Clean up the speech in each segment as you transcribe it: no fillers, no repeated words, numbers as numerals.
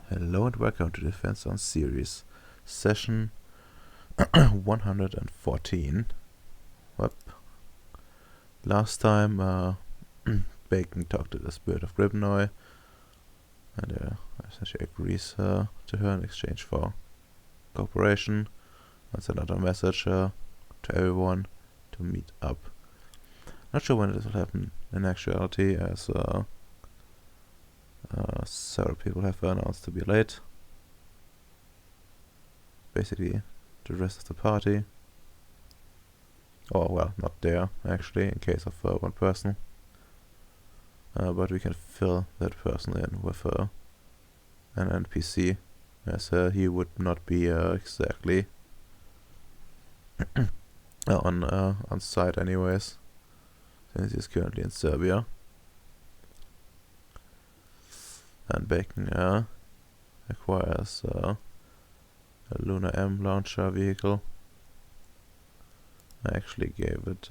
Hello and welcome to Defense on Ceres, session 114. Whoop. Last time Bacon talked to the spirit of Gribnoy and essentially agrees to her in exchange for cooperation and sent out a message to everyone to meet up. Not sure when this will happen in actuality, as several people have announced to be late. Basically, the rest of the party. Oh, well, not there, actually, in case of one person. But we can fill that person in with an NPC, as he would not be exactly on site anyways, since he's currently in Serbia. And Bacon acquires a Lunar M launcher vehicle. I actually gave it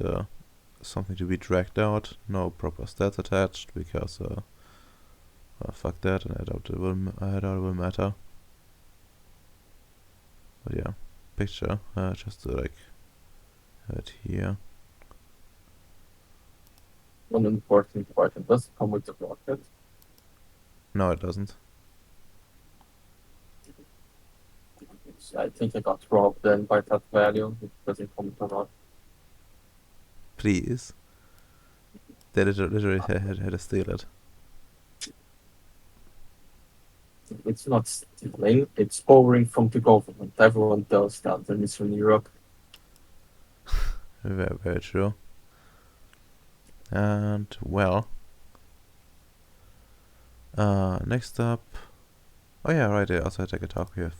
something to be dragged out, no proper stats attached, because fuck that, and I doubt it will matter. But yeah, picture, just to like have it here. One important part, it does come with the rocket. No, it doesn't. I think I got robbed then by that value. It doesn't come with the rocket. Please. They literally had to steal it. It's not stealing, it's borrowing from the government. Everyone does that in Eastern Europe. Very, very true. And, well, next up... Oh yeah, right, I also had to take a talk with...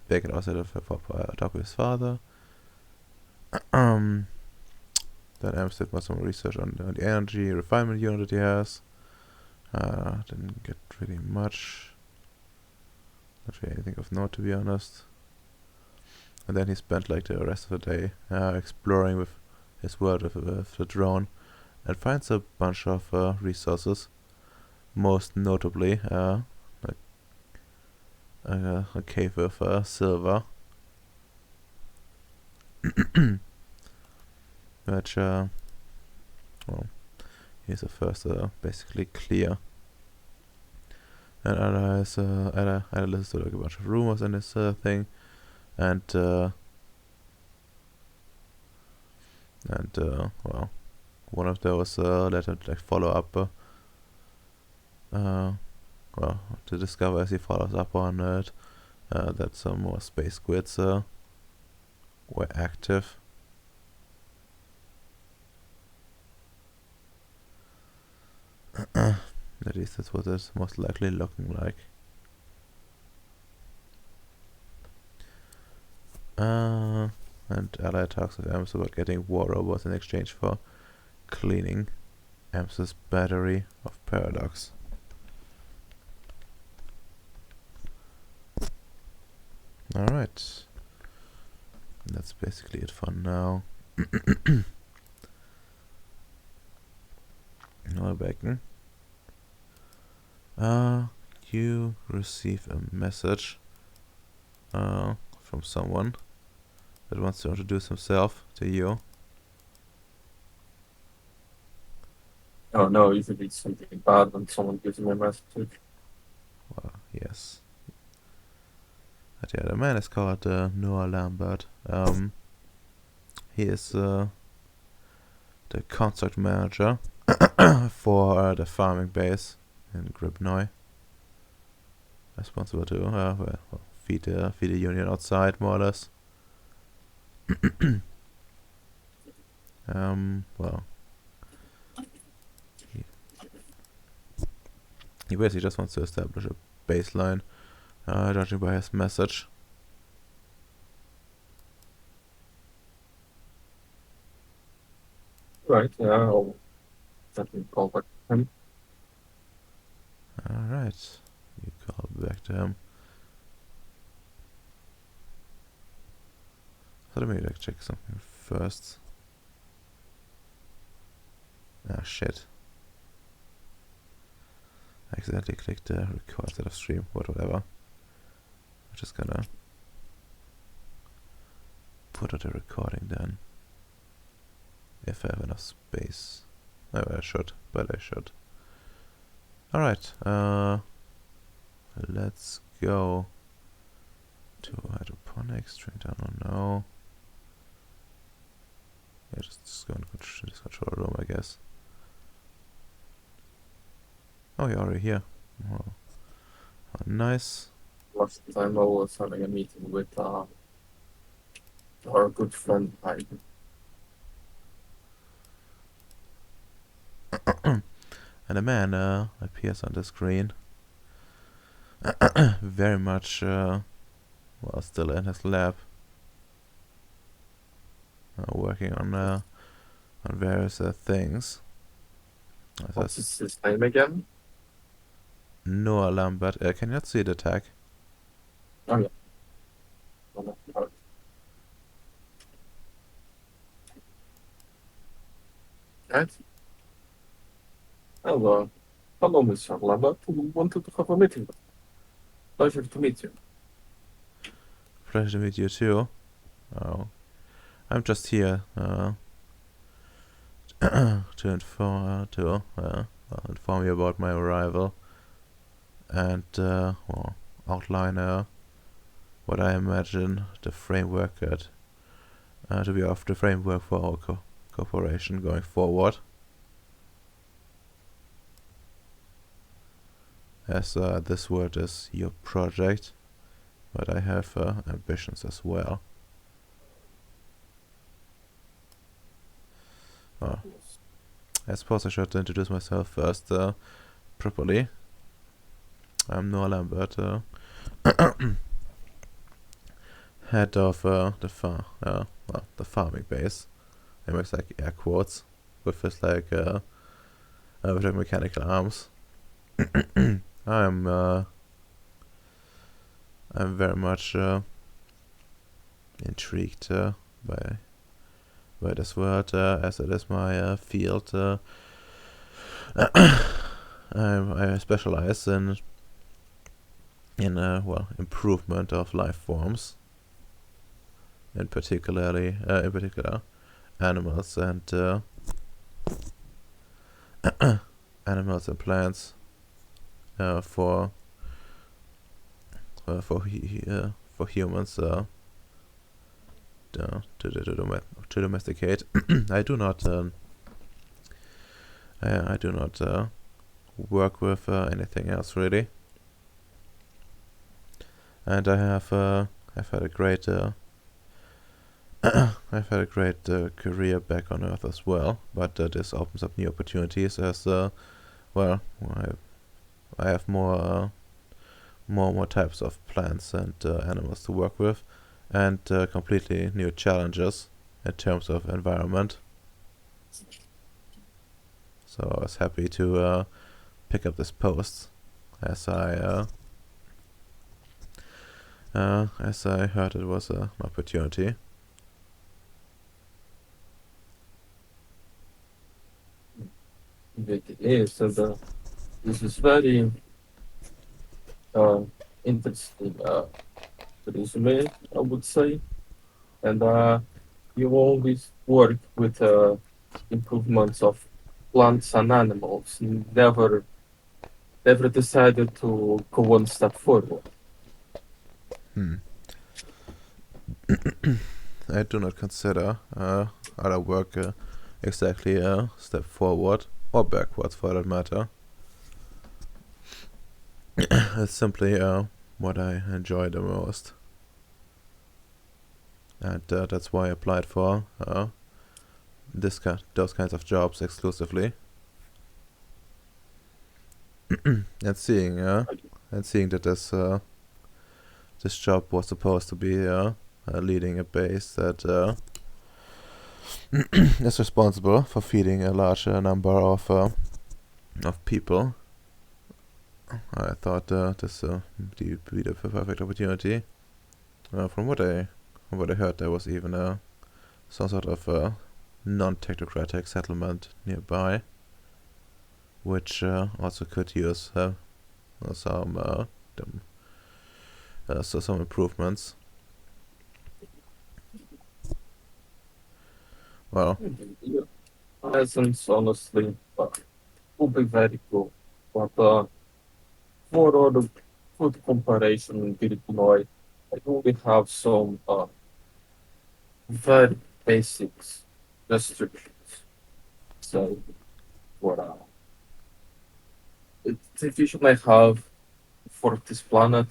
Bacon also had a talk with his father. That Amstead was some research on the energy refinement unit that he has. Didn't get really much. Not really anything of note, to be honest. And then he spent like the rest of the day exploring with his world with the drone, and finds a bunch of resources. Most notably, like a cave with silver, which well, he's the first basically clear. And Ada listens to like a bunch of rumors in this thing, and well, one of those let him like follow up. Well, to discover as he follows up on it that some more space squids were active. At least that's what it's most likely looking like. And Ally talks with Ems about getting war robots in exchange for cleaning Ems's battery of paradox. Alright. That's basically it for now. Now Bacon. You receive a message from someone that wants to introduce himself to you. Oh no, usually it's something bad when someone gives me a message. Well, yes. But yeah, the man is called Noah Lambert. He is the construct manager for the farming base in Gribnoy. Responsible to well, feed the union outside, more or less. Well, he basically just wants to establish a baseline, judging by his message. Right, yeah, I'll definitely call back him. Alright, you call back to him. So let me like check something first. Ah, shit. I accidentally clicked record instead of stream, whatever. I'm just gonna put out a recording then. If I have enough space. No, I should, but I should. Alright, let's go to hydroponics, train down or no. Yeah, just go into this control room, I guess. Oh, you're already here. Oh, nice. Last time I was having a meeting with our good friend Ivan. And a man appears on the screen. Very much, well, still in his lab. Working on various things. What's his name again? Noah Lambert. Can you not see the tag? Oh yeah. Right. Hello, Mr. Lambert. We wanted to have a meeting. Pleasure to meet you. Pleasure to meet you too. Oh, I'm just here to inform you about my arrival and well, outline what I imagine the framework to be of the framework for our cooperation going forward. As this word is your project, but I have ambitions as well. I suppose I should introduce myself first properly. I'm Noah Lambert, head of the farming base. I makes like air quotes with his like with mechanical arms. I'm very much intrigued by this word, as it is my field. I specialize in well, improvement of life forms, in particular animals and animals and plants for humans to domesticate. I do not work with anything else really, and I have had a great I've had a great career back on Earth as well, but this opens up new opportunities as well. I have more types of plants and animals to work with, and completely new challenges in terms of environment. So I was happy to pick up this post as I heard it was an opportunity. It is, and this is very interesting resume, I would say. And you always work with improvements of plants and animals. You never decided to go one step forward. I do not consider other work exactly a step forward or backwards for that matter. It's simply what I enjoy the most, and that's why I applied for those kinds of jobs exclusively. And seeing that this job was supposed to be leading a base that is responsible for feeding a large number of people. I thought this would be the perfect opportunity. From what I heard, there was even some sort of non-technocratic settlement nearby, which also could use them, so some improvements. Well, Yeah. Essence, honestly, would be very cool. But for all the food comparison in Illinois, I only have some very basics restrictions. So, what the vision I have for this planet,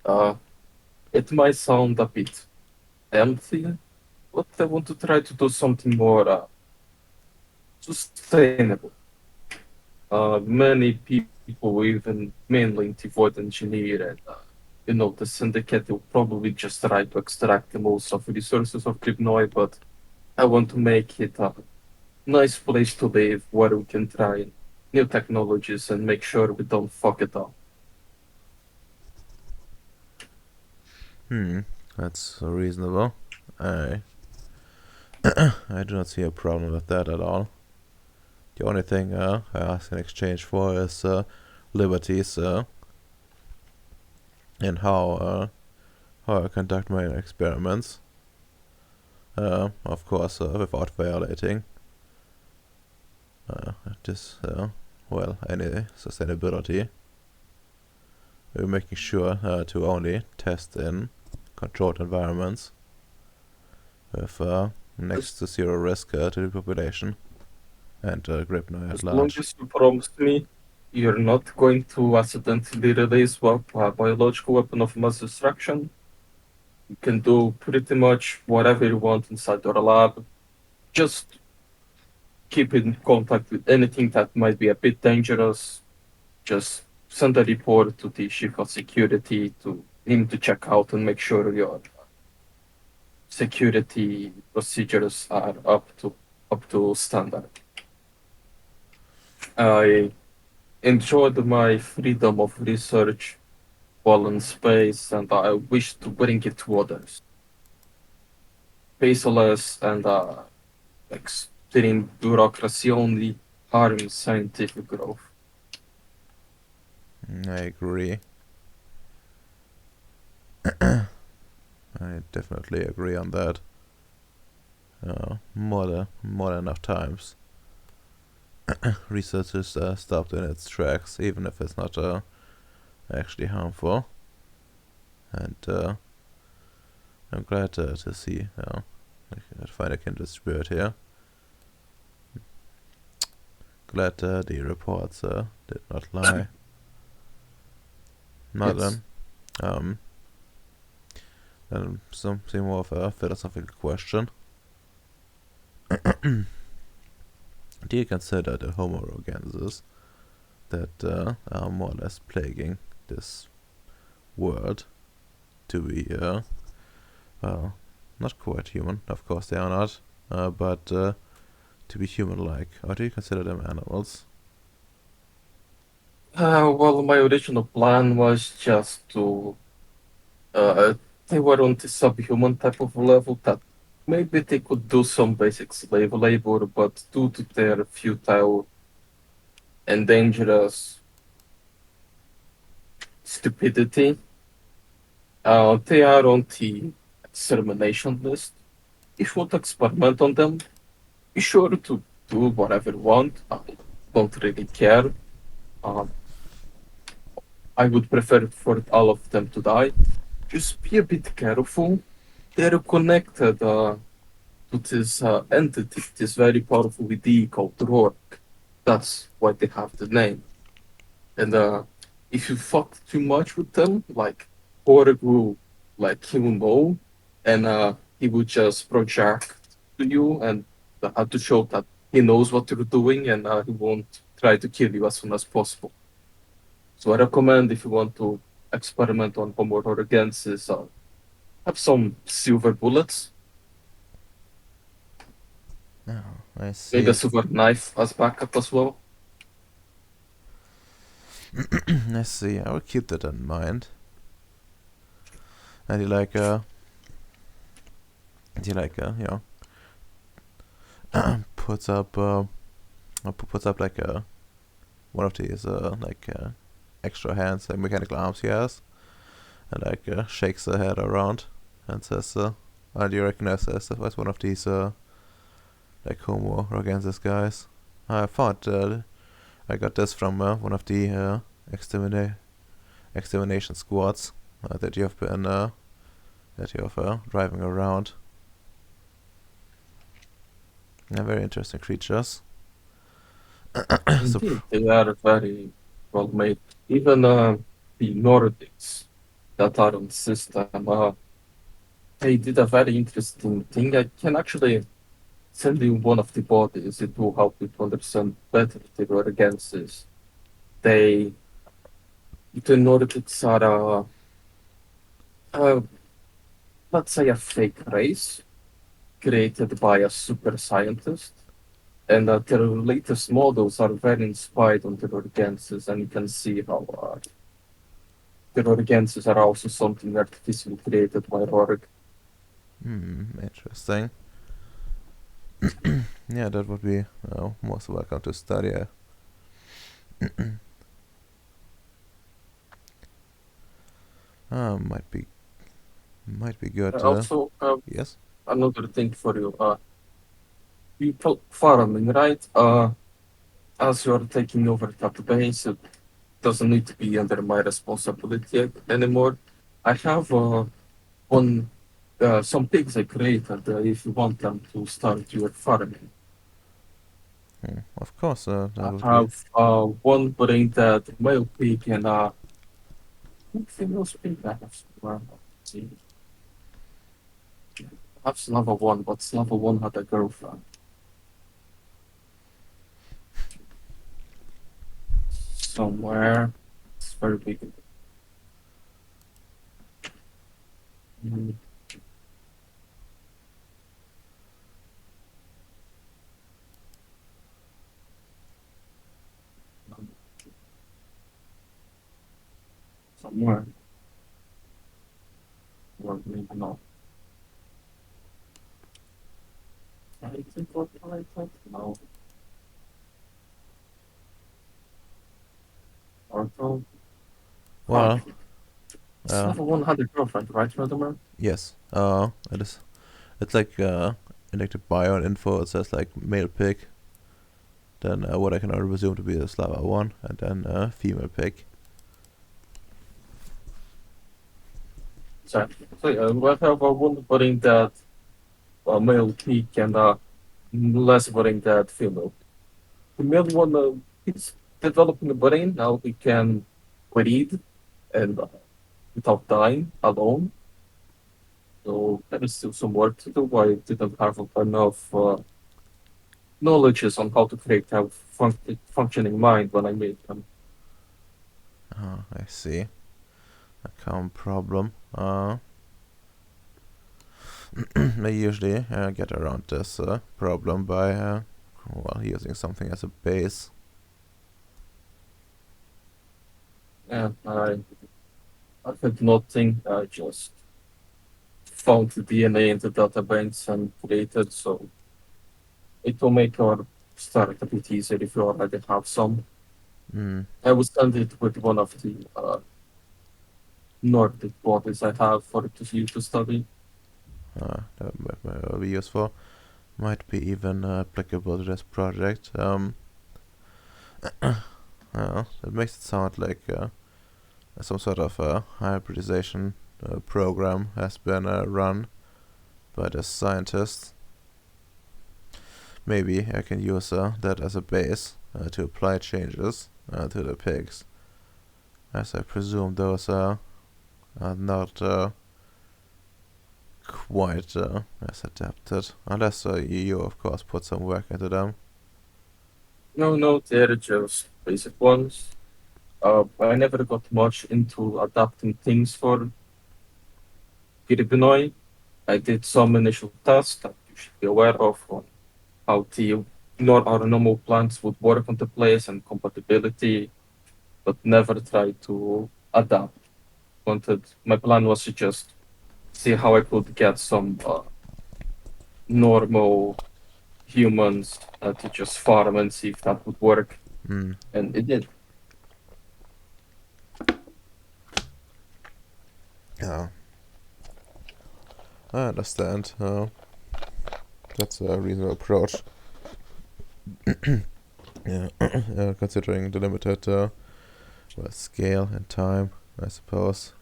uh, it might sound a bit empty, but I want to try to do something more sustainable. Many people, even mainly in the void engineer and the syndicate, will probably just try to extract the most of the resources of Illinois, but I want to make it a nice place to live where we can try new technologies and make sure we don't fuck it up. hmm, that's reasonable. I I do not see a problem with that at all. The only thing I ask in exchange for is liberties in how I conduct my experiments. Of course, without violating this, any sustainability. We're making sure to only test in controlled environments with next As, to zero risk to the population and Gripno at as long large. as you promise me you're not going to accidentally release a biological weapon of mass destruction, you can do pretty much whatever you want inside your lab. Just keep in contact with anything that might be a bit dangerous. Just send a report to the chief of security to him to check out and make sure your security procedures are up to standard. I enjoyed my freedom of research while in space, and I wish to bring it to others. Paceless and extreme bureaucracy only harms scientific growth. I agree. I definitely agree on that. More than enough times. Research is stopped in its tracks, even if it's not actually harmful. And I'm glad to see, I find a kindred spirit here. Glad the reports did not lie. Now Yes. then, um, something more of a philosophical question. Do you consider the Homo organizers that are more or less plaguing this world to be, well, not quite human, of course they are not, but to be human-like, or do you consider them animals? Well, my original plan was just to. Uh, they were on the subhuman type of level that maybe they could do some basic slave labor, but due to their futile and dangerous stupidity, they are on the extermination list. If you want to experiment on them, be sure to do whatever you want. I don't really care. Um, I would prefer for all of them to die. Just be a bit careful. They're connected to this entity, this very powerful ID called dwarf. That's why they have the name. And if you fuck too much with them, like Borg will like he will know, and he will just project to you and to show that he knows what you're doing, and he won't try to kill you as soon as possible. So I recommend if you want to experiment on Commodore against is have some silver bullets, Oh, I maybe a see. silver knife as backup as well. I see. I will keep that in mind. And puts up, puts up like one of these extra hands, like mechanical arms he has, and like shakes the head around and says, "Do you recognize this as one of these like Homo Rogensis guys? I thought I got this from one of the extermination squads that you have been driving around. Yeah, very interesting creatures." So, Indeed, they are very well made. Even the Nordics that are on the system, they did a very interesting thing. I can actually send you one of the bodies. It will help you to understand better the Nordics. They, the Nordics are, uh, let's say, a fake race created by a super scientist. And their latest models are very inspired on the Nordics, and you can see how the Nordics are also something artificially created by Rorik. interesting. Yeah, that would be most welcome to study. Might be good. Also, Yes. another thing for you. People farming, right? As you're taking over that base, it doesn't need to be under my responsibility anymore. I have one some pigs I created if you want them to start your farming. Of course, that I would be. have one brain dead male pig and female pig I have somewhere. Let's see. I have level one, but level one had a girlfriend. Somewhere. It's very big. Mm, Somewhere. Or maybe not. I think what I thought. No. Ortho. Well, Conflict. It's uh, level 100 girlfriend, right, Radamer? yes. It is. It's like in like the bio info. It says like male pig. Then what I can only presume to be the Slava one, and then female pig. So yeah, we have one brain dead male pig and less brain dead female. The male one, it's developing a brain. Now he can breathe and without dying alone. So there is still some work to do. I didn't have enough knowledge on how to create a functioning mind when I made them. I see. A common problem. I usually get around this problem by using something as a base. And I had nothing. I just found the DNA in the database and created. So it will make our start a bit easier if you already have some. Mm. I will send it with one of the Nordic bodies I have for you to study. That might be useful. Might be even applicable to this project. It makes it sound like some sort of hybridization program has been run by the scientists. Maybe I can use that as a base to apply changes to the pigs, as I presume those are not quite as adapted, unless you of course put some work into them. No, they're just basic ones. I never got much into adapting things for Kiribinoi. I did some initial tasks that you should be aware of on how the our normal plants would work on the place and compatibility, but never tried to adapt. My plan was to just see how I could get some normal humans to just farm and see if that would work, Mm. and it did. Yeah, I understand. That's a reasonable approach. Yeah, considering the limited scale and time, I suppose.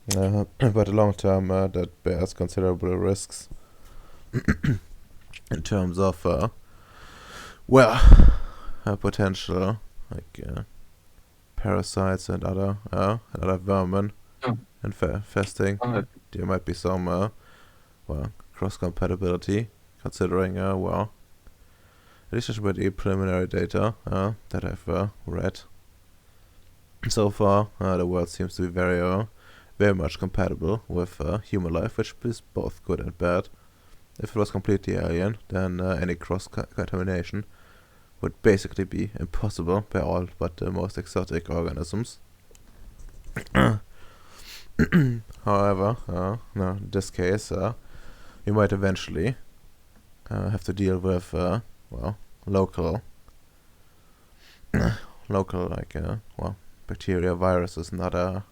But long term, that bears considerable risks in terms of, well, potential like parasites and other vermin Yeah. infesting. Uh, There might be some cross compatibility, considering at least just with the preliminary data that I've read so far. The world seems to be very much compatible with human life, which is both good and bad. If it was completely alien, then any cross contamination would basically be impossible by all but the most exotic organisms. However, no, in this case, you might eventually have to deal with, local, local bacteria, viruses, and other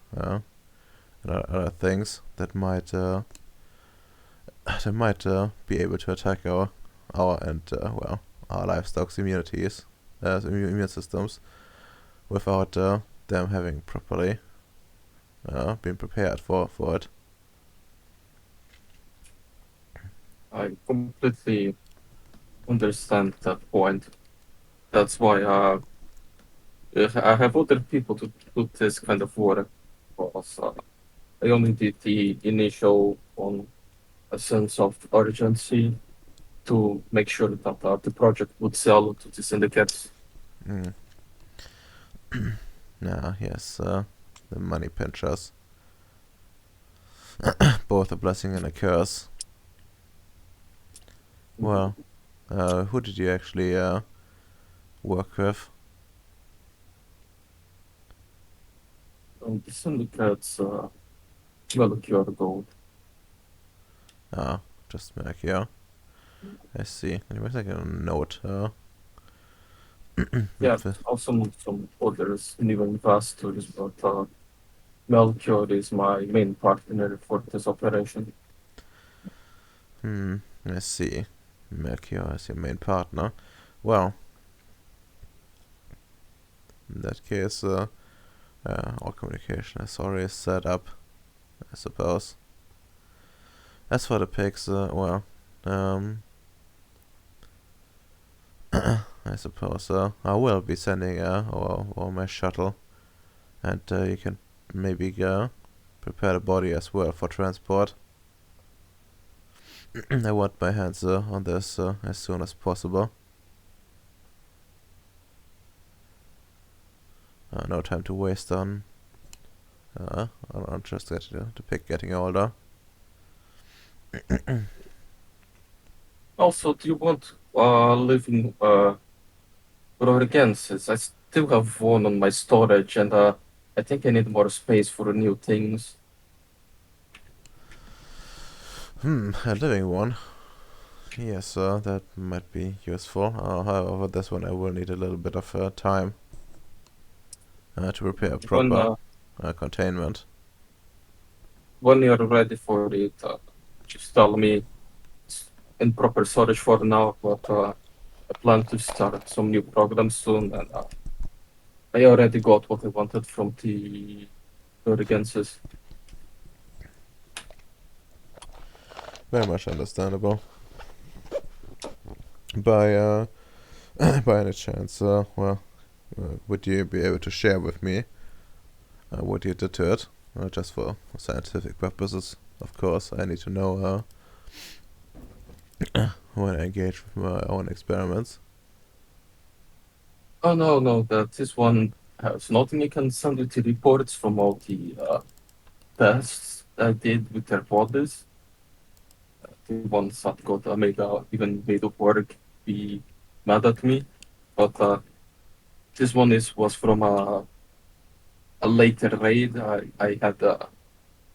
things that might be able to attack our and our livestock's immune systems without them having properly been prepared for it. I completely understand that point. That's why I have other people to put this kind of work because I only did the initial on a sense of urgency to make sure that the project would sell to the syndicates. Mm. Yes, the money pinchers, both a blessing and a curse. Well, who did you actually work with? The syndicates molecular gold. Uh, just back here. I see. Let me take a note. Yeah, with also some others, new investors, but Melchior is my main partner for this operation. I see. Mercure as your main partner. Well, in that case, all communication is already set up, I suppose. As for the pics, I suppose I will be sending or my shuttle, and you can maybe prepare the body as well for transport. I want my hands on this as soon as possible. No time to waste on just the pig getting older. Also, do you want living Roergenses? I still have one on my storage, and I think I need more space for new things. A living one. Yes, that might be useful. However, this one I will need a little bit of time to prepare a When proper containment. when you're ready for it, just tell me. It's in proper storage for now, but I plan to start some new programs soon, and I already got what I wanted from the Roergenses. Very much understandable. By by any chance, would you be able to share with me what you did to it? Just for scientific purposes, of course. I need to know when I engage with my own experiments. Oh no, no, that this one has nothing. I can send you the reports from all the tests I did with their bodies. The ones that got Omega even made up work be mad at me. But this one is was from a later raid. I had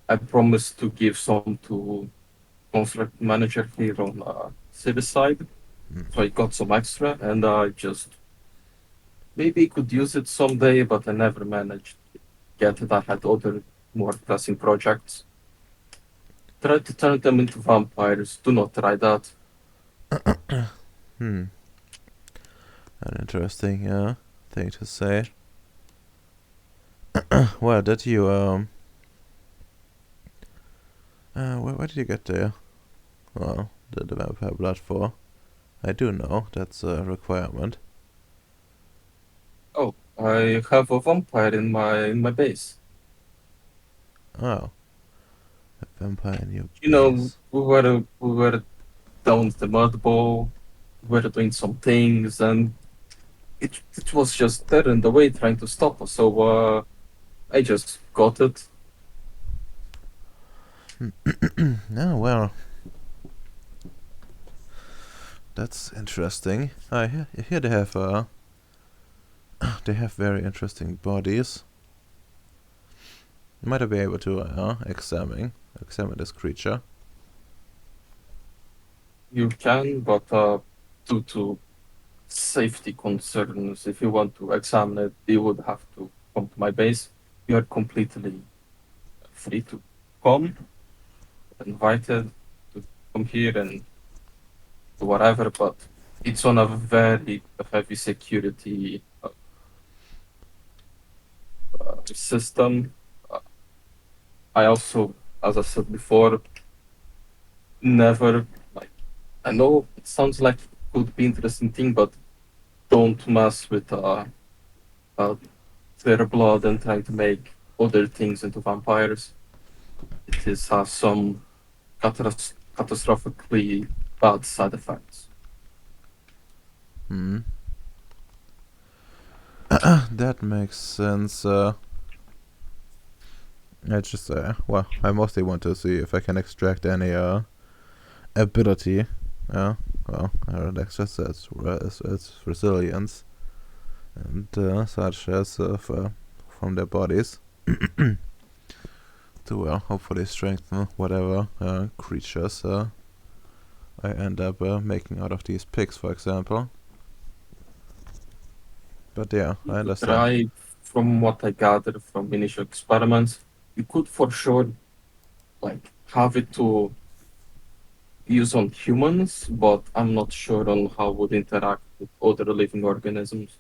I promised to give some to construct manager here on Ceres side. Mm. So I got some extra, and I just maybe could use it someday, but I never managed to get it. I had other more pressing projects. Try to turn them into vampires. Do not try that. Hmm. An interesting thing to say. Well, did you where did you get the the vampire blood for? I do know that's a requirement. Oh, I have a vampire in my base. Oh, a vampire in your You know, base. we were down the mud bowl. We were doing some things, and it was just there in the way trying to stop us. So I just got it. Oh well, that's interesting. Here they have they have very interesting bodies. Might I be able to examine this creature? You can, but due to safety concerns, if you want to examine it, you would have to come to my base. You are completely free to come, invited to come here and do whatever, but it's on a very heavy security system. Uh, I also, as I said before, never like. I know it sounds like it could be interesting thing, but don't mess with uh, their blood and trying to make other things into vampires. It is has some catastrophically bad side effects. Hmm. That makes sense. I just well, I mostly want to see if I can extract any ability. That's just its resilience and such as from their bodies to hopefully strengthen whatever creatures I end up making out of these pigs, for example. But yeah, You I could understand. try, from what I gathered from initial experiments, you could for sure like have it to use on humans, but I'm not sure on how it would interact with other living organisms.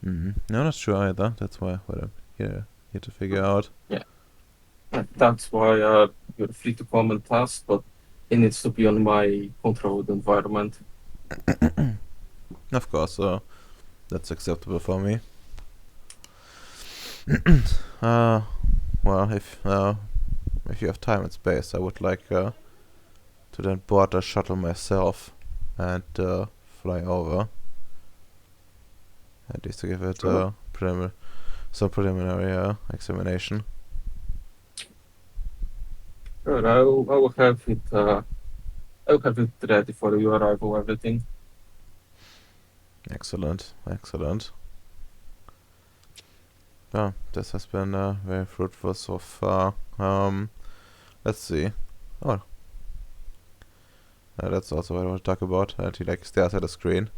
No, not sure either. That's what I'm here to figure out. Yeah, that's why you're free to come and test, but it needs to be on my controlled environment. Of course, that's acceptable for me. uh, well, if you have time and space, I would like to then board a shuttle myself and fly over. At least to give it Sure. some preliminary examination. Sure, I will have it. I'll have it ready for your arrival. Everything. Excellent, excellent. Well, this has been very fruitful so far. Let's see. Oh, that's also what I want to talk about. And he like stares at the screen.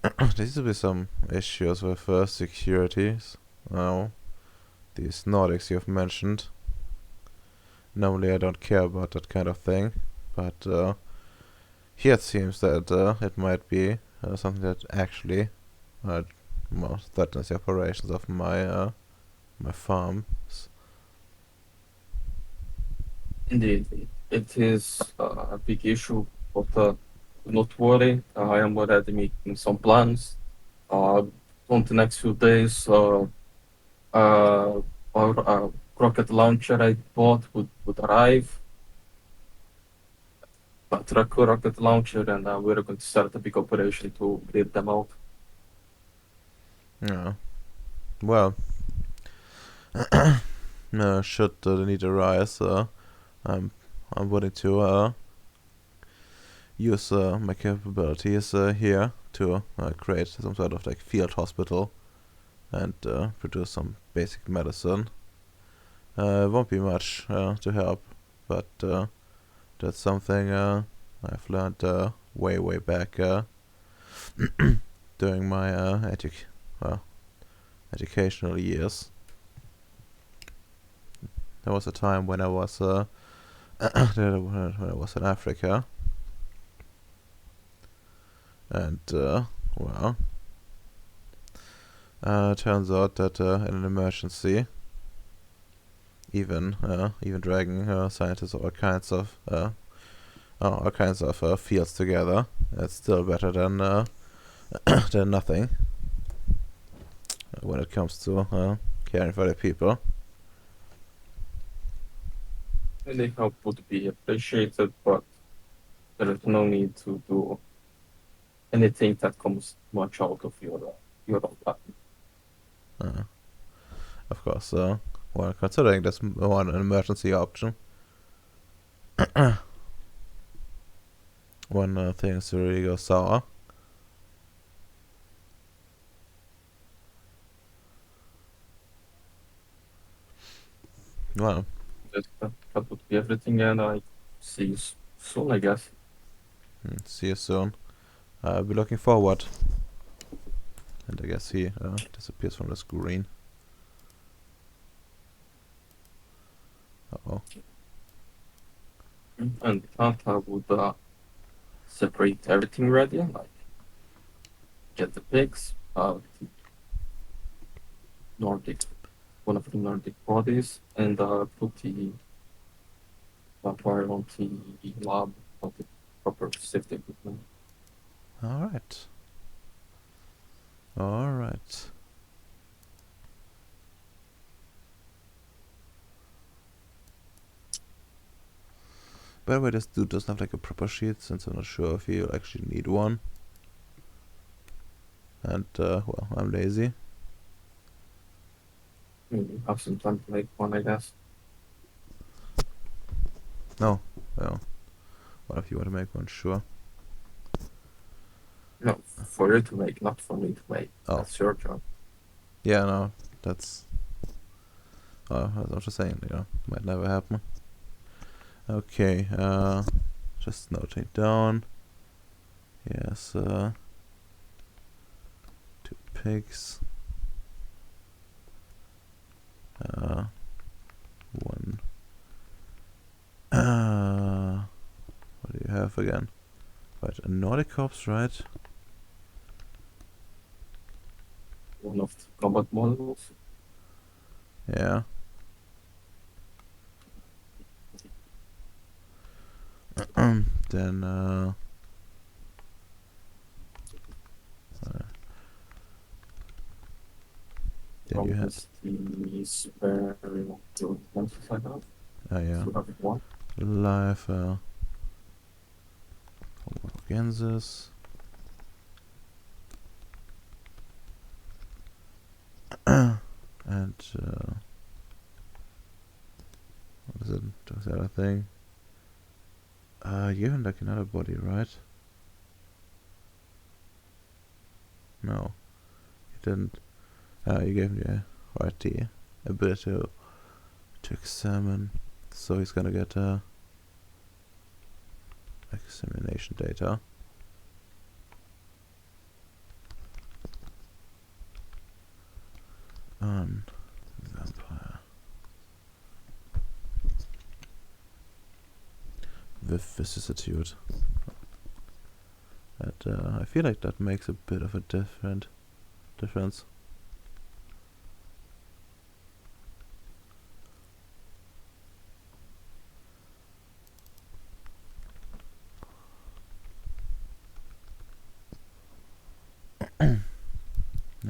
There seems to be some issues with securities. Now, these Nordics you've mentioned. Normally I don't care about that kind of thing, but here it seems that it might be something that actually uh, threatens the operations of my farms. Indeed, it is a big issue, but do not worry. I am already making some plans. Uh, on the next few days, uh, our rocket launcher I bought would arrive. A truck rocket launcher, and we're going to start a big operation to clear them out. Yeah. Well, should the need arise, I'm I'm willing to use my capabilities here to create some sort of like field hospital and produce some basic medicine. Won't be much to help, but that's something I've learned way back during my well, educational years. there was a time when I was when I was in Africa, and well, turns out that in an emergency, even dragging scientists of all kinds of fields together, it's still better than than nothing when it comes to caring for the people. Any help would be appreciated, but there is no need to do anything that comes much out of your own time. Uh, of course, well, considering this one an emergency option, when things really go sour. Well, That would be everything, and I see you soon, I guess. see you soon. I'll be looking forward. And I guess he disappears from the screen. Uh-oh. And I would separate everything ready, like get the pigs, the Nordic, one of the Nordic bodies, and put the vampire on the lab of the proper safety equipment. Alright. Alright. By the way, this dude doesn't have like a proper sheet, since I'm not sure if he'll actually need one. And, well, I'm lazy. Have some time to make one, I guess. No. Well, what if you want to make one? Sure. No, for you to make, not for me to make. Oh. That's your job. Yeah, no, that's... I was just saying, might never happen. Okay, just noting down. Yes, 2 pigs. 1. What do you have again? Right, a Nordic corpse, right? One of the combat models. Yeah. Then, then you have... the spare lenses I have. yeah. So I have one. Live, Kansas. And, what is it? What's the other thing? You have like another body, right? No, you didn't. You gave me right the ability to examine, so he's gonna get examination data. On vampire with vicissitude. And I feel like that makes a bit of a difference.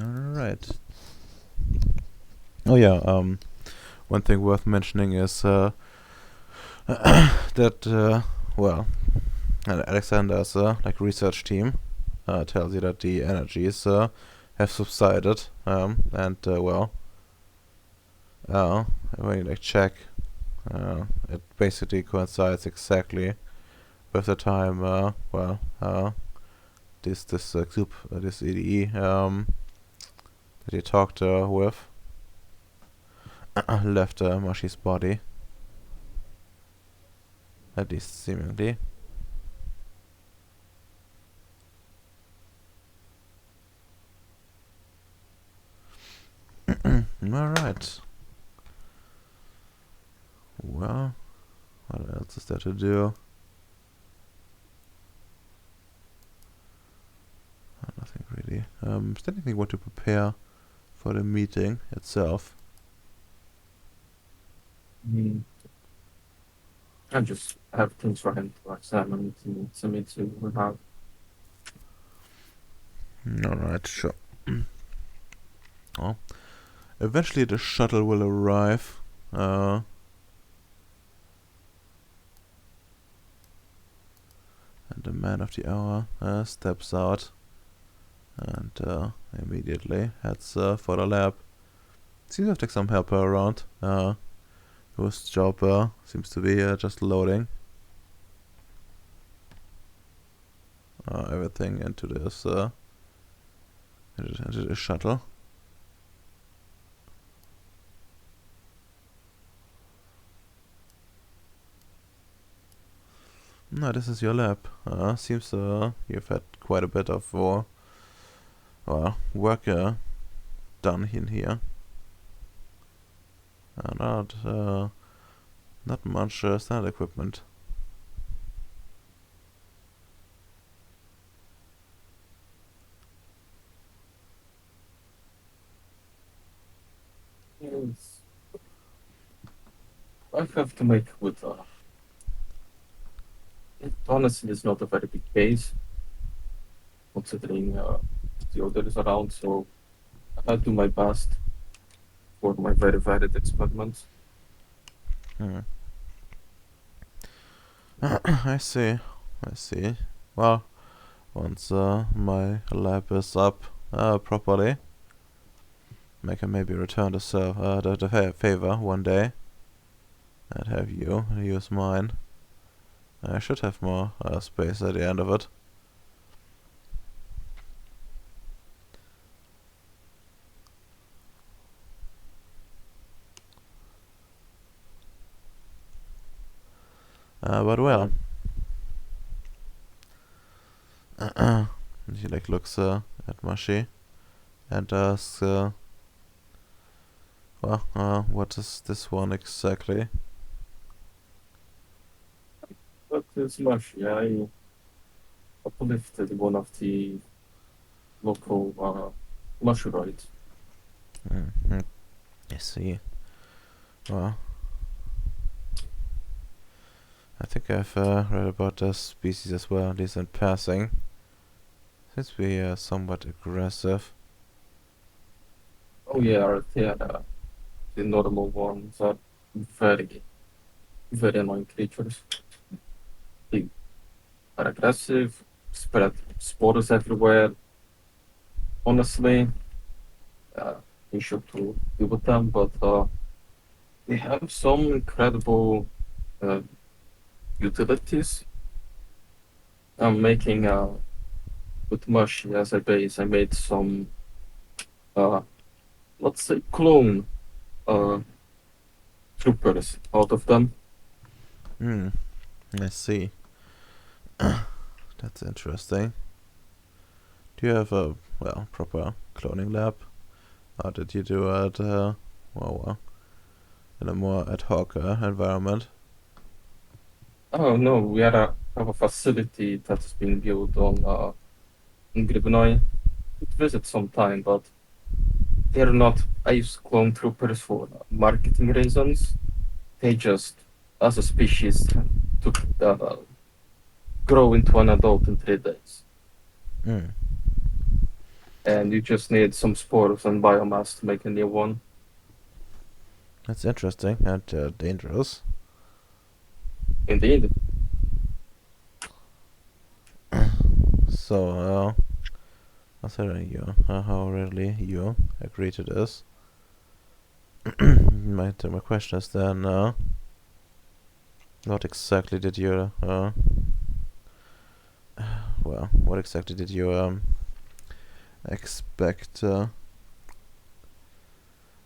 Alright. Oh yeah, one thing worth mentioning is that well, Alexander's like research team tells you that the energies have subsided, and well, when you like check, it basically coincides exactly with the time well, this group, this EDE that you talked with left Mashi's body, at least seemingly. Alright. Well, what else is there to do? Nothing really. Is there anything you want to prepare for the meeting itself? Mm. I just have things for him to examine to me to have. Alright, sure. Oh. Eventually the shuttle will arrive. And the man of the hour steps out and immediately heads for the lab. Seems to have some helper around, whose job seems to be just loading everything into this into the shuttle. No, this is your lab. Seems you've had quite a bit of work done in here. Not much standard equipment. Yes. I have to make with it honestly is not a very big case considering the others around, so I do my best for my very varied experiments. Hmm. I see. I see. Well, once my lab is up properly, I can maybe return the favor one day and have you use mine. I should have more space at the end of it. But well, he like looks at Mashi and asks, what is this one exactly? But it's much, yeah, I uplifted one of the local mushrooms. Mm-hmm. I see. Well, I think I've read about this species as well, at least in passing. Seems to be somewhat aggressive. Oh yeah, the normal ones are very, very annoying creatures. They are aggressive, spread spores everywhere. Honestly, uh, you should to deal with them, but they have some incredible uh, utilities. I'm making with mush as a base. I made some, uh, let's say, clone uh, troopers out of them. Hmm, I see. That's interesting. Do you have a, proper cloning lab? Or did you do it, in a more ad hoc environment? Oh no, have a facility that's been built on in Gribnoi. Could visit sometime, but they're not. I use clone troopers for marketing reasons. They just, as a species, to grow into an adult in 3 days. Hmm, And you just need some spores and biomass to make a new one. that's interesting and dangerous. Indeed. So, considering you, how rarely you agree to this, my question is then, what exactly did you, what exactly did you expect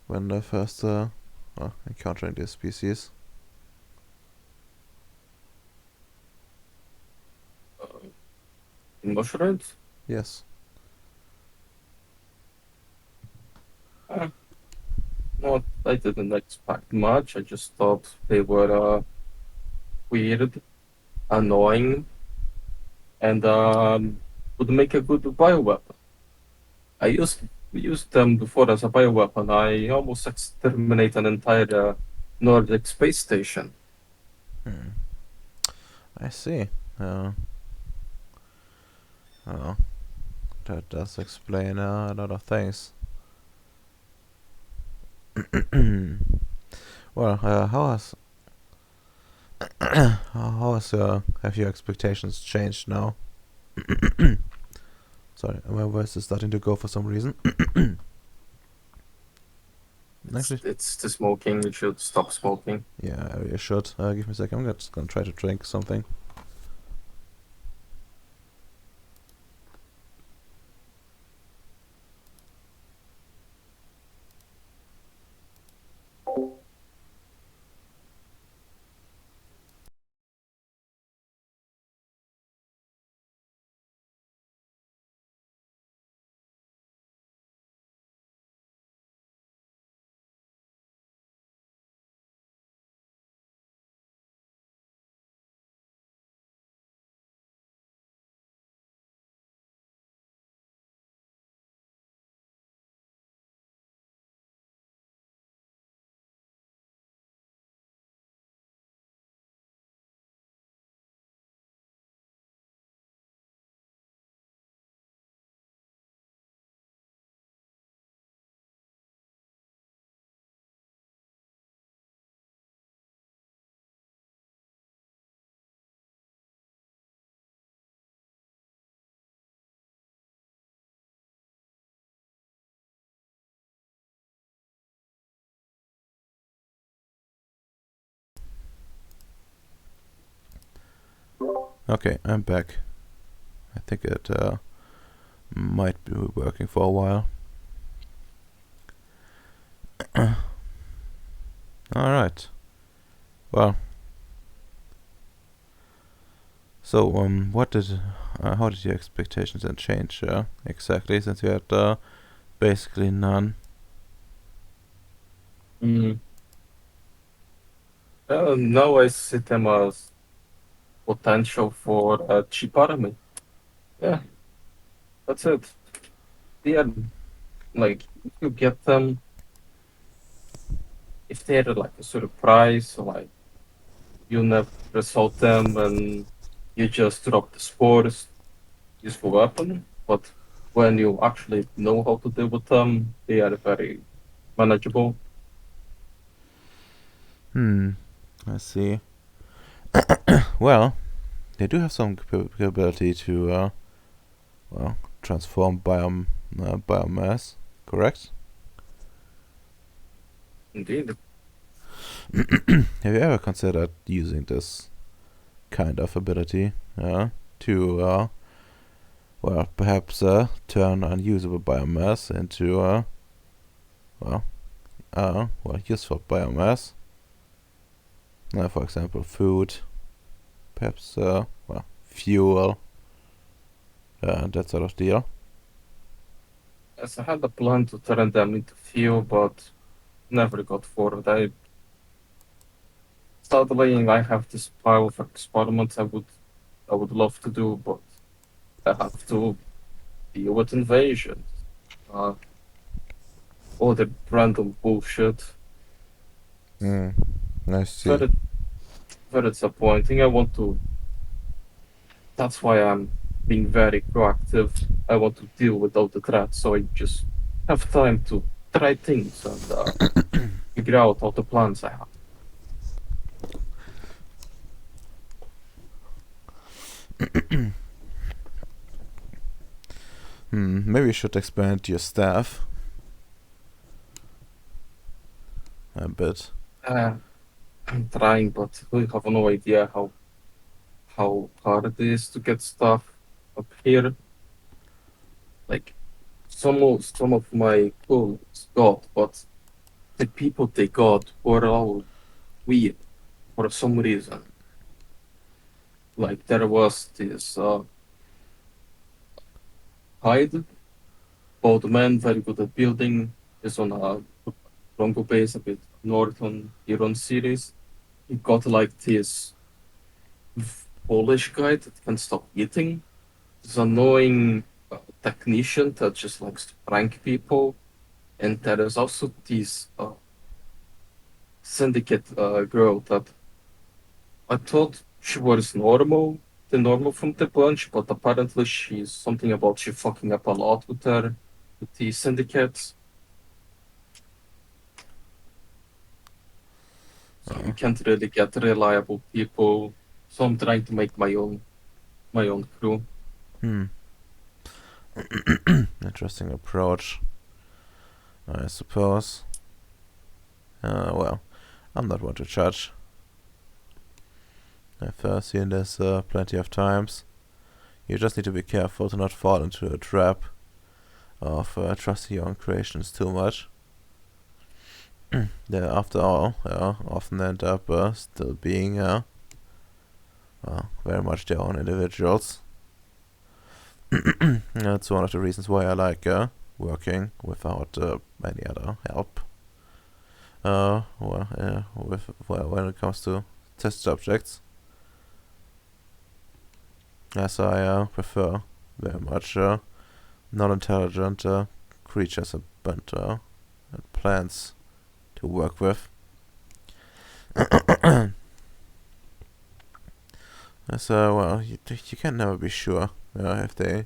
when first encountering this species? Uh, in mushrooms, Yes. uh, not I didn't expect much. I just thought they were weird, annoying, and would make a good bioweapon. I used them before as a bioweapon. I almost exterminate an entire Nordic space station. Hmm. I see. Uh, oh, that does explain a lot of things. Well, how has have your expectations changed now? Sorry, my voice is starting to go for some reason. Actually, It's the smoking. You should stop smoking. yeah, I really should. Give me a second. I'm just gonna try to drink something. Okay, I'm back. I think it might be working for a while. Alright. Well, so how did your expectations then change exactly, since you had basically none? Mm. Now I see them as potential for a cheap army. Yeah, that's it. They are like if you get them, if they're like a surprise, like you never saw them and you just drop the spores, useful weapon. But when you actually know how to deal with them, they are very manageable. Hmm, I see. Well, they do have some capability to, well, transform biomass, correct? Indeed. Have you ever considered using this kind of ability to, well, perhaps turn unusable biomass into, well, useful biomass? For example, food, perhaps, well, fuel, that sort of deal. Yes, I had a plan to turn them into fuel, but never got forward. Sadly, I have this pile of experiments I would love to do, but I have to deal with invasions. Uh, all the random bullshit. Hmm, I see. Very, very disappointing. I want to. That's why I'm being very proactive. I want to deal with all the threats, so I just have time to try things and figure out all the plans I have. Maybe you should expand your staff a bit. Uh, I'm trying, but we have no idea how hard it is to get stuff up here. Like some of my clothes got, but the people they got were all weird for some reason. Like there was this Hyde, old man, very good at building, is on a Bronco base a bit north on here on Ceres. You got like this Polish guy that can stop eating. This annoying technician that just likes to prank people. And there is also this syndicate girl that I thought she was normal, the normal from the bunch, but apparently she's something about she fucking up a lot with the syndicates. So you Uh, can't really get reliable people. So I'm trying to make my own crew. hmm. Interesting approach, I suppose. Well, I'm not one to judge. I've seen this plenty of times. You just need to be careful to not fall into a trap of trusting your own creations too much. They, after all, often end up still being very much their own individuals. That's one of the reasons why I like working without any other help. When it comes to test subjects, as I prefer very much non-intelligent creatures and plants to work with. So you can never be sure if they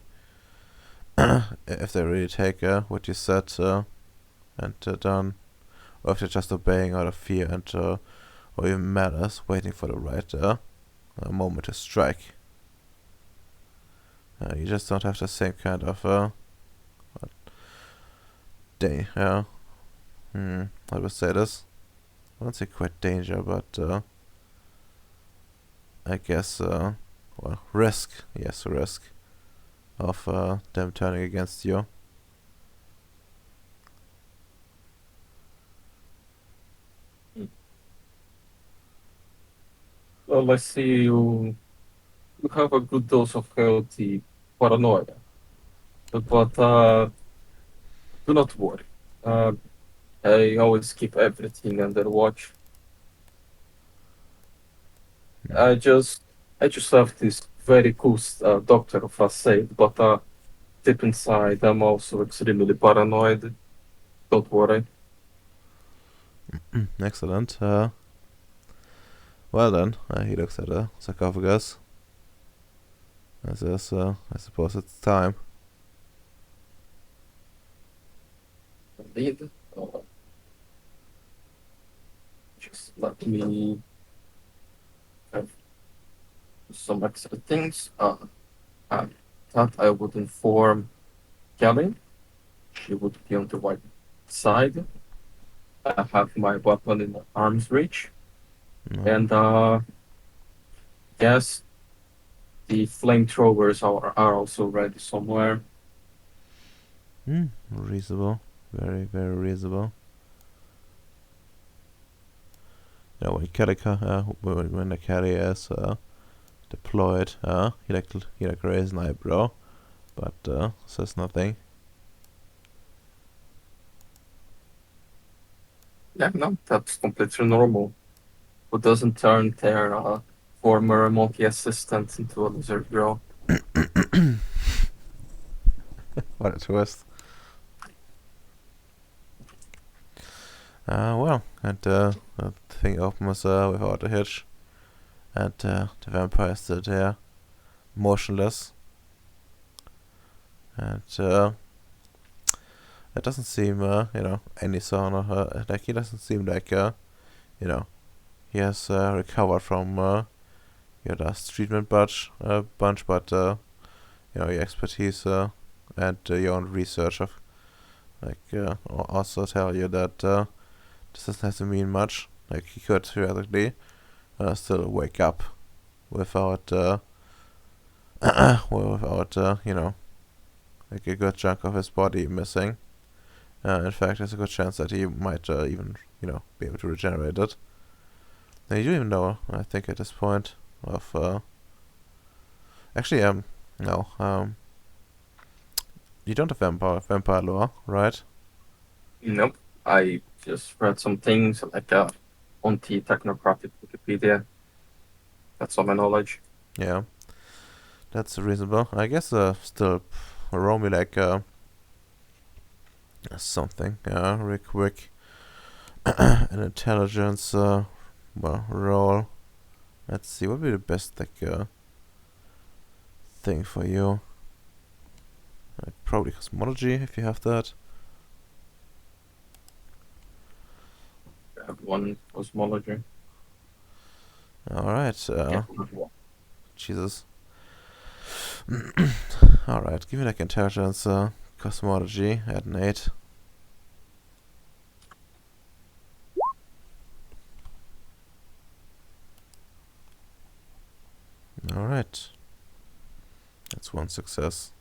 if they really take what you said and done, or if they're just obeying out of fear and or even malice, waiting for the right moment to strike. You just don't have the same kind of day. I would say this. I won't say quite danger, but I guess risk. Yes, risk of them turning against you. Well, I see you have a good dose of healthy paranoia, but do not worry. Uh, I always keep everything under watch. Hmm. I just I just have this very cool doctor of facade, but deep inside I'm also extremely paranoid. Don't worry. Excellent. Well then, he looks at the sarcophagus and says, I suppose it's time. Indeed. Just let me have some extra things. I thought I would inform Kelly. She would be on the right side. I have my weapon in arm's reach, No. and yes, the flamethrowers are also ready somewhere. Reasonable. Very, very reasonable. When the carry is deployed, he like raises an eyebrow, but says nothing. Yeah, no, that's completely normal. Who doesn't turn their former monkey assistant into a lizard girl? What a twist. And the thing opens without a hitch, and the vampire is still there, motionless, and it doesn't seem, any sign of like he doesn't seem like, you know, he has recovered from your last treatment bunch, but your expertise and your own research of also tell you that this doesn't have to mean much. Like he could theoretically still wake up without without like a good chunk of his body missing. In fact, there's a good chance that he might even be able to regenerate it. Now you don't even know. I think at this point of actually no you don't have vampire lore, right? Nope. I just read some things like anti-technocratic Wikipedia. That's all my knowledge. Yeah, that's reasonable. I guess still roll me like something real quick. An intelligence roll. Let's see, what would be the best like thing for you? Probably cosmology if you have that. I have one cosmology. Alright, Yeah, one. Jesus. Alright, give me like intelligence, cosmology at an 8. Alright. That's one success.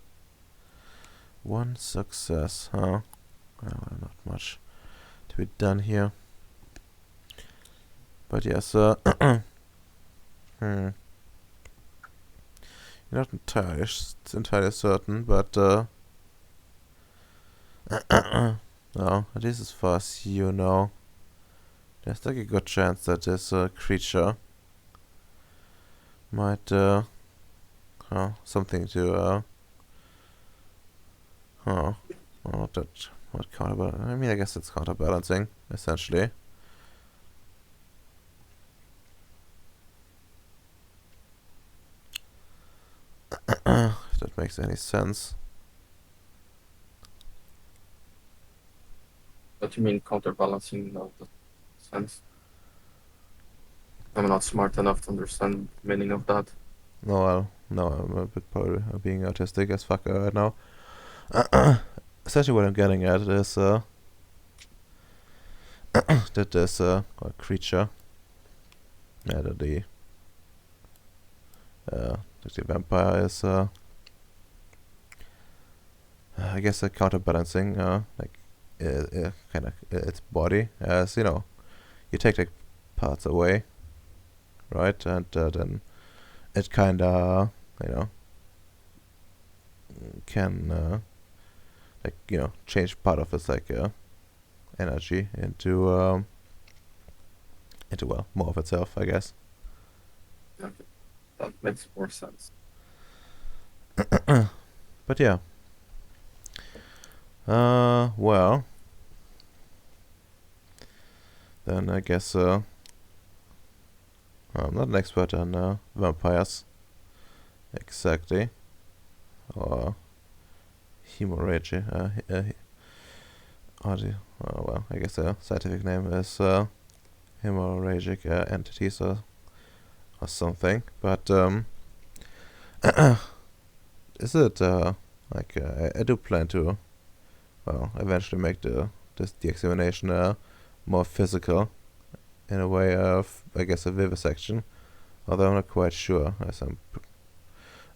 One success, huh? Well, not much to be done here. But yes, you're not entirely certain, but no, at least as far as you know, there's like a good chance that this creature might something to well, not that what counterbalance. I mean, I guess it's counterbalancing essentially. If that makes any sense. What do you mean counterbalancing? No, that sense. I'm not smart enough to understand the meaning of that. No, I'm a bit probably being autistic as fuck right now. Essentially, what I'm getting at is that this a creature, that the vampire is I guess counterbalancing like kind of its body, as you know, you take like parts away, right, and then it kind of you know can like change part of its like energy into well more of itself, I guess. Okay, that makes more sense. But yeah, well, then I guess I'm not an expert on vampires exactly, or hemorrhagic. Well, I guess the scientific name is hemorrhagic entities or something. But is it like I do plan to well eventually make the examination more physical in a way of I guess a vivisection. Although I'm not quite sure, as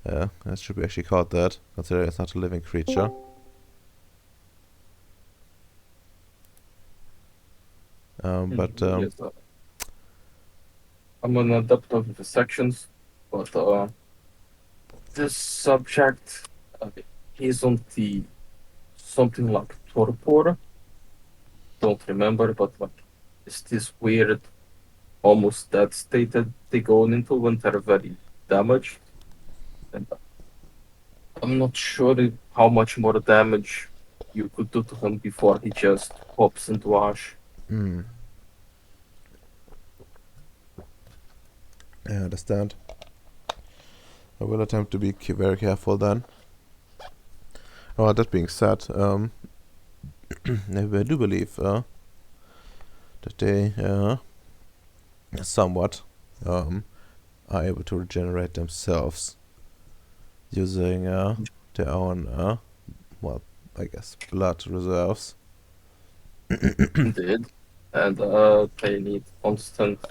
it should be actually called that, considering it's not a living creature. But Yes, I'm an adept of the sections, but this subject uh, is on the something like torpor. Don't remember, but like it's this weird, almost dead state that they go into when they're very damaged. And I'm not sure how much more damage you could do to him before he just pops into ash. mm, I understand. I will attempt to be very careful then. Oh, that being said, I do believe that they somewhat are able to regenerate themselves using their own, well, I guess, blood reserves. Indeed. And they need constant.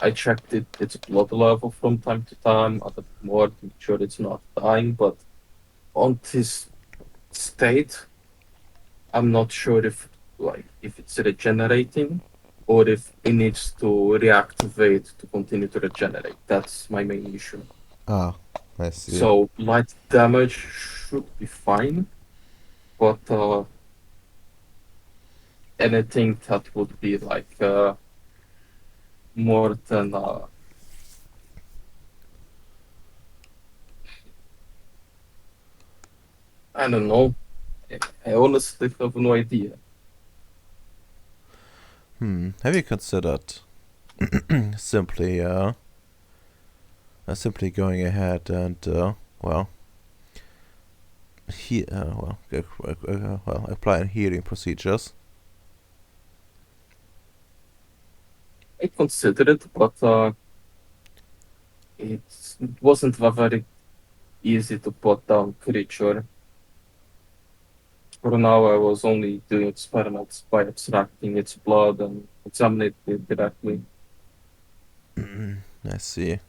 I checked its blood level from time to time, a bit more to make sure it's not dying. But on this state, I'm not sure if it's regenerating or if it needs to reactivate to continue to regenerate. That's my main issue. Ah, I see. So light damage should be fine, but anything that would be like more than I don't know. I honestly have no idea. Have you considered simply simply going ahead and well applying healing procedures? I considered it, but it wasn't a very easy to put down creature. For now, I was only doing experiments by extracting its blood and examining it directly. I see.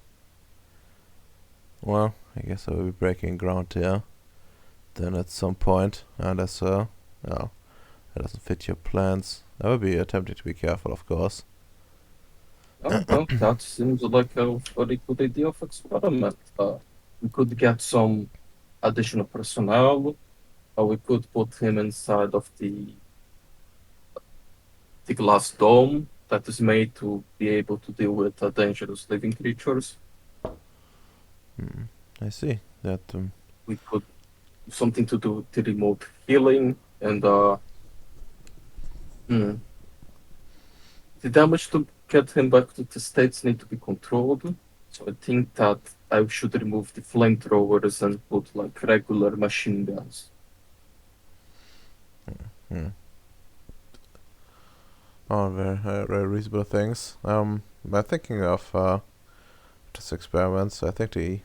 Well, I guess I will be breaking ground here then at some point, unless well, it doesn't fit your plans. I will be attempting to be careful, of course. Oh, well, that seems like a very good idea of experiment. We could get some additional personnel. We could put him inside of the glass dome that is made to be able to deal with dangerous living creatures. Hmm. I see that. We could do something to do with the remote healing and hmm, the damage to get him back to the states need to be controlled. So I think that I should remove the flamethrowers and put like regular machine guns. Hmm. All very reasonable things. By thinking of just experiments, I think the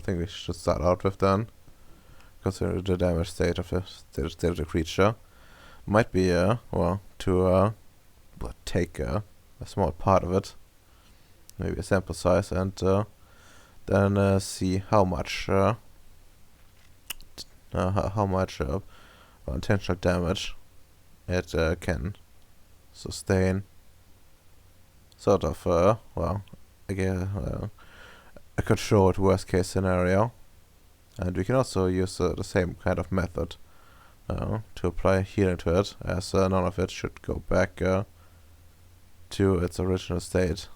thing we should start out with then, considering the damage state of the creature, might be to take a small part of it, maybe a sample size, and then see how much intentional damage it can sustain. Sort of again a controlled worst case scenario, and we can also use the same kind of method to apply healing to it, as none of it should go back to its original state.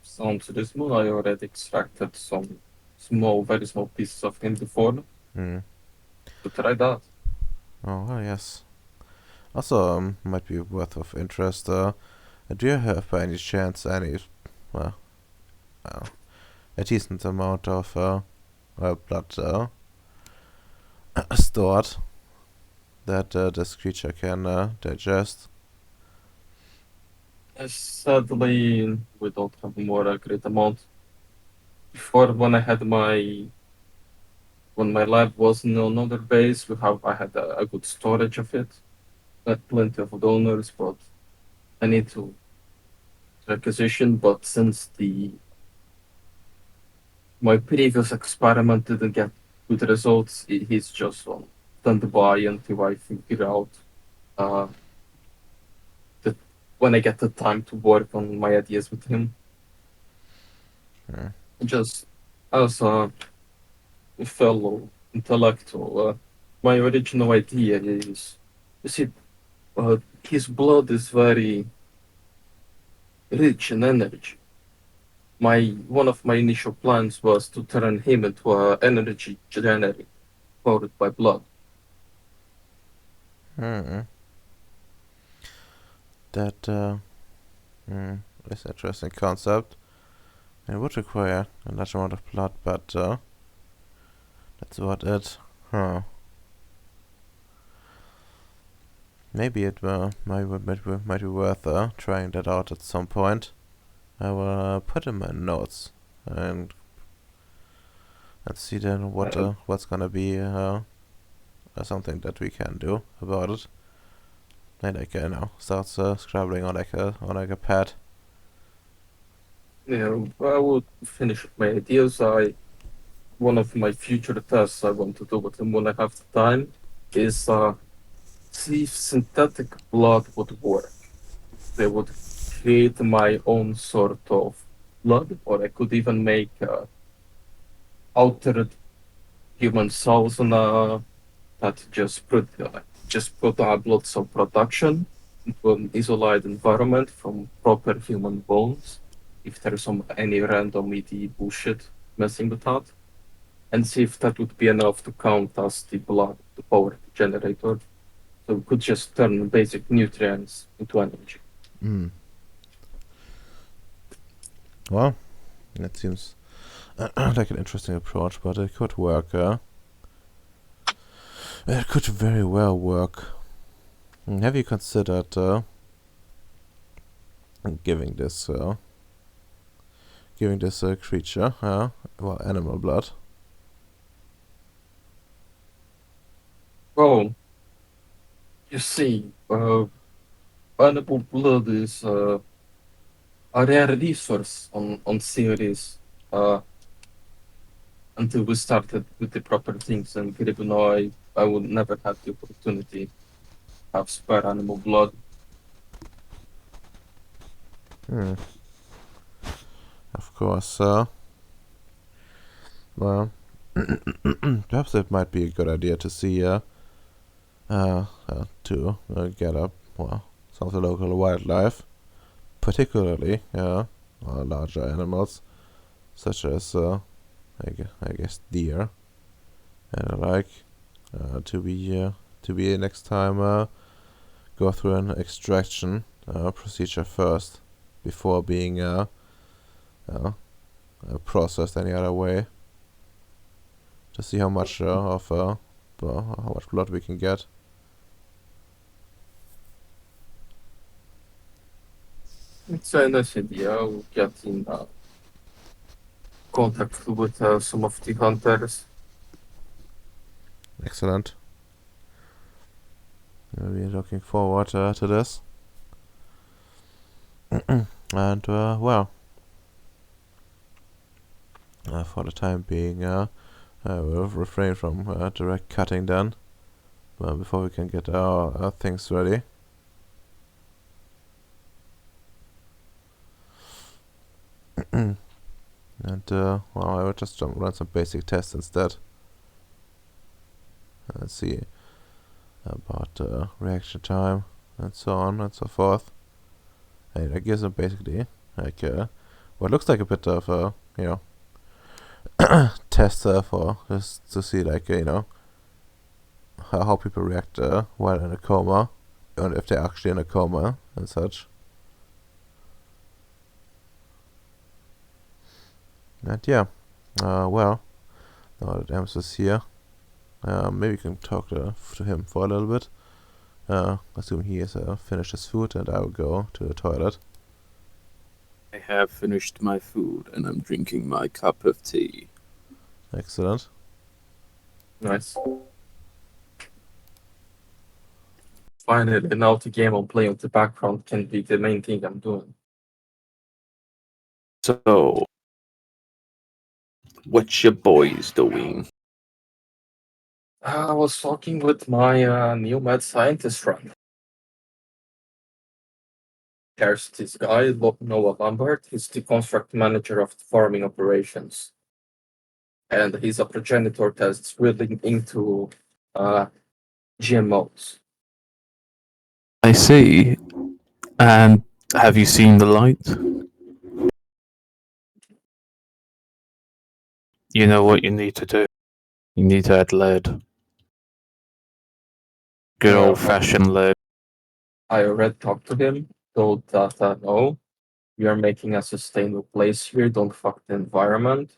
Sounds reasonable. I already extracted some small, very small pieces of him before Hmm. to try that. Oh well, yes. Also, might be worth of interest. Do you have by any chance any well, uh, a decent amount of blood stored that this creature can digest? Sadly, we don't have more a great amount. Before, when my lab was in another base, I had a good storage of it. Had plenty of donors, but I need to requisition. But since the my previous experiment didn't get good results, he's just on standby until I figure out uh, that when I get the time to work on my ideas with him. Hmm. Just as a fellow intellectual, my original idea is, you see, his blood is very rich in energy. My One of my initial plans was to turn him into an energy generator powered by blood. Hmm. That hmm, is an interesting concept. It would require a large amount of blood, but that's about it. Huh. Maybe it might be worth trying that out at some point. I will put in my notes and see then Uh, what's gonna be something that we can do about it. And like starts scribbling on like a pad. I would finish my ideas. One of my future tests I want to do with him when I have the time is see if synthetic blood would work. They would create my own sort of blood, or I could even make altered human cells that just put our lots of production into an isolated environment from proper human bones, if there's any random ED bullshit messing with that, and see if that would be enough to count as the blood, the power generator. So we could just turn basic nutrients into energy. Hmm. Well, that seems like an interesting approach, but it could work. It could very well work. Have you considered giving this creature animal blood? Well, you see, animal blood is a rare resource on Ceres. Until we started with the proper things, and Gribnoy, I would never have the opportunity to have spare animal blood. Hmm. Of course. Well, perhaps it might be a good idea to see get up some of the local wildlife, particularly larger animals such as I guess deer and the like, to be next time go through an extraction procedure first before being uh, processed any other way, to see how much how much blood we can get. It's a nice idea. We'll get in contact with some of the hunters. Excellent. We're looking forward to this. And for the time being, we'll refrain from direct cutting then, before we can get our things ready. And I will just run some basic tests instead. Let's see about reaction time and so on and so forth. And that gives them basically like what looks like a bit of test for just to see like how people react while in a coma, and if they're actually in a coma and such. And yeah, well, now that Ems is here, maybe you can talk to him for a little bit. Assuming he has finished his food, and I will go to the toilet. I have finished my food and I'm drinking my cup of tea. Excellent. Nice. Finally, now the game I'm playing with the background can be the main thing I'm doing. So, what's your boys doing? I was talking with my new mad scientist friend. There's this guy, Noah Lambert. He's the construct manager of the farming operations. And he's a progenitor that's really into GMOs. I see. And have you seen the light? You know what you need to do. You need to add lead. Good old fashioned lead. I already talked to him, told that no, we are making a sustainable place here, don't fuck the environment.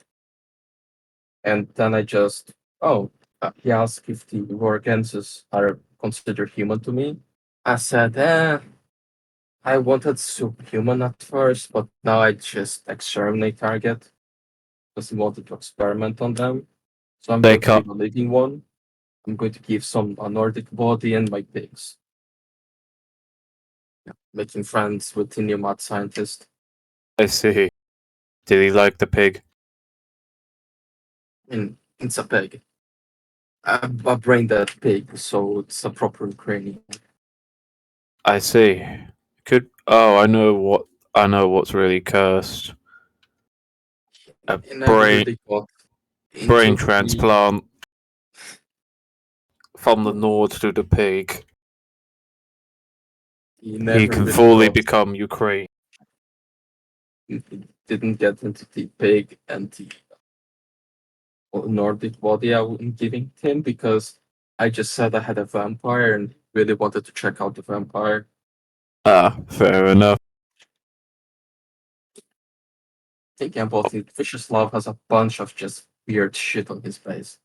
And then he asked if the Vorgenses are considered human to me. I said, I wanted superhuman at first, but now I just exterminate target because he wanted to experiment on them. So I'm They going to can't. leave a living one. I'm going to give some a Nordic body and my pigs. Yeah, making friends with the new mad scientist. I see. Did he like the pig? And it's a pig. A brain dead pig, so it's a proper Ukrainian. I see. I know what's really cursed. A He never brain really got brain into the transplant. from the north to the pig, He he never can really fully got, become Ukraine. he didn't get into the pig and the Nordic body I'm giving him because I just said I had a vampire and really wanted to check out the vampire. Ah, fair enough. Thinking about it, Vicious has a bunch of just weird shit on his face.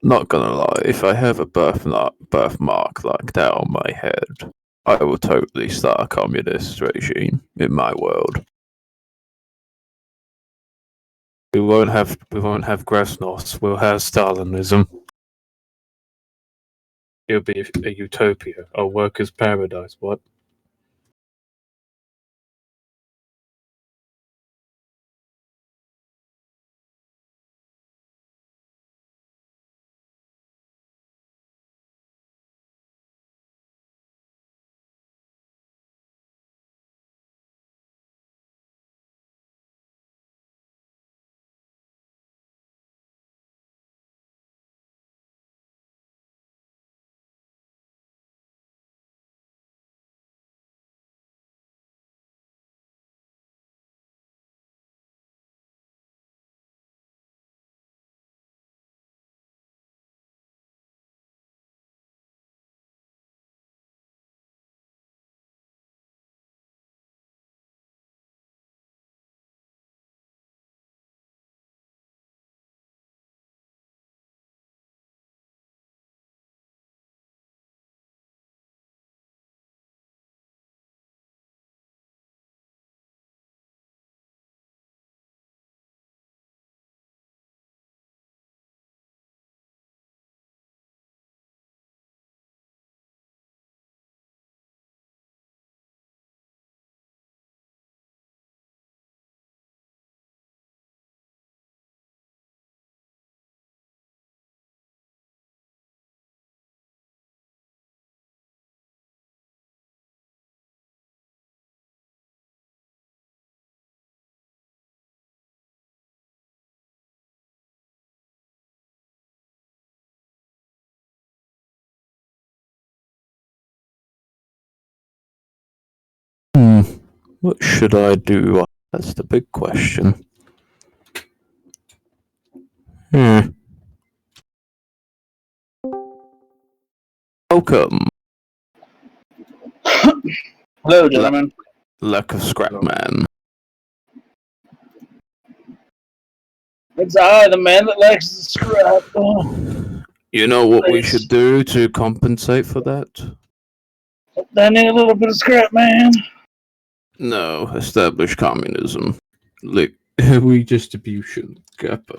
Not gonna lie, if I have a birthmark like that on my head, I will totally start a communist regime in my world. We won't have Glasnost. We'll have Stalinism. It'll be a utopia, a workers' paradise. What? What should I do? That's the big question. Welcome, Hello, gentlemen. lack of scrap man. It's I, the man that likes the scrap. You know what we Please. should do to compensate for that? I need a little bit of scrap, man. No, establish communism. Redistribution. Kappa.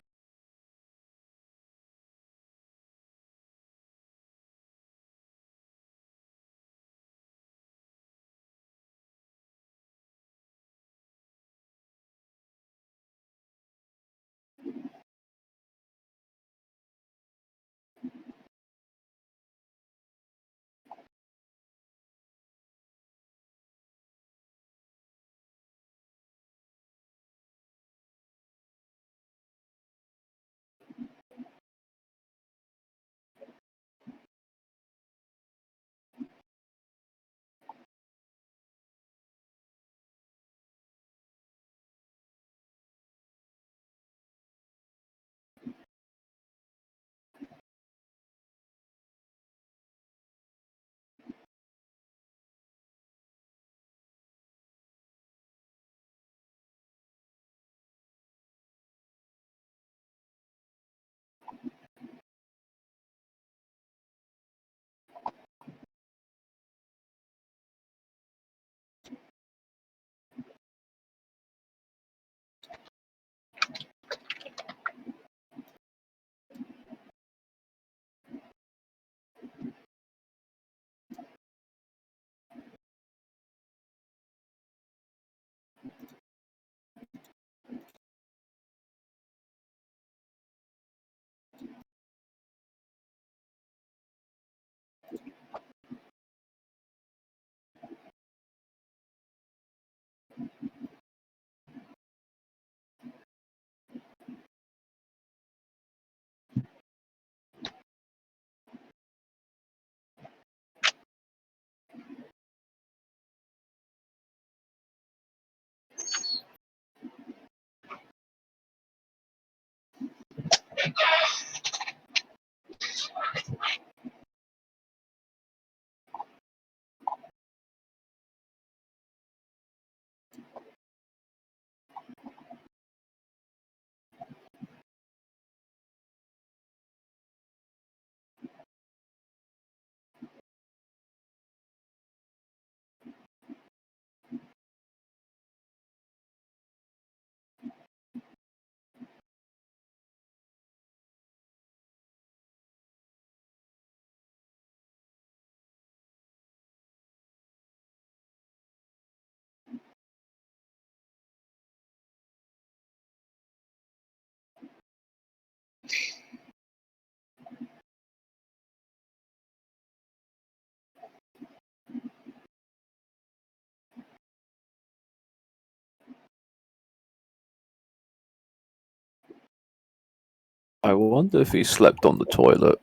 I wonder if he slept on the toilet.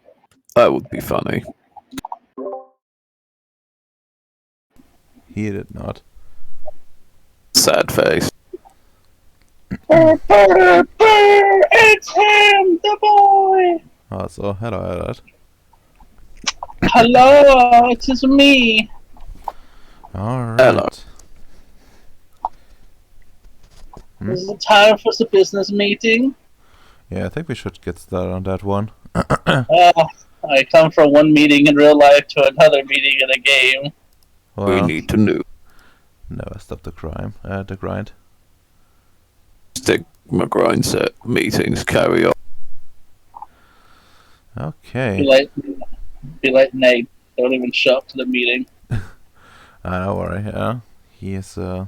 That would be funny. He did not. Sad face. Burr, burr, burr, it's him, the boy. Also, hello, Alert. Hello, it is me. Alright. Hello. Is it time for the business meeting? Yeah, I think we should get started on that one. I come from one meeting in real life to another meeting in a game. We Well, need to know. never stop the grind. Stigma grind set. Meetings carry on. Okay. Be like Nate. Don't even show up to the meeting. Don't worry, yeah. He is, Y'all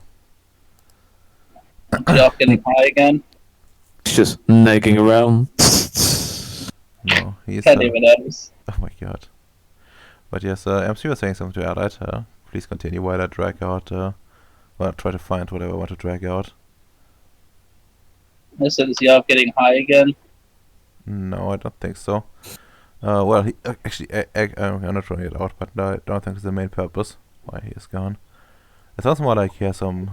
getting high again? It's just nagging around. no, he's, Can't even notice. oh my god. But yes, MC was saying something to Alright, please continue while I drag out, well, try to find whatever I want to drag out. I said, is y'all getting high again? No, I don't think so. Well, he, actually, I'm not throwing it out, but no, I don't think it's the main purpose why he is gone. It sounds more like he has some,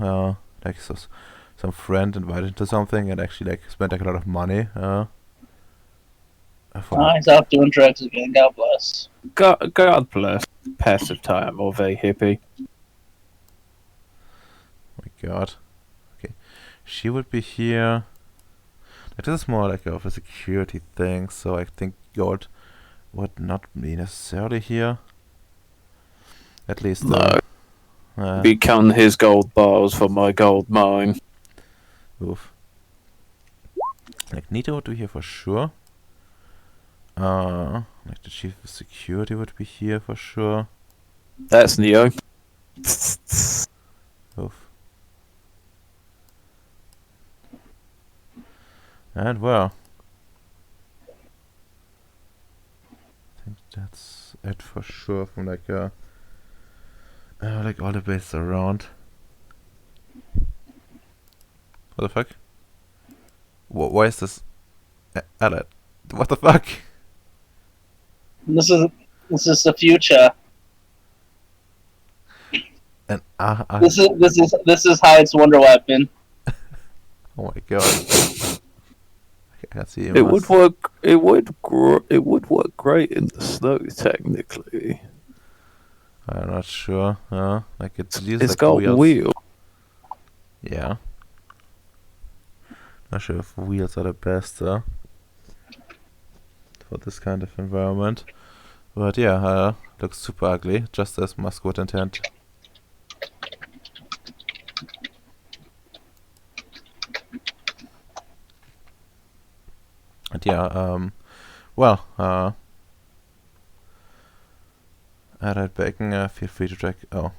like some friend invited him to something and actually like spent like a lot of money. He's out doing drugs again. God bless. God bless. Passive time of a hippie. Oh my god. Okay. She would be here. Like, this is more like of a security thing, so I think gold would not be necessarily here. At least, No. Be counting his gold bars for my gold mine. oof. Like, Nito would be here for sure. Like, the chief of security would be here for sure. That's Neo. Oof. And well, I think that's it for sure from like all the bases around. What the fuck? Why is this? Alert. What the fuck? This is the future. And This is Hyde's wonder weapon. oh my god. I can't see him. It would work. It would work great in the snow, technically. I'm not sure. Like it's It's got wheels. Yeah. Not sure if wheels are the best for this kind of environment. But yeah, looks super ugly, just as Musk would intend. And yeah, well, alright, Bacon, feel free to drag. Oh,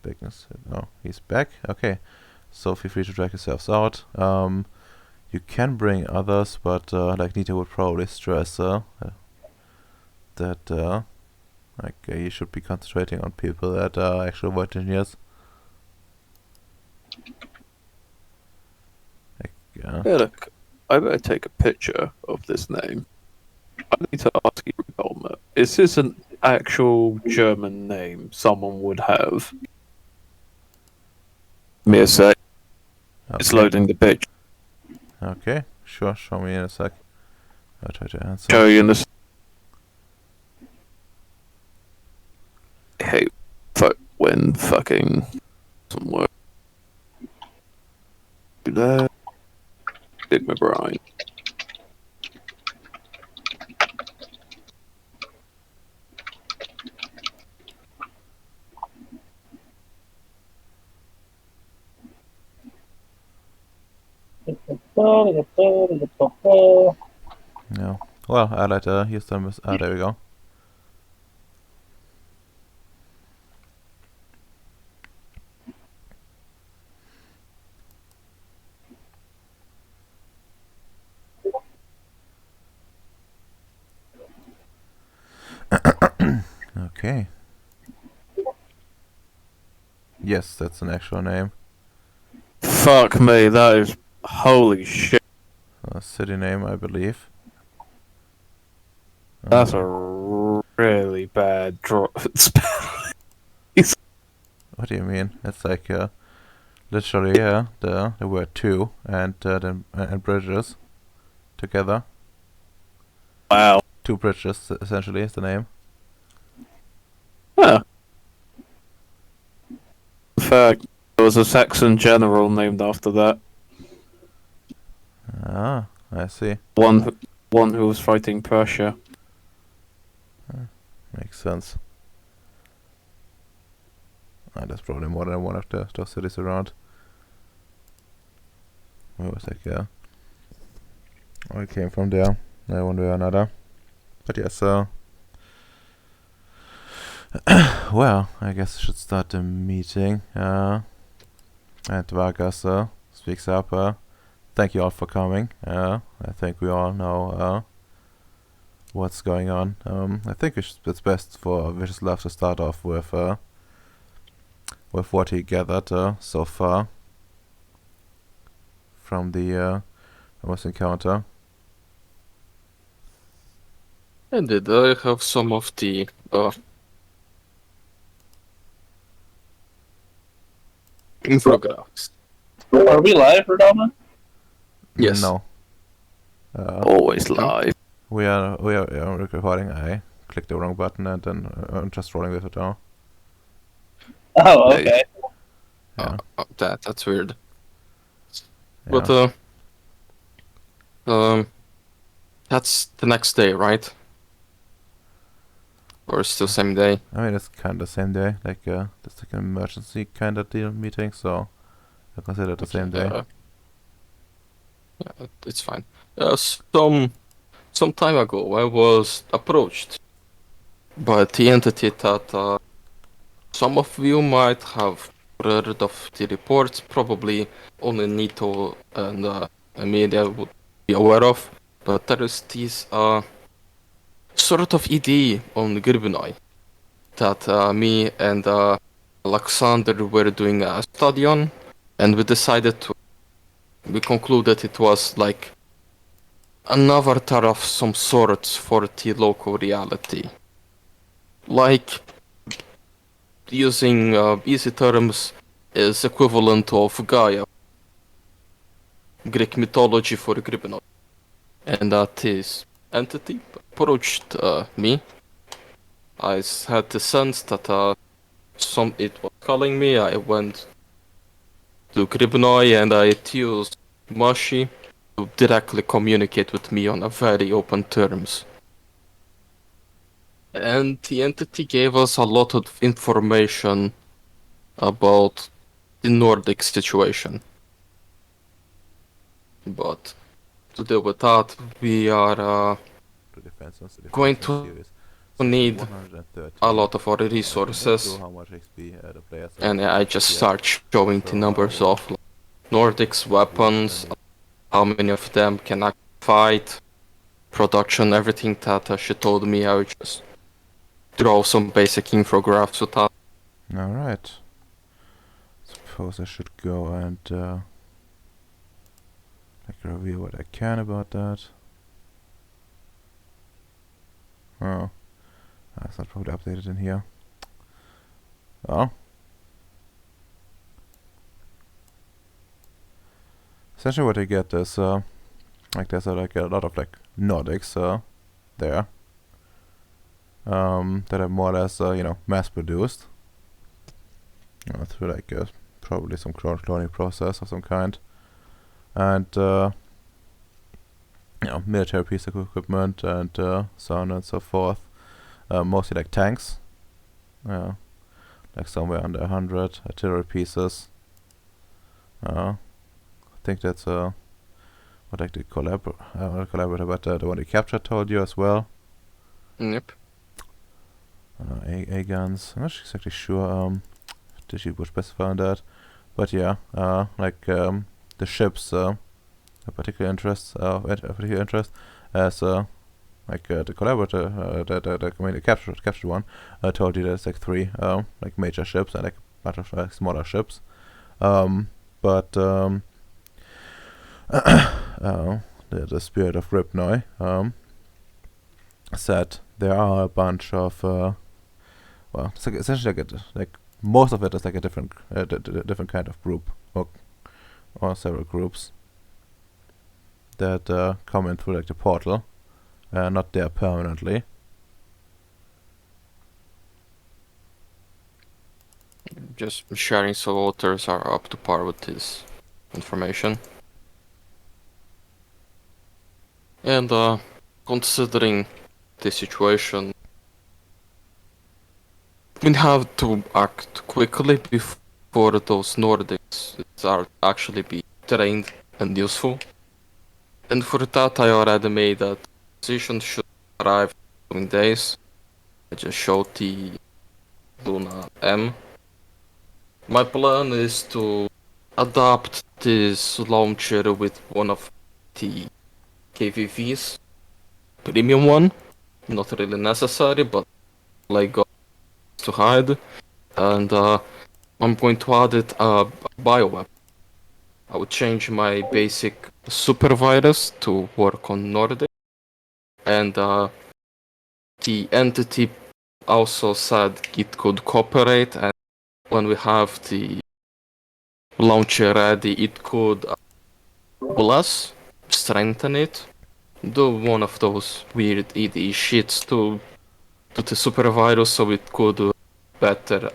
Bacon's. Oh, he's back. Okay, so feel free to drag yourselves out. You can bring others, but like Nita would probably stress that like you should be concentrating on people that are actual void engineers. Like, Yeah, look, I better take a picture of this name. I need to ask you, Elmer, is this an actual German name someone would have? Me a sec. It's okay. loading the picture. Okay, sure. Show me in a sec. I'll try to answer. Show you in the. I hate when fucking doesn't work. Do that. Dig my brine. No. Well, I like here's the there we go. Okay. Yes, that's an actual name. Fuck me, that is holy shit. A city name, I believe. That's a really bad draw spell. What do you mean? It's like literally there were two and then and bridges together. Wow. Two bridges essentially is the name. Huh. In fact, there was a Saxon general named after that. Ah, I see. One who was fighting Persia. Makes sense. There's probably more than one of those cities around. It was like, yeah. I came from there, one way or another. But yes, well, I guess I should start the meeting. And Vargas speaks up. Thank you all for coming. I think we all know what's going on. I think it's best for Vicious to start off with what he gathered so far from the almost encounter. Indeed, I have some of the infographics. Are we live, Radama? Yes. No. Always live. We are recording. I clicked the wrong button and then I'm just rolling with it now. Oh, okay. Yeah. That's weird. Yeah. But that's the next day, right? Or still same day? I mean, it's kind of the same day. Like, it's like an emergency kind of deal meeting, so I consider it the same day. Yeah, it's fine. Some time ago, I was approached by the entity that some of you might have heard of the reports. Probably only Nito and media would be aware of. But there is this sort of idea on Gribunai that me and Alexander were doing a study on, and we concluded it was like an avatar of some sort for the local reality. Like, using easy terms, is equivalent of Gaia, Greek mythology for Gribunai. And this entity approached me. I had the sense that it was calling me. I went to Gribunai and I used Mashi to directly communicate with me on a very open terms. And the entity gave us a lot of information about the Nordic situation. But to deal with that, we are going to need a lot of other resources. And I just start showing the numbers of Nordics weapons, how many of them can actually fight, production, everything that she told me. I would just draw some basic infographics with that. Alright. Suppose I should go and like review what I can about that. Oh. That's not probably updated in here. Oh. Essentially what I get is like there's like a lot of like Nordics there. That are more or less mass produced. Through like probably some cloning process of some kind. And military piece of equipment and so on and so forth. Mostly like tanks. Like somewhere under 100 artillery pieces. I think that's what like the collaborator, but the one they captured told you as well. Yep. A guns. I'm not exactly sure if she would specify on that, but yeah, like the ships, a particular interest, as like the collaborator, the captured one, told you there's like 3 like major ships and like a bunch of like smaller ships, but the spirit of Ripnoi said, there are a bunch of well, it's like essentially like most of it is like a different different kind of group or several groups that come in through like the portal, not there permanently. Just sharing so authors are up to par with this information. And considering the situation, we have to act quickly before those Nordics are actually be trained and useful. And for that, I already made that decision should arrive in days. I just showed the Luna M. My plan is to adapt this launcher with one of the KVVs, premium one. Not really necessary, but like got to hide. And I'm going to add it a bioweapon. I would change my basic supervirus to work on Nordic. And the entity also said it could cooperate, and when we have the launcher ready, it could bless, strengthen it, do one of those weird ED shits to the supervirus so it could better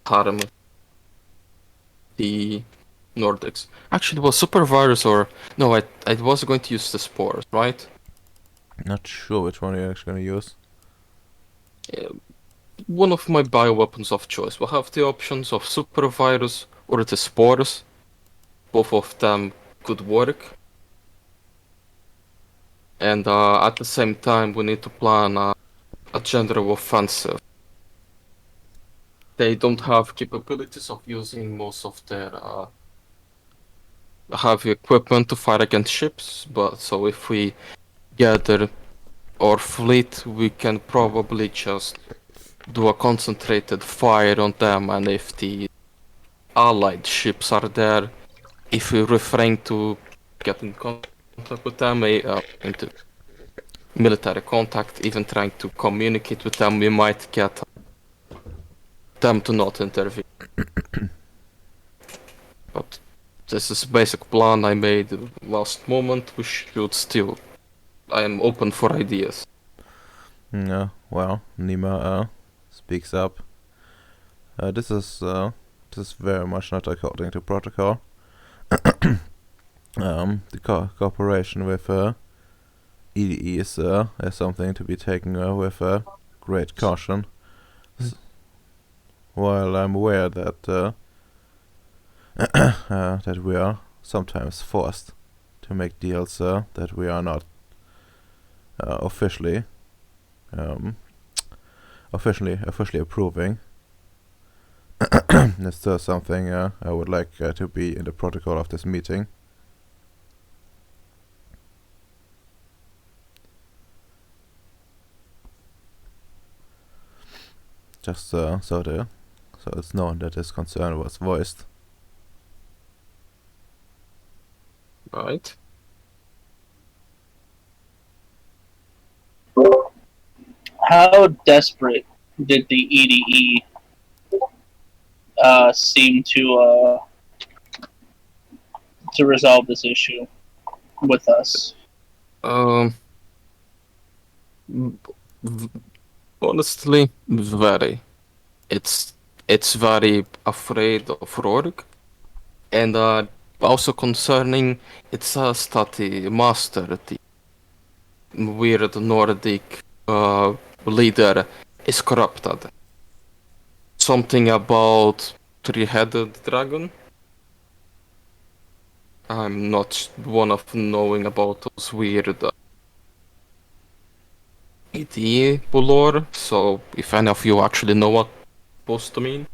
harm the Nordics. Actually, was supervirus or no? I was going to use the spores, right? Not sure which one you're actually gonna use. One of my bioweapons of choice will have the options of supervirus or the spores. Both of them could work. And at the same time, we need to plan a general offensive. They don't have capabilities of using most of their heavy equipment to fight against ships, but so if we gather our fleet, we can probably just do a concentrated fire on them, and if the allied ships are there, if we refrain to get in contact with them, into military contact, even trying to communicate with them, we might get them to not intervene. But this is a basic plan I made last moment. We should still. I am open for ideas. Yeah, well, Nima speaks up. This is very much not according to protocol. The cooperation with EDE is something to be taken with great caution. While I'm aware that that we are sometimes forced to make deals that we are not officially approving. It's still something I would like to be in the protocol of this meeting. Just so it's known that this concern was voiced. Right. How desperate did the EDE seem to resolve this issue with us? Honestly, very. It's very afraid of Rourke, and also concerning it says that the master, the weird Nordic leader, is corrupted. Something about three-headed dragon. I'm not one of knowing about those weird ED lore, so if any of you actually know what it's supposed to mean.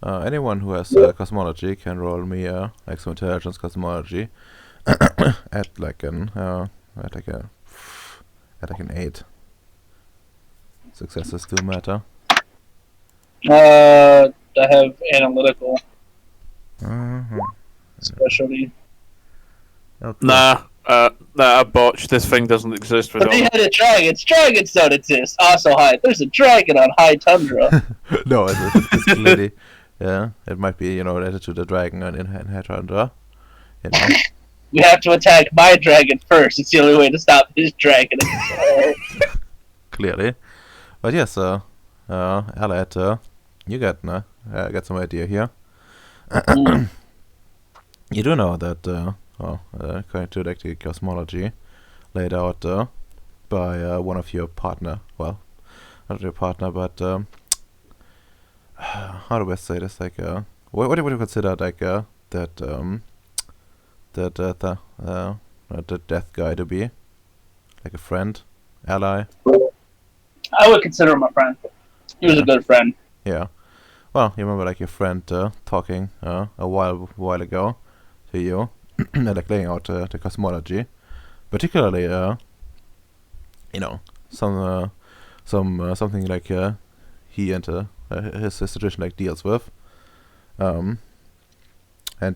Anyone who has cosmology can roll me exo intelligence cosmology at like an 8. Successes do matter. I have analytical Uh-huh. specialty. Okay. Nah, A botch. This thing doesn't exist with all. Three-headed dragons. Dragons don't exist. Also, there's a dragon on high tundra. No, it's clearly, yeah, it might be, related to the dragon in Headhunter, We have to attack my dragon first. It's the only way to stop his dragon. Clearly. But yes, Allied, you got some idea here. You do know that, according to the cosmology laid out by one of your partner, well, not your partner, but how do I say this? Like, what do you consider like the death guy to be? Like a friend, ally? I would consider him a friend. He was a good friend. Yeah. Well, you remember like your friend talking a while ago to you, and like laying out the cosmology, particularly something like he and his tradition like deals with, and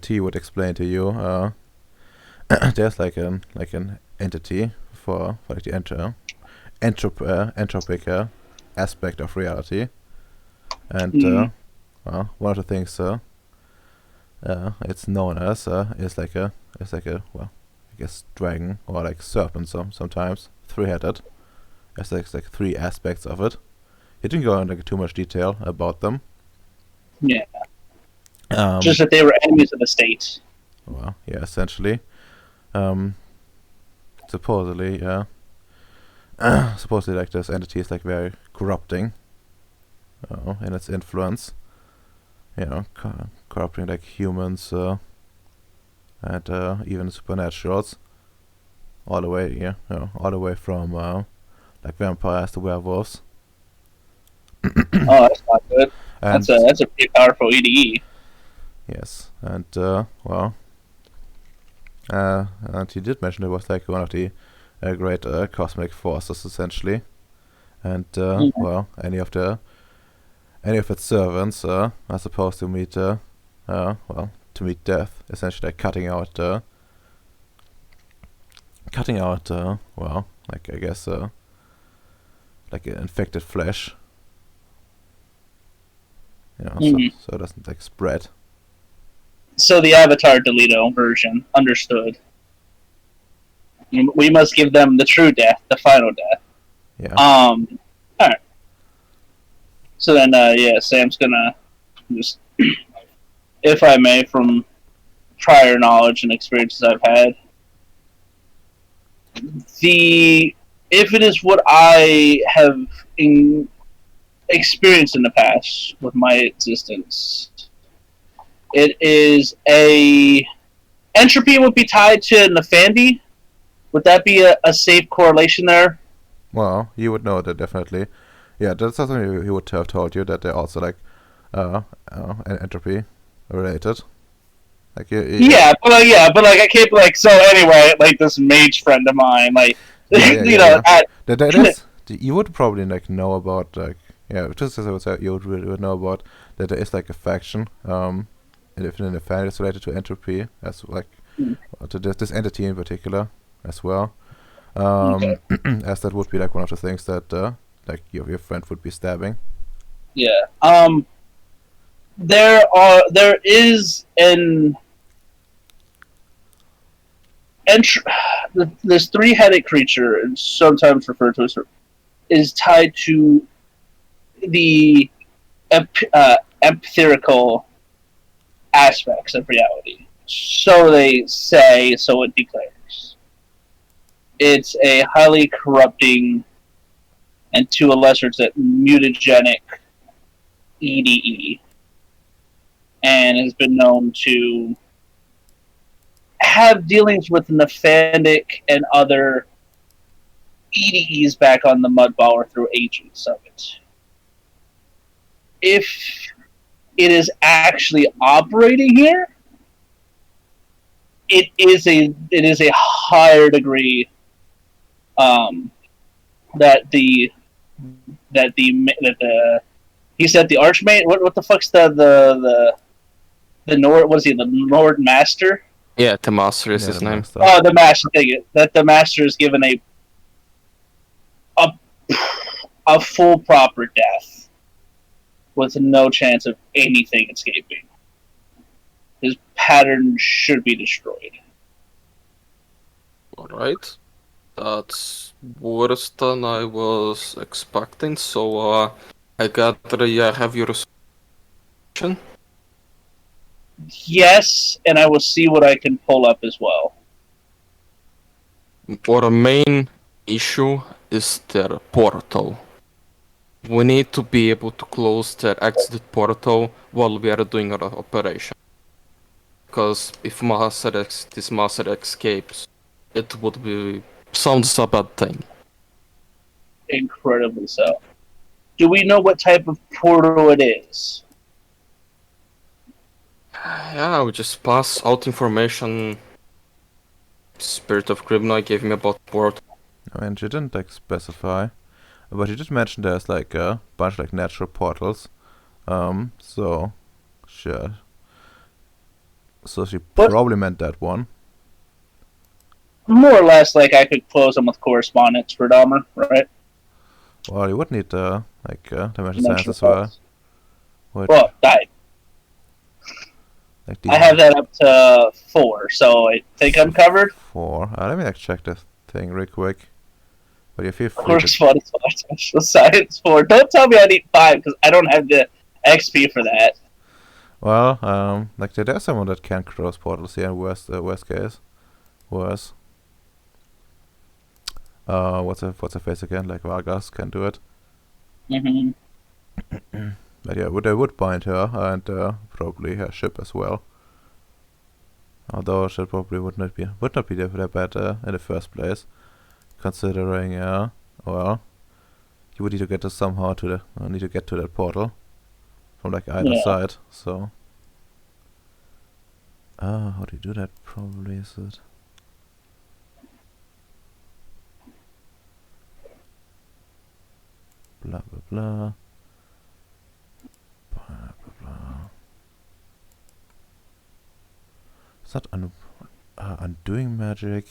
he would explain to you there's like an entity for like the entropic aspect of reality, and well, one of the things it's known as is like a well, I guess dragon or like serpent sometimes three-headed. There's like three aspects of it. He didn't go into too much detail about them. Yeah. Just that they were enemies of the state. Well, yeah, essentially. Supposedly, supposedly like this entity is like very corrupting in its influence. Corrupting like humans and even supernaturals. All the way, all the way from like vampires to werewolves. Oh, that's not good. And That's a pretty powerful EDE. yes, and and he did mention it was like one of the great cosmic forces essentially, and well, any of its servants are supposed to meet well, to meet death, essentially like cutting out well, like I guess like infected flesh, so it doesn't like spread. So the Avatar Delito version, understood. We must give them the true death, the final death. Yeah. Alright. So then, Sam's gonna just, if I may, from prior knowledge and experiences I've had, if it is what I have experienced in the past with my existence, it is entropy would be tied to Nephandi. Would that be a safe correlation there? Well, you would know that definitely. Yeah, that's something he would have told you, that they're also like entropy related. Like but I can't be like, so anyway, like this mage friend of mine, like that is, you would probably like know about like just as I would say, you would know about that there is like a faction in the family that's related to entropy, as like to this entity in particular as well. As that would be like one of the things that like your friend would be stabbing. Yeah. There is this three-headed creature, and sometimes referred to as, is tied to the empirical aspects of reality. So they say, so it declares. It's a highly corrupting, and to a lesser extent, mutagenic EDE, and has been known to have dealings with Nephandic and other EDEs back on the Mudbower through agents of it. If it is actually operating here, it is a higher degree that he said the Archmage. What the fuck's the Nord? What is he? The Nord Master? Yeah, the master is Yeah, his the name. master. Oh, the master. Thank you. That the master is given a a full proper death with no chance of anything escaping. His pattern should be destroyed. Alright. That's worse than I was expecting, so I gather you have your solution. Yes, and I will see what I can pull up as well. Our main issue is their portal. We need to be able to close their exit portal while we are doing our operation. Because if this master escapes, it would be sounds a bad thing. Incredibly so. Do we know what type of portal it is? Yeah, I would just pass out information. Spirit of Grimnoy gave me about portal. I mean, she didn't like specify, but she did mention there's like a bunch of like natural portals. So sure. So she But- probably meant that one. More or less, like I could close them with correspondence for Dahmer, right? Well, you would need dimension science Dimensional as well. thoughts. Which Well, I like have that up to 4, so I think I'm covered. 4. Let me like check this thing real quick. But you feel free to. Correspondence for special science 4. Don't tell me I need 5 because I don't have the XP for that. Well, like there's someone that can cross portals here in worst case. Worse. What's her face again? Like Vargas can do it. Mm-hmm. But yeah, they would bind her and probably her ship as well. Although she probably would not be that bad in the first place, considering well, you would need to get to somehow to the need to get to that portal from like either side. So how do you do that? Probably is it. Blah blah blah. Blah blah blah. It's not undoing magic,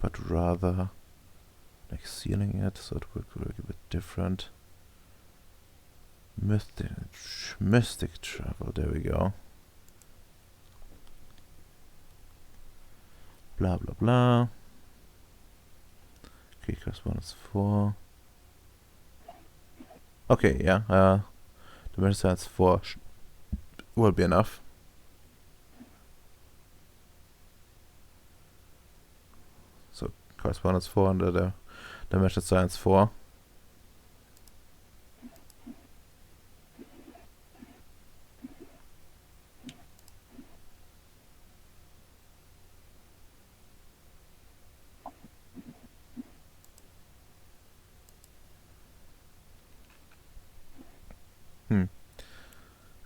but rather like sealing it, so it would work a bit different. Mystic travel. There we go. Blah blah blah. Okay, correspondence 4. Okay, yeah. Dimensional science 4 will be enough. So correspondence 4 under the Dimensional Science 4.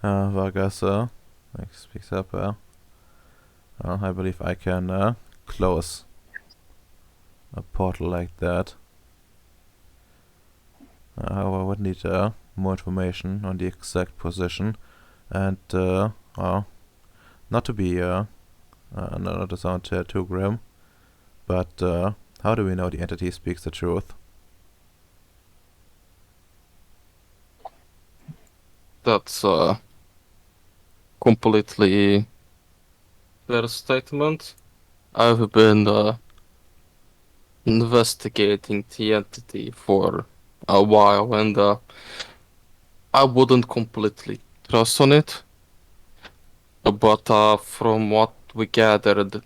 Vargas like speaks up. I believe I can close a portal like that. However, I would need more information on the exact position, and not to be not to sound too grim, but how do we know the entity speaks the truth? That's completely fair statement. I've been investigating the entity for a while, and I wouldn't completely trust on it. But from what we gathered,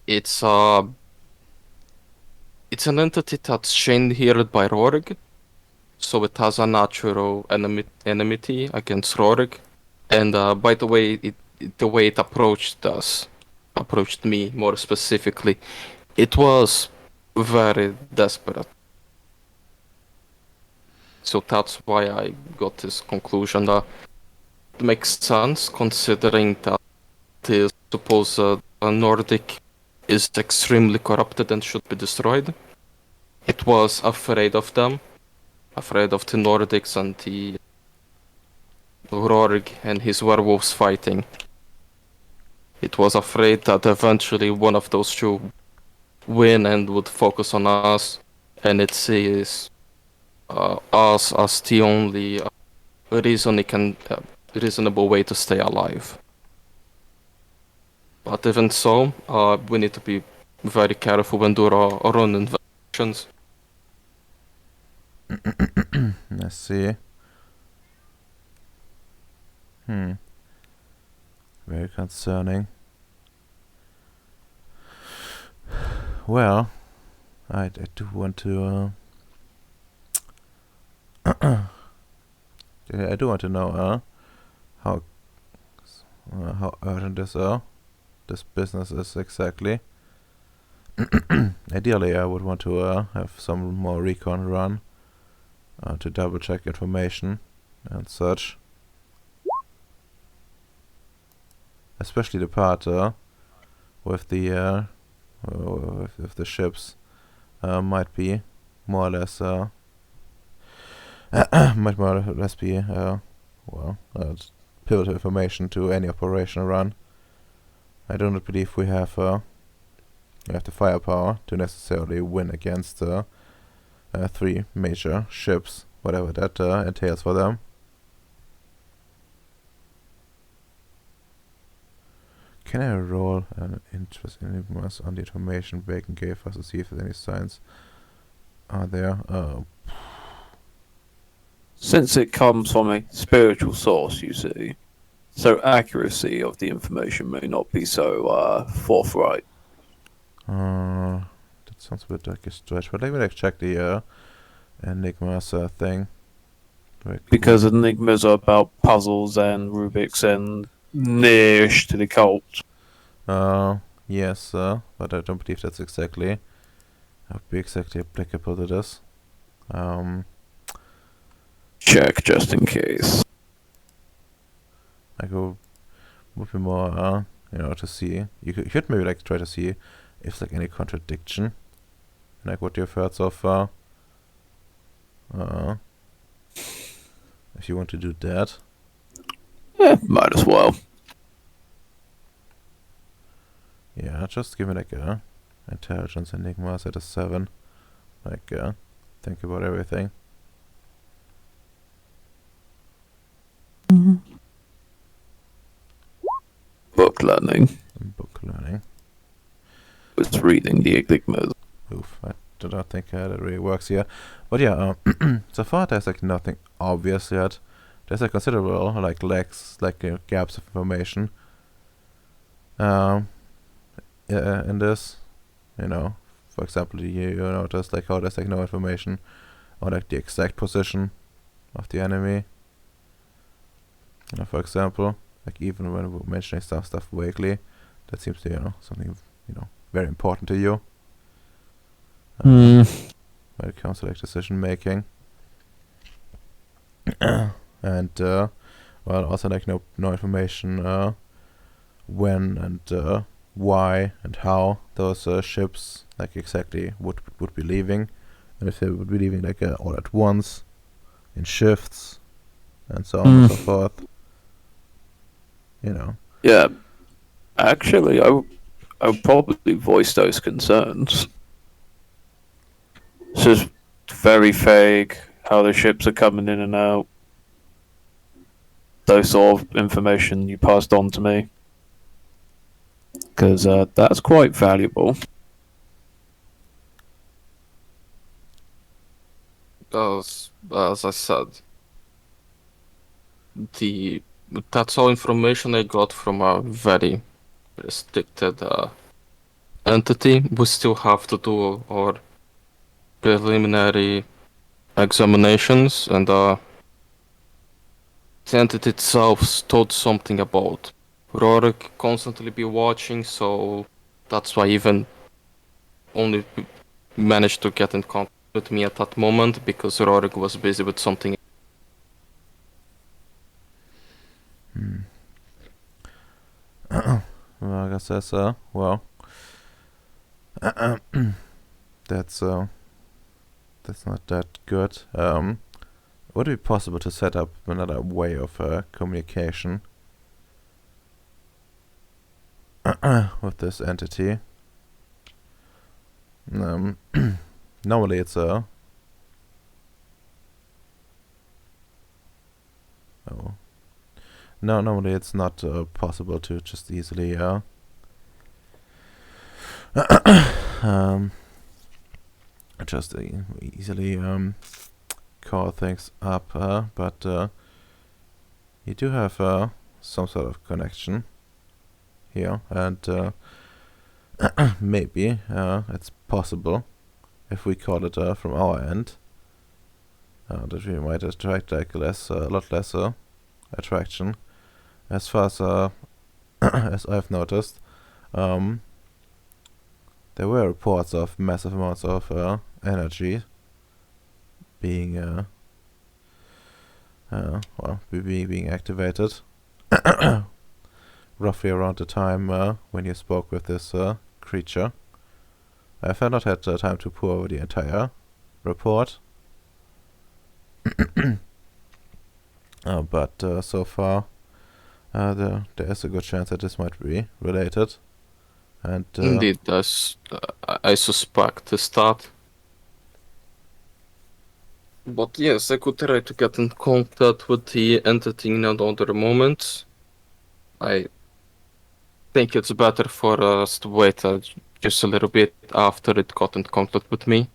it's an entity that's chained here by Rorig, so it has a natural enmity against Rorig. And by the way, the way it approached me more specifically, it was very desperate. So that's why I got this conclusion that it makes sense, considering that the supposed Nordic is extremely corrupted and should be destroyed. It was afraid of them, afraid of the Nordics and the Rorig and his werewolves fighting. it was afraid that eventually one of those two win and would focus on us, and it sees us as the only reasonable way to stay alive. But even so, we need to be very careful when doing our own investigations. Let's see. Very concerning. Well, I do want to. I do want to know how urgent this business is exactly. Ideally, I would want to have some more recon run to double check information and such. Especially the part with the ships might be more or less might more or less be pivotal information to any operation run. I do not believe we have the firepower to necessarily win against 3 major ships, whatever that entails for them. Can I roll an interest enigmas on the information Bacon gave us to see if any signs are there? Since it comes from a spiritual source, you see, so accuracy of the information may not be so forthright. That sounds a bit like a stretch, but let me check the enigmas thing. Because enigmas are about puzzles and Rubik's and nearish to the cult. Yes, but I don't believe that's exactly applicable to this. Check just in case. Would be more, to see. You could maybe try to see if any contradiction, what you've heard so far. If you want to do that. Yeah, might as well. Yeah, just give me a intelligence enigmas at a 7. Think about everything. Book learning. Book learning. Was reading the enigmas. Oof, I do not think that really works here. But yeah, so far there's nothing obvious yet. There's considerable lacks, gaps of information. In this, for example, you notice how there's no information on the exact position of the enemy. For example, even when we're mentioning stuff vaguely, that seems to something very important to you. When it comes to decision making. And also no information when and why and how those ships exactly would be leaving, and if they would be leaving all at once in shifts and so on and so forth. Yeah, actually, I would probably voice those concerns. It's just very vague how the ships are coming in and out. Those sort of information you passed on to me. Because that's quite valuable. As I said, that's all information I got from a very restricted entity. We still have to do our preliminary examinations, and the entity itself told something about Rorik constantly be watching, so that's why even only managed to get in contact with me at that moment, because Rorik was busy with something. Well, I guess that's that's not that good. Would it be possible to set up another way of communication? with this entity. Normally it's a... Oh. No, normally it's not possible to just easily easily call things up, but you do have some sort of connection here, and maybe it's possible if we call it from our end that we might attract like a lot less attraction. As far as as I've noticed, there were reports of massive amounts of energy being being activated roughly around the time when you spoke with this creature. I've not had time to pour over the entire report, but so far there is a good chance that this might be related. And Indeed, I suspect to start. But yes, I could try to get in contact with the entity in another moment. I think it's better for us to wait just a little bit after it got in contact with me.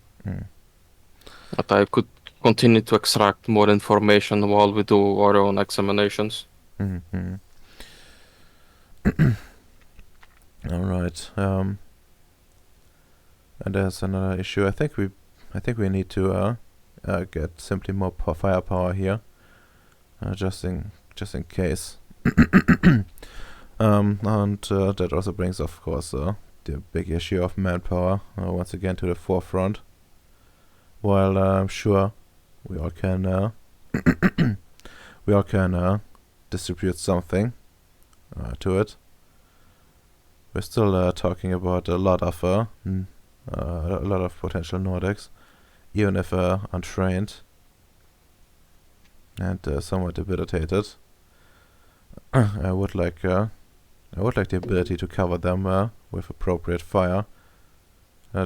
But I could continue to extract more information while we do our own examinations. Mm-hmm. All right. And there's another issue. I think we need to get simply more firepower here, just in case. And that also brings, of course, the big issue of manpower once again to the forefront. While I'm sure we all can distribute something to it, we're still talking about a lot of potential Nordics, even if untrained and somewhat debilitated. I would like the ability to cover them with appropriate fire,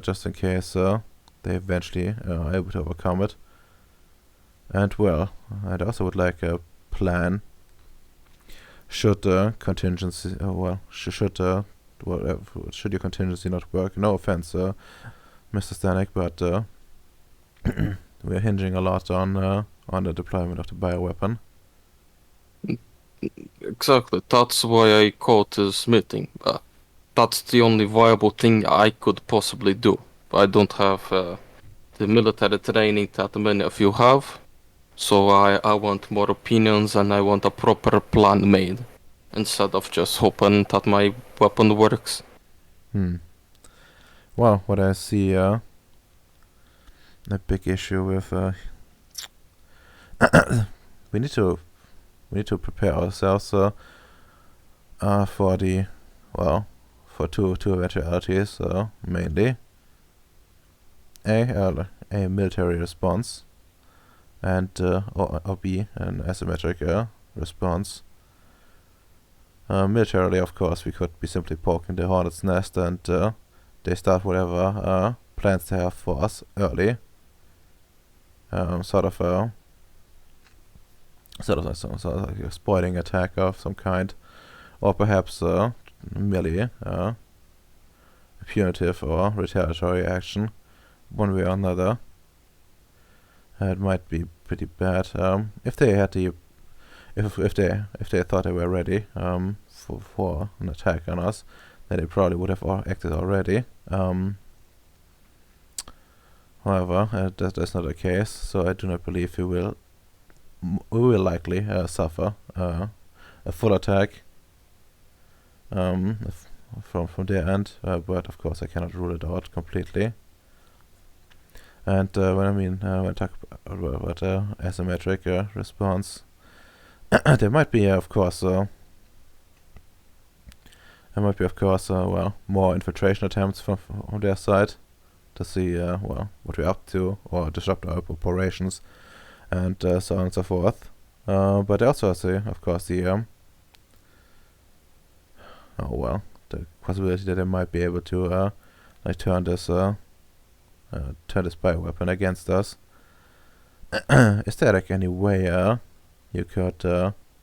just in case they eventually are able to overcome it. And well, I'd also would like a plan should contingency should your contingency not work. No offense, Mr. Stanek, but we're hinging a lot on the deployment of the bioweapon. Exactly, that's why I called this meeting. That's the only viable thing I could possibly do. I don't have the military training that many of you have, so I want more opinions and I want a proper plan made, instead of just hoping that my weapon works. Well, what I see a big issue with we need to prepare ourselves for two eventualities, mainly a military response, and or B, an asymmetric response. Militarily, of course, we could be simply poking the hornet's nest, and they start whatever plans they have for us early. Sort of like a spoiling attack of some kind, or perhaps merely a punitive or retaliatory action, one way or another. It might be pretty bad if they had the if they thought they were ready for an attack on us, then they probably would have acted already. However, that's not the case, so I do not believe we will likely suffer a full attack from their end, but of course I cannot rule it out completely. And when I talk about asymmetric response, there might be of course more infiltration attempts from their side to see what we're up to, or disrupt our operations, and so on and so forth. But also see, of course, the the possibility that they might be able to like turn this bioweapon against us. Is there like any way you could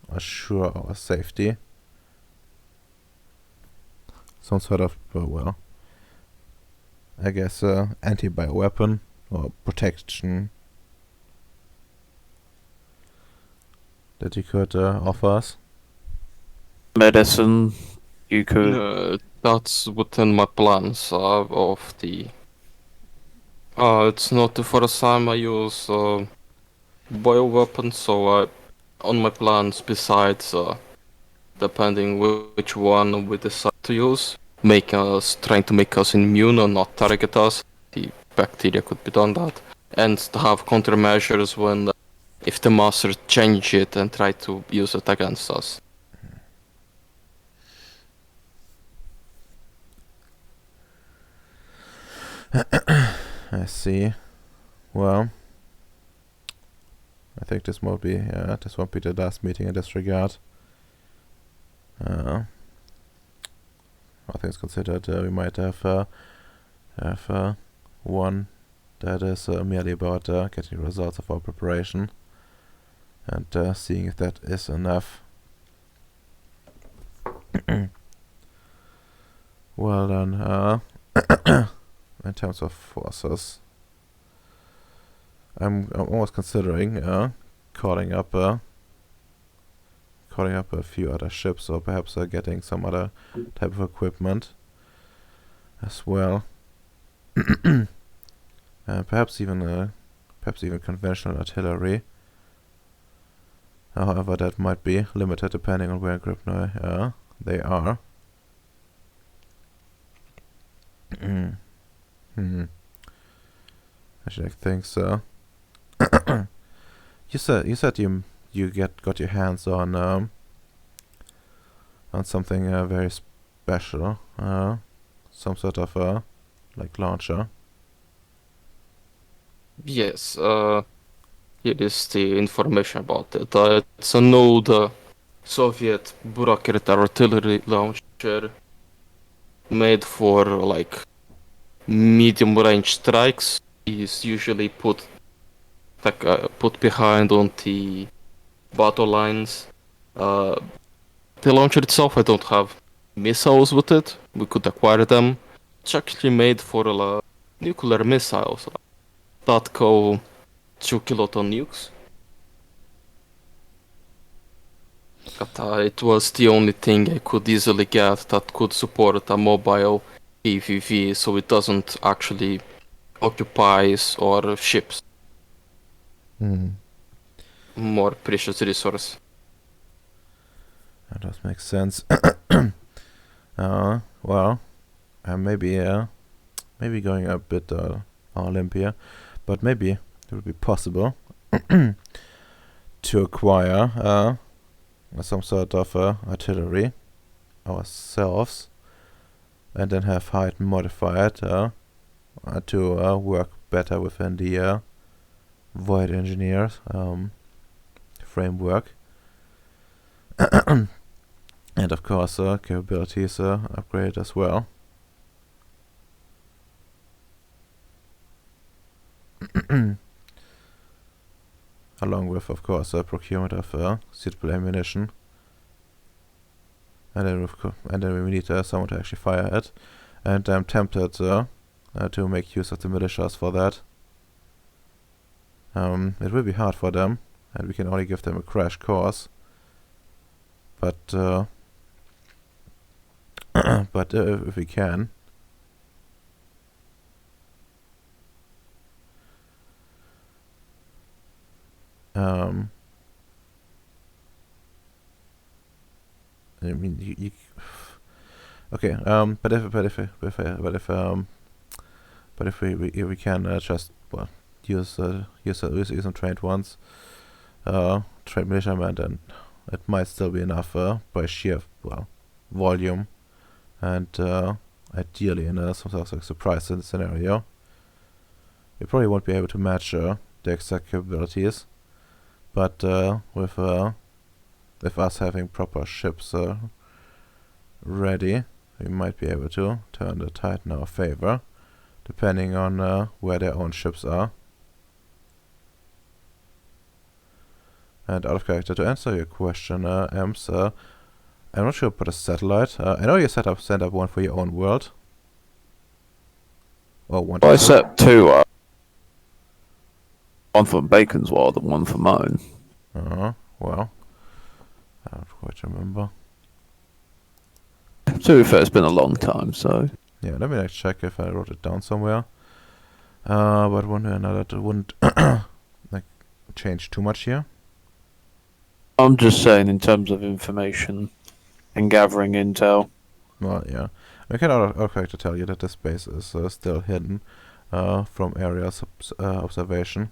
assure our safety? Some sort of well, I guess anti-bioweapon or protection that you could offer us? Medicine, you could. That's within my plans of the. It's not the first time I use bioweapons, so on my plans, besides depending which one we decide to use, trying to make us immune or not target us. The bacteria could be done that, and to have countermeasures when if the master change it and try to use it against us. I see. Well, I think this won't be the last meeting in this regard. All things considered, we might have one that is merely about getting results of our preparation and seeing if that is enough. Well then, in terms of forces, I'm almost considering calling up a few other ships, or perhaps getting some other type of equipment as well. Perhaps even conventional artillery. However, that might be limited depending on where in Gripnoi they are. Actually, I think so. You said you got your hands on something very special, some sort of like launcher. Yes, here is the information about it. It's an old Soviet bureaucrat artillery launcher made for like medium range strikes. Is usually put behind on the battle lines. The launcher itself, I don't have missiles with it. We could acquire them. It's actually made for nuclear missiles. That go 2 kiloton nukes. But it was the only thing I could easily get that could support a mobile PVV, so it doesn't actually occupies or ships. More precious resource. That does make sense. Well, maybe going a bit Olympia, but maybe it would be possible to acquire some sort of artillery ourselves, and then have height modified to work better within the Void Engineers framework. And of course capabilities upgraded as well. Along with, of course, procurement of suitable ammunition. And then we need someone to actually fire it. And I'm tempted to make use of the militias for that. It will be hard for them, and we can only give them a crash course. But if we can, I mean, you okay. But if we can just use some trained ones, trained militiamen, then it might still be enough by sheer volume, and ideally in some sort of surprise scenario. We probably won't be able to match the exact capabilities, but with us having proper ships ready, we might be able to turn the tide in our favor, depending on where their own ships are. And out of character, to answer your question, Ems, I'm not sure about a satellite. I know you sent up one for your own world. Or one to I two. set two up. One for Bacon's World and one for mine. Well, I don't quite remember. To be fair, it's been a long time, so... Yeah, let me check if I wrote it down somewhere. But one way or another, it wouldn't change too much here. I'm just saying in terms of information and gathering intel. Well, yeah. I can out of character tell you that this base is still hidden from area observation.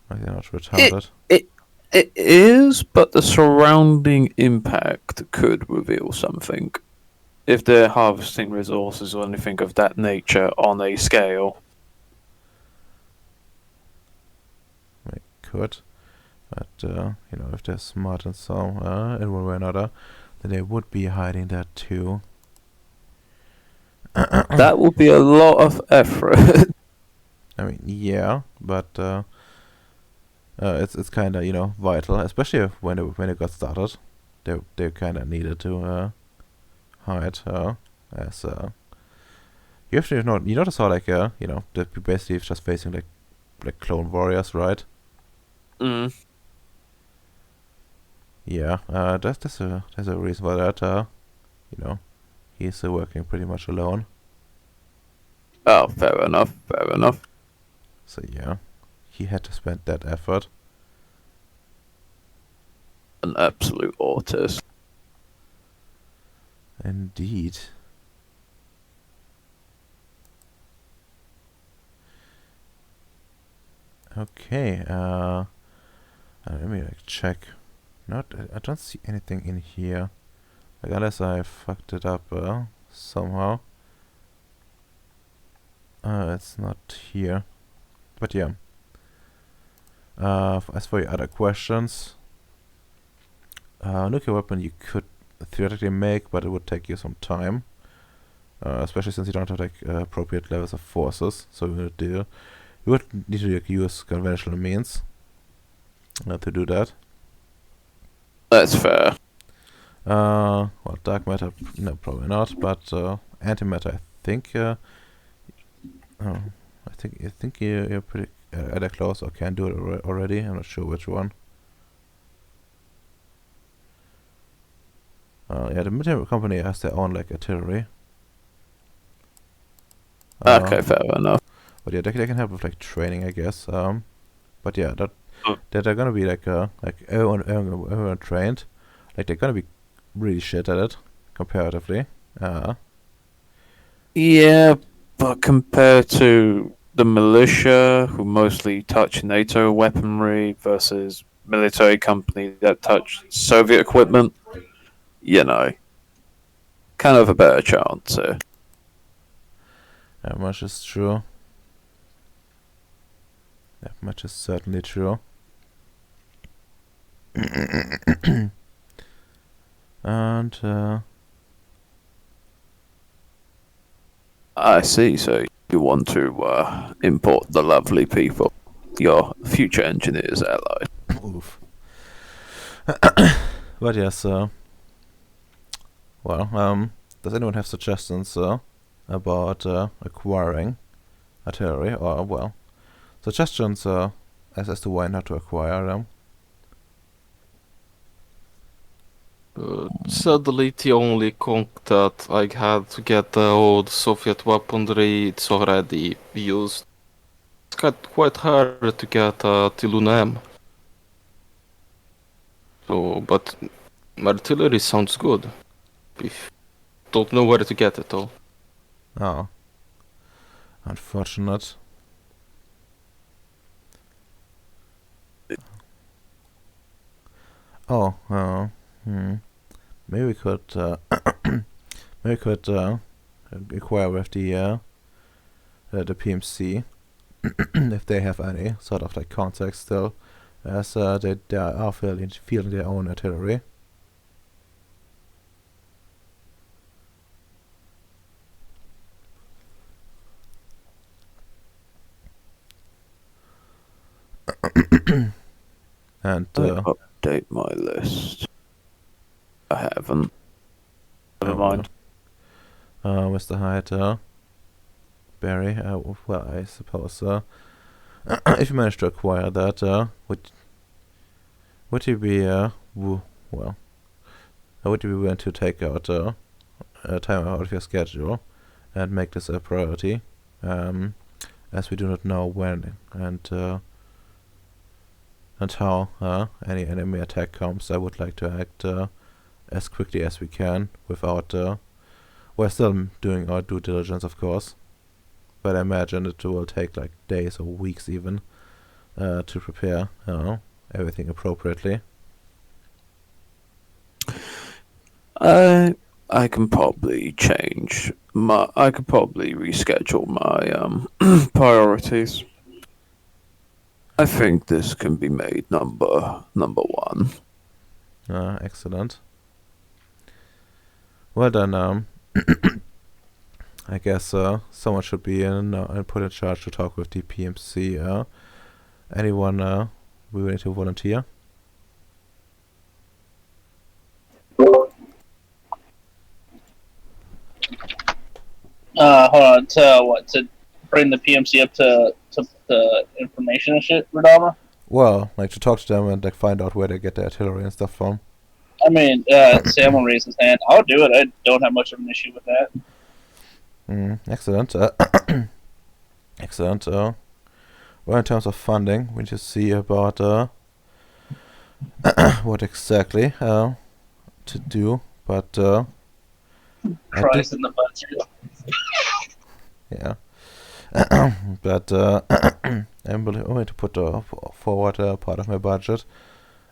Like they're not retarded. It is, but the surrounding impact could reveal something. If they're harvesting resources or anything of that nature on a scale. They could. But, if they're smart and so, in one way or another, then they would be hiding that too. That would be a lot of effort. I mean, yeah, but it's kind of vital, especially when it got started. They kind of needed to hide as you have to you notice how that you basically just facing like clone warriors, right? Mm. Yeah, there's a reason for that. He's working pretty much alone. Oh, fair enough, fair enough. So yeah, he had to spend that effort. An absolute autist. Indeed. Okay, let me check. I don't see anything in here. Like, unless I fucked it up somehow. It's not here. But yeah. As for your other questions, nuclear weapon you could theoretically make, but it would take you some time. Especially since you don't have appropriate levels of forces. So you would need to use conventional means to do that. That's fair. Well, dark matter, no, probably not. But antimatter, I think. I think you're pretty either close or can do it already. I'm not sure which one. Yeah, the material company has their own artillery. Okay, fair enough. But yeah, they can help with training, I guess. But yeah, that Mm. they're gonna be everyone trained. They're gonna be really shit at it comparatively. Yeah, but compared to the militia, who mostly touch NATO weaponry, versus military company that touch Soviet equipment, kind of a better chance here. That much is true. That much is certainly true. And I see, so you want to import the lovely people, your future engineers ally. oof. But yes, well, does anyone have suggestions about acquiring artillery, or suggestions as to why not to acquire them? Sadly, the only conk that I had to get the old Soviet weaponry, it's already used. It's quite hard to get Tiluna M. So, but artillery sounds good. If don't know where to get it though. Oh, unfortunate. Oh, maybe we could acquire with the PMC if they have any sort of context still, as they are fielding their own artillery. And Update my list. I haven't. Never mind. Mr. Hyde, Barry, well, I suppose if you manage to acquire that, would you be would you be willing to take out time out of your schedule and make this a priority? As we do not know when and how any enemy attack comes, I would like to act as quickly as we can without. We're still doing our due diligence, of course, but I imagine it will take like days or weeks even to prepare everything appropriately. I can probably change my. I could probably reschedule my priorities. I think this can be made number one. Excellent. Well then, I guess someone should be in and put in charge to talk with the PMC. Anyone willing to volunteer? Hold on. To what? To bring the PMC up to the information and shit, Radama? Well, like to talk to them and like find out where they get their artillery and stuff from. I mean, Sam will raise his hand. I'll do it. I don't have much of an issue with that. Excellent. Excellent. Well, in terms of funding, we just see about what exactly to do, but Price in the budget. yeah. But I'm willing to put forward part of my budget,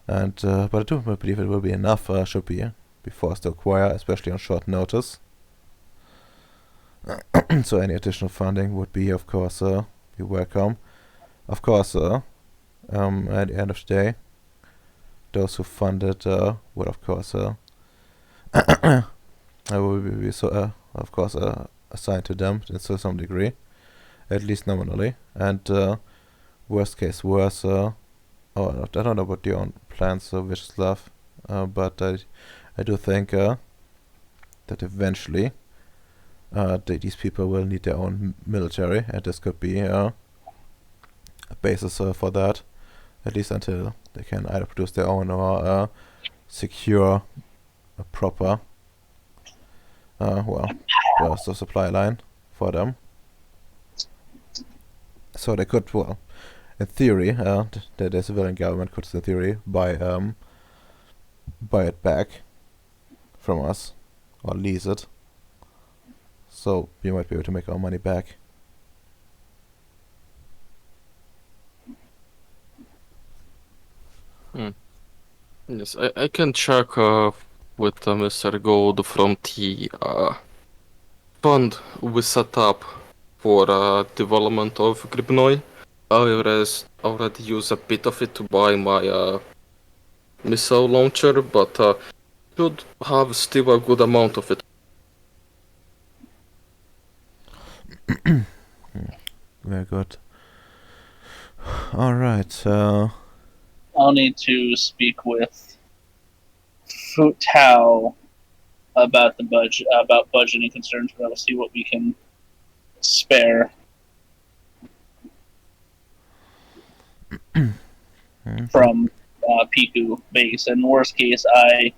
and but I do believe it will be enough. Should be forced to acquire, especially on short notice. So any additional funding would be, of course, be welcome. Of course, at the end of the day, those who fund it would, of course, I will be of course, assigned to them to some degree, at least nominally. And worst case worse, I don't know about your own plans, Vicislav, but I do think that eventually these people will need their own military, and this could be a basis for that, at least until they can either produce their own or secure a proper the supply line for them. So they could, well, in theory, the civilian government could, in theory, buy it back from us or lease it. So we might be able to make our money back. Yes, I can check with Mr. Gold from the fund we set up for development of Gribnoy. I already used a bit of it to buy my missile launcher, but should have still a good amount of it. Very good. All right. I'll need to speak with Fu Tao about the budget, about budgeting concerns, but I'll see what we can spare from Piku base. And worst case, I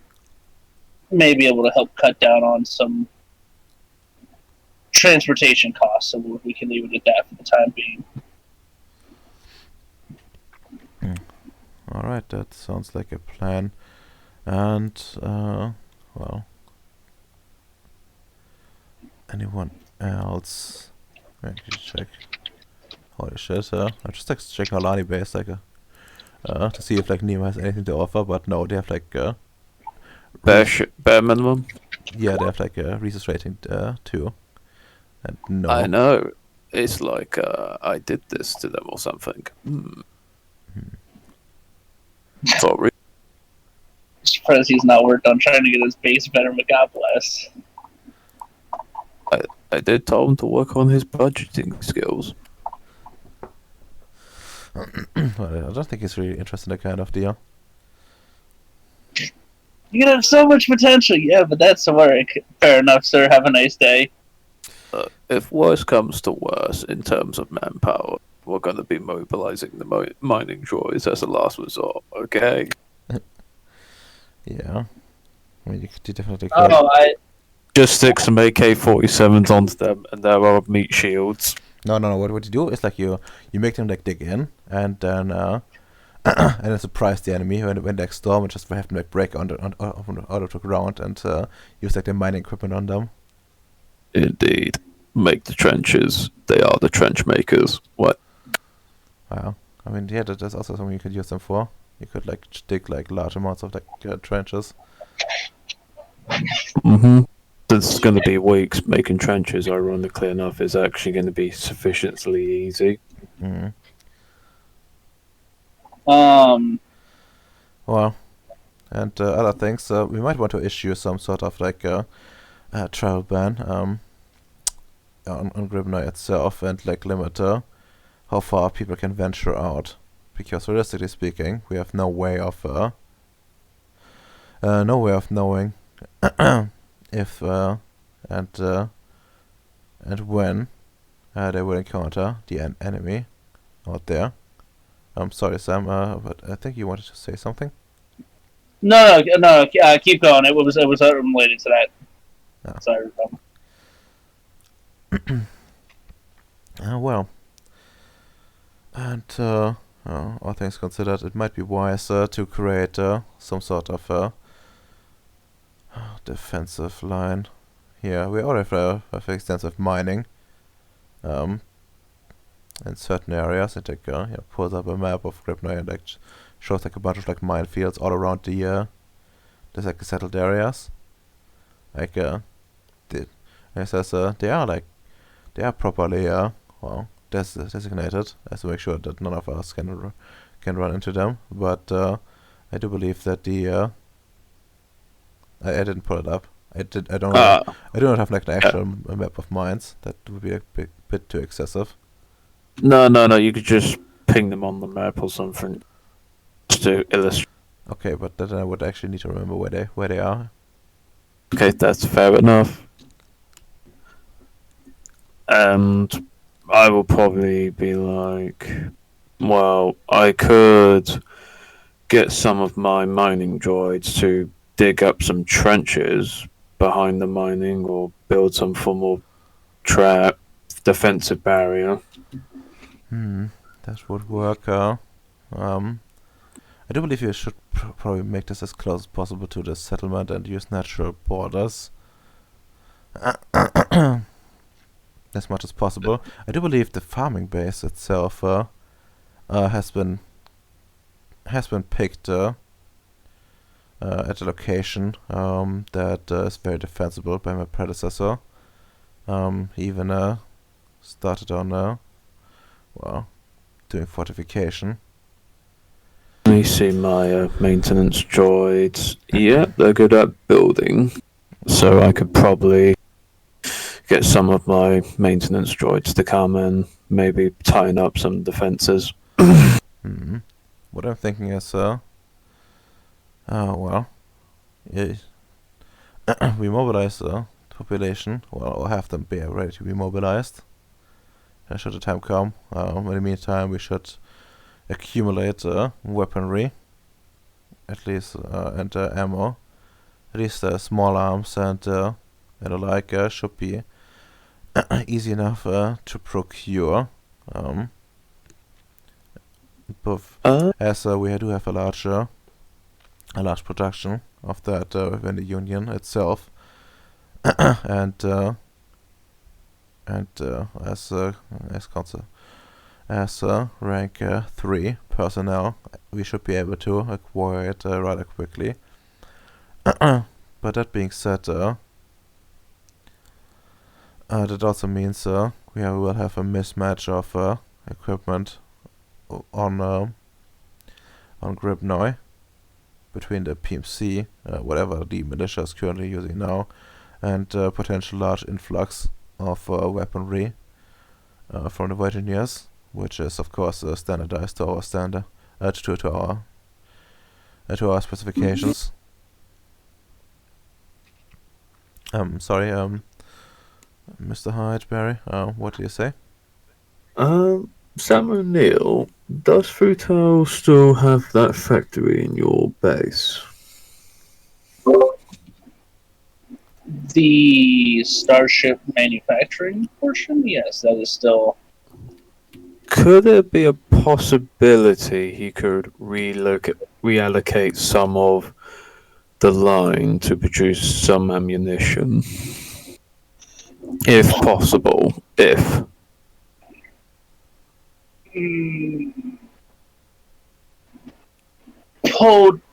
may be able to help cut down on some transportation costs, so we can leave it at that for the time being. Alright, that sounds like a plan. And, well, anyone else? I can check. Holy shit, I just like check Alani base, like, to see if like Nemo has anything to offer, but no, they have like, bare minimum. Yeah, they have like a resource rating 2. And no. I know. It's like I did this to them or something. For real. Surprised he's not worked on trying to get his base better, but God bless. I did tell him to work on his budgeting skills. Well, I don't think he's really interested in that kind of deal. You have so much potential. Yeah, but that's work. Fair enough, sir. Have a nice day. If worse comes to worse in terms of manpower, we're going to be mobilizing the mining droids as a last resort, okay? Yeah. I mean, you definitely could. Oh, Just stick some AK-47s onto them and there are meat shields. No. What you do is like you make them like dig in, and then and then surprise the enemy when they storm, and just have them like break out of the ground and use like the mining equipment on them. Indeed. Make the trenches. They are the trench makers. What? Wow. I mean, yeah, that's also something you could use them for. You could like dig like large amounts of like trenches. Mm-hmm. Since it's going to be weeks, making trenches, ironically enough, is actually going to be sufficiently easy. Mm. Well, and other things, we might want to issue some sort of like travel ban on Grimnoy itself, and like limit how far people can venture out, because realistically speaking, we have no way of knowing if and when they will encounter the enemy out there. I'm sorry, Sam, but I think you wanted to say something. no. Keep going. It was related to that. Oh. Sorry. Well, and all things considered, it might be wise to create some sort of defensive line here. We already have extensive mining in certain areas. It like pulls up a map of Gripnoy and like shows like a bunch of like minefields all around the like settled areas. Like it says they are properly designated, as to make sure that none of us can run into them. But I do believe that the I didn't pull it up. I do not have like an actual map of mines. That would be a bit too excessive. No. You could just ping them on the map or something, just to illustrate. Okay, but then I would actually need to remember where they are. Okay, that's fair enough. And I will probably be like, well, I could get some of my mining droids to dig up some trenches behind the mining, or build some form of trap defensive barrier. That would work. I do believe you should probably make this as close as possible to the settlement and use natural borders as much as possible. I do believe the farming base itself has been picked at a location that is very defensible by my predecessor. He even started on doing fortification. Let me see my maintenance droids. Yeah, they're good at building, so I could probably get some of my maintenance droids to come and maybe tighten up some defenses. What I'm thinking is, we mobilize the population, or have them be ready to be mobilized. Should the time come. In the meantime, we should accumulate weaponry, at least, and ammo. At least small arms and the like should be easy enough to procure. As we do have a large production of that within the Union itself, and as rank 3 personnel, we should be able to acquire it rather quickly. But that being said, that also means we will have a mismatch of equipment on Gribnoi between the PMC, whatever the militia is currently using now, and potential large influx of weaponry from the Voyagineers, which is of course standardized to our standard, to our specifications. Sorry, Mr. Hydeberry, what do you say? Sam O'Neill, does Frutal still have that factory in your base? The Starship manufacturing portion, yes, that is still. Could there be a possibility he could reallocate some of the line to produce some ammunition? If possible, if.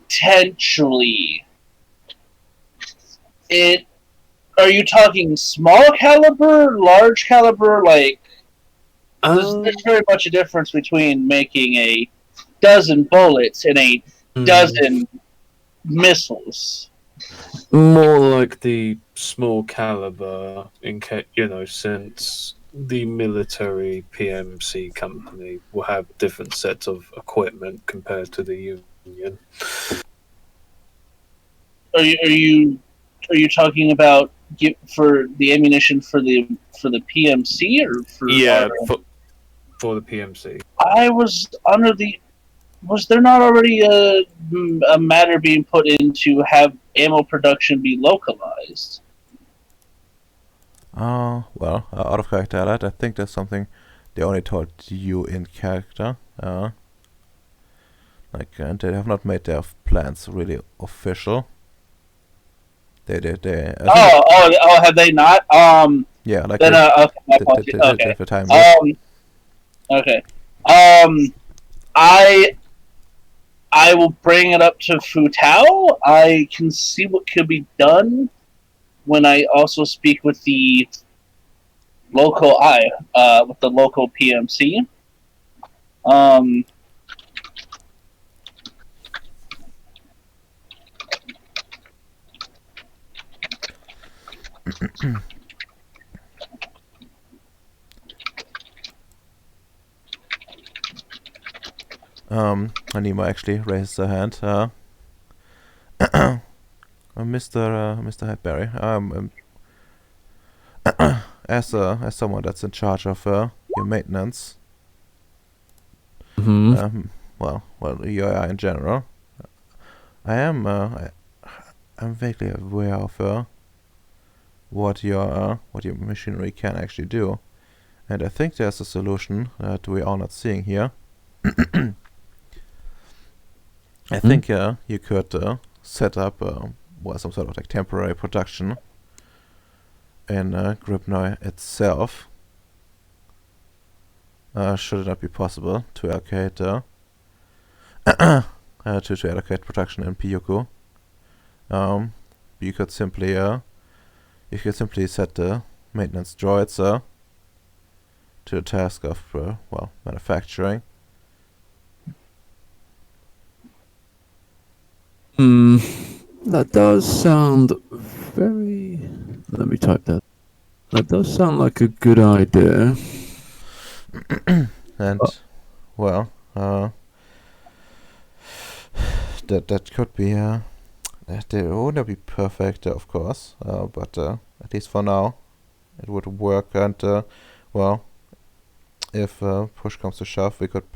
Potentially. Are you talking small caliber, large caliber? Like, there's very much a difference between making a dozen bullets and a dozen missiles. More like the small caliber, since the military PMC company will have different sets of equipment compared to the Union. Are you talking about for the ammunition for the PMC or for? Yeah, for the PMC. I was under the. Was there not already a matter being put in to have ammo production be localized? Well, out of character, I think that's something they only told you in character. And they have not made their plans really official. They Have they not? Yeah, like then okay, my apologies. Okay. the time. Okay. I will bring it up to Futao. I can see what could be done when I also speak with the local with the local PMC. Anima actually raises her hand. Mr. Hedberry, as someone that's in charge of your maintenance, well, you are in general. I'm vaguely aware of what your machinery can actually do, and I think there's a solution that we are not seeing here. I think you could set up some sort of like temporary production in Gribnoy itself. Should it not be possible to allocate to allocate production in Piyuku? You could simply set the maintenance droids to the task of manufacturing. That does sound very. Let me type that. That does sound like a good idea. And that could be that wouldn't be perfect, of course, but at least for now, it would work. And if push comes to shove, we could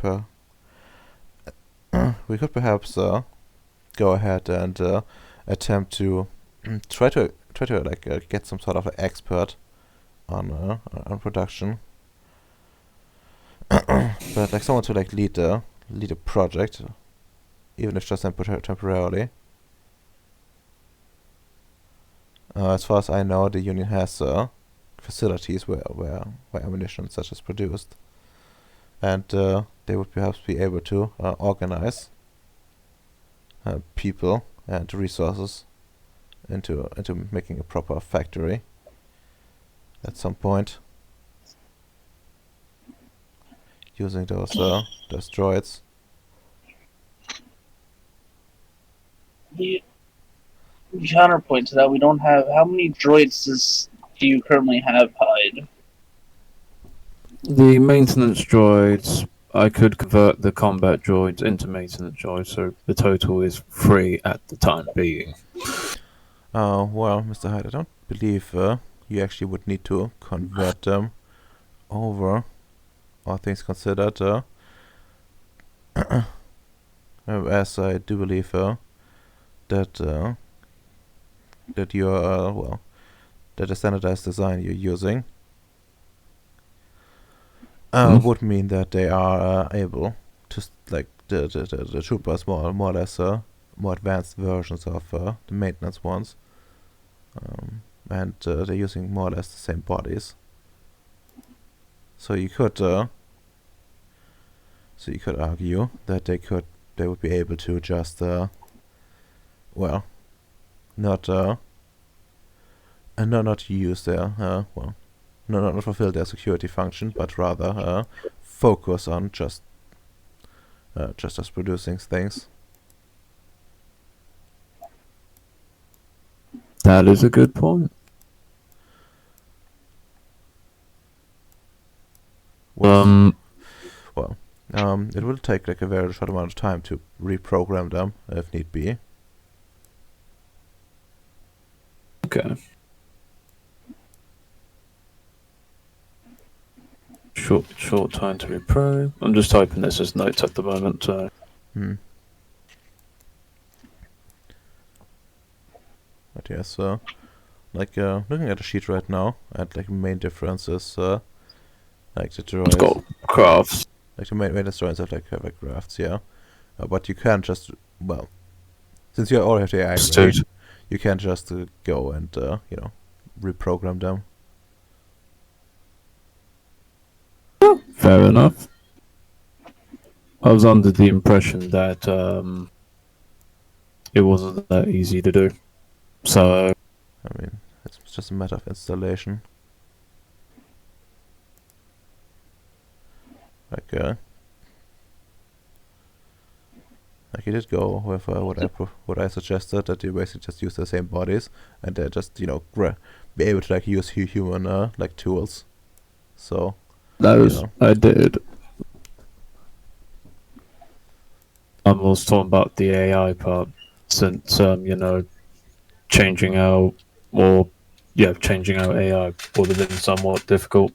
perhaps go ahead and attempt to try to get some sort of expert on production, but like someone to like lead a project, even if just temporarily. As far as I know, the Union has facilities where ammunition such is produced, and they would perhaps be able to organize people and resources into making a proper factory at some point, using those droids. The counterpoint to that, we don't have. How many droids do you currently have, Hyde? The maintenance droids, I could convert the combat droids into maintenance droids, so the total is 3 at the time being. Well, Mr. Hyde, I don't believe you actually would need to convert them over, all things considered, as I do believe that that you're well, that the standardized design you're using would mean that they are able to like the troopers more or less more advanced versions of the maintenance ones, and they're using more or less the same bodies. So you could argue that they would be able to just well, not and not use their well, not fulfill their security function, but rather focus on just as producing things. That is a good point. Well, it will take like a very short amount of time to reprogram them if need be. Okay. Short time to repro. I'm just typing this as notes at the moment, so. But yes, like looking at the sheet right now, and like main differences, like the It's droids, got crafts. like the main droids have like grafts, yeah. But you can't just since you already have the AI Stood. grade, you can't just go and reprogram them. Fair enough. I was under the impression that it wasn't that easy to do. So, I mean, it's just a matter of installation. Like you did go with what I suggested, that you basically just use the same bodies and they just be able to like use human like tools. So that you was, know. I did. I was talking about the AI part, since, changing out AI would have been somewhat difficult.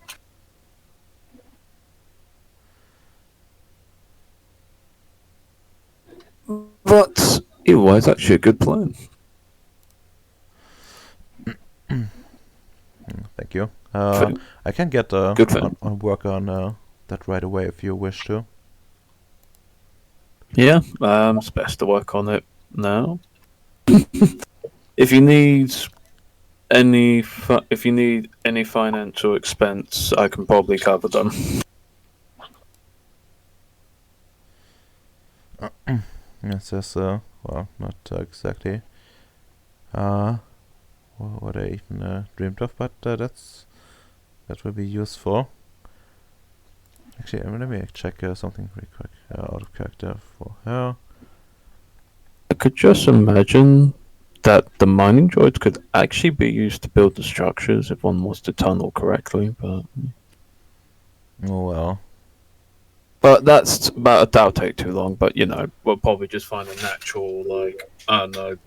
But it was actually a good plan. Thank you. Fair. I can get Good thing. on work on that right away if you wish to. Yeah, it's best to work on it now. If you need any financial expense, I can probably cover them. It says well, not exactly what I even dreamed of, but that will be useful. Actually, let me check something really quick out of character for her. I could just imagine that the mining droids could actually be used to build the structures if one was to tunnel correctly, but Oh well. that'll take too long. But we'll probably just find a natural, like, I don't know,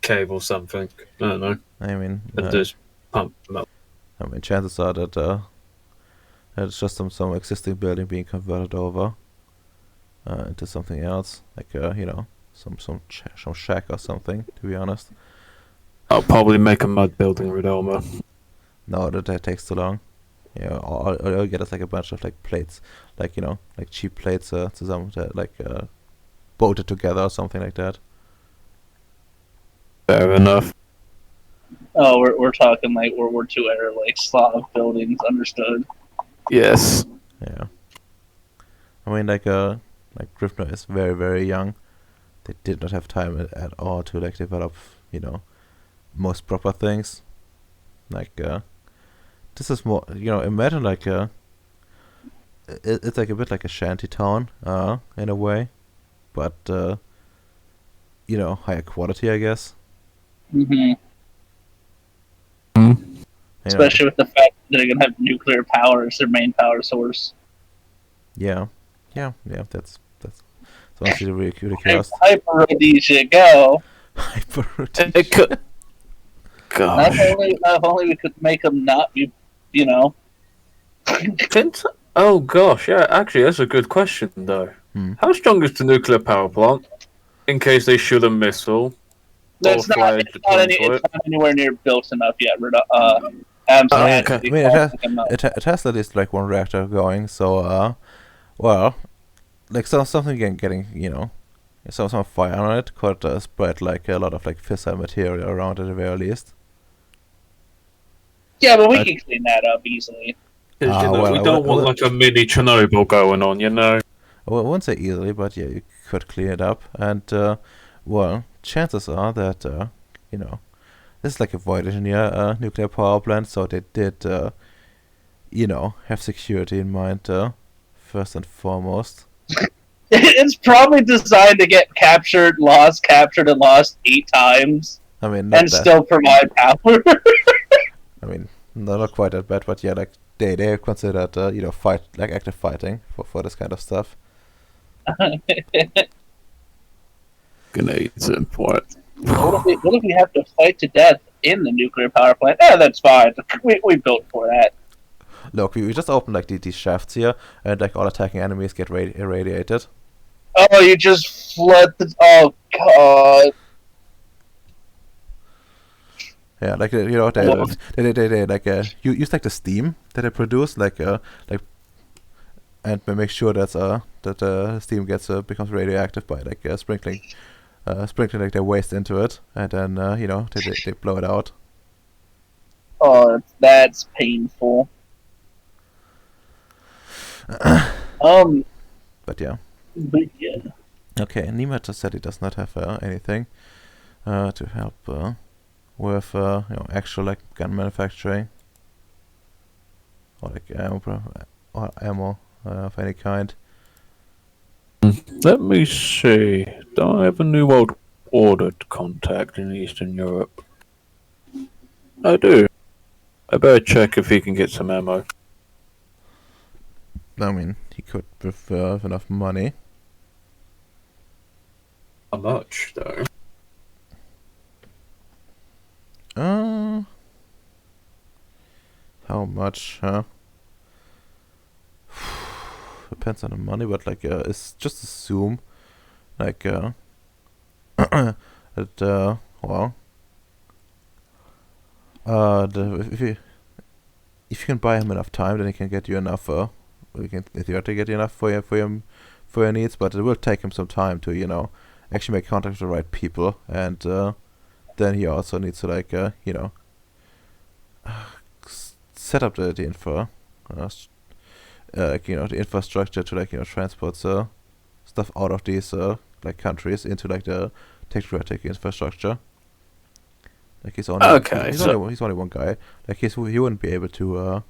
cave or something. I don't know, I mean, and just pump them up. I mean, chances are that that it's just some existing building being converted over into something else, like some shack or something. To be honest, I'll probably make a mud building with armor. no, that takes too long. Yeah, all you'll get is like a bunch of like plates, like like cheap plates to some like bolted together or something like that. Fair enough. Oh, we're talking like World War II era, like Slav buildings. Understood. Yes. Yeah. I mean, like Gryffindor is very, very young. They did not have time at all to like develop, most proper things. Like this is more, imagine like it's like a bit like a shanty town, in a way, but higher quality, I guess. Mm-hmm. Mm. especially with the fact that they're gonna have nuclear power as their main power source. Yeah. That's honestly really ridiculous. Hyper-rhodesia, go! It could. Not Gosh. only we could make them not be, you know. Oh gosh, yeah. Actually, that's a good question though. Hmm. How strong is the nuclear power plant? In case they shoot a missile or It's not, fly a it's not, drone any, to it's it. not anywhere near built enough yet. I'm Oh, sorry, okay. I mean, it has at least like one reactor going, so well, like something getting some fire on it could spread like a lot of like fissile material around it at the very least. Yeah, but we can clean that up easily. 'Cause, Well, we I don't will- want like a mini Chernobyl going on, you know. I wouldn't say easily, but yeah, you could clean it up, and well, chances are that this is like a void engineer nuclear power plant, so they did have security in mind first and foremost. It's probably designed to get captured, lost, and lost 8 times, I mean, not and that. still provide power. I mean, not quite that bad, but yeah, like they have considered fight like active fighting for this kind of stuff. Grenades and what? What if we have to fight to death in the nuclear power plant? That's fine. We built for that. Look, we just opened like these shafts here, and like all attacking enemies get irradiated. Oh, you just flood the. Oh god. Yeah, like they like use like the steam that they produce, and make sure that steam becomes radioactive by like sprinkling like their waste into it, and then they blow it out. Oh, that's painful. But yeah. But yeah. Okay, Nima just said he does not have anything to help with actual like gun manufacturing or like ammo of any kind. Let me see. Do I have a new world order contact in Eastern Europe? I do. I better check if he can get some ammo. I mean, he could with enough money. How much, though? How much, huh? Depends on the money, but like, it's just assume, like, that, well, if you can buy him enough time, then he can get you enough. We can theoretically get you enough for your needs, but it will take him some time to actually make contact with the right people, and then he also needs to like set up the info, the infrastructure to like transport stuff out of these like countries into like the technocratic infrastructure. Like he's only he's only one guy. Like he wouldn't be able to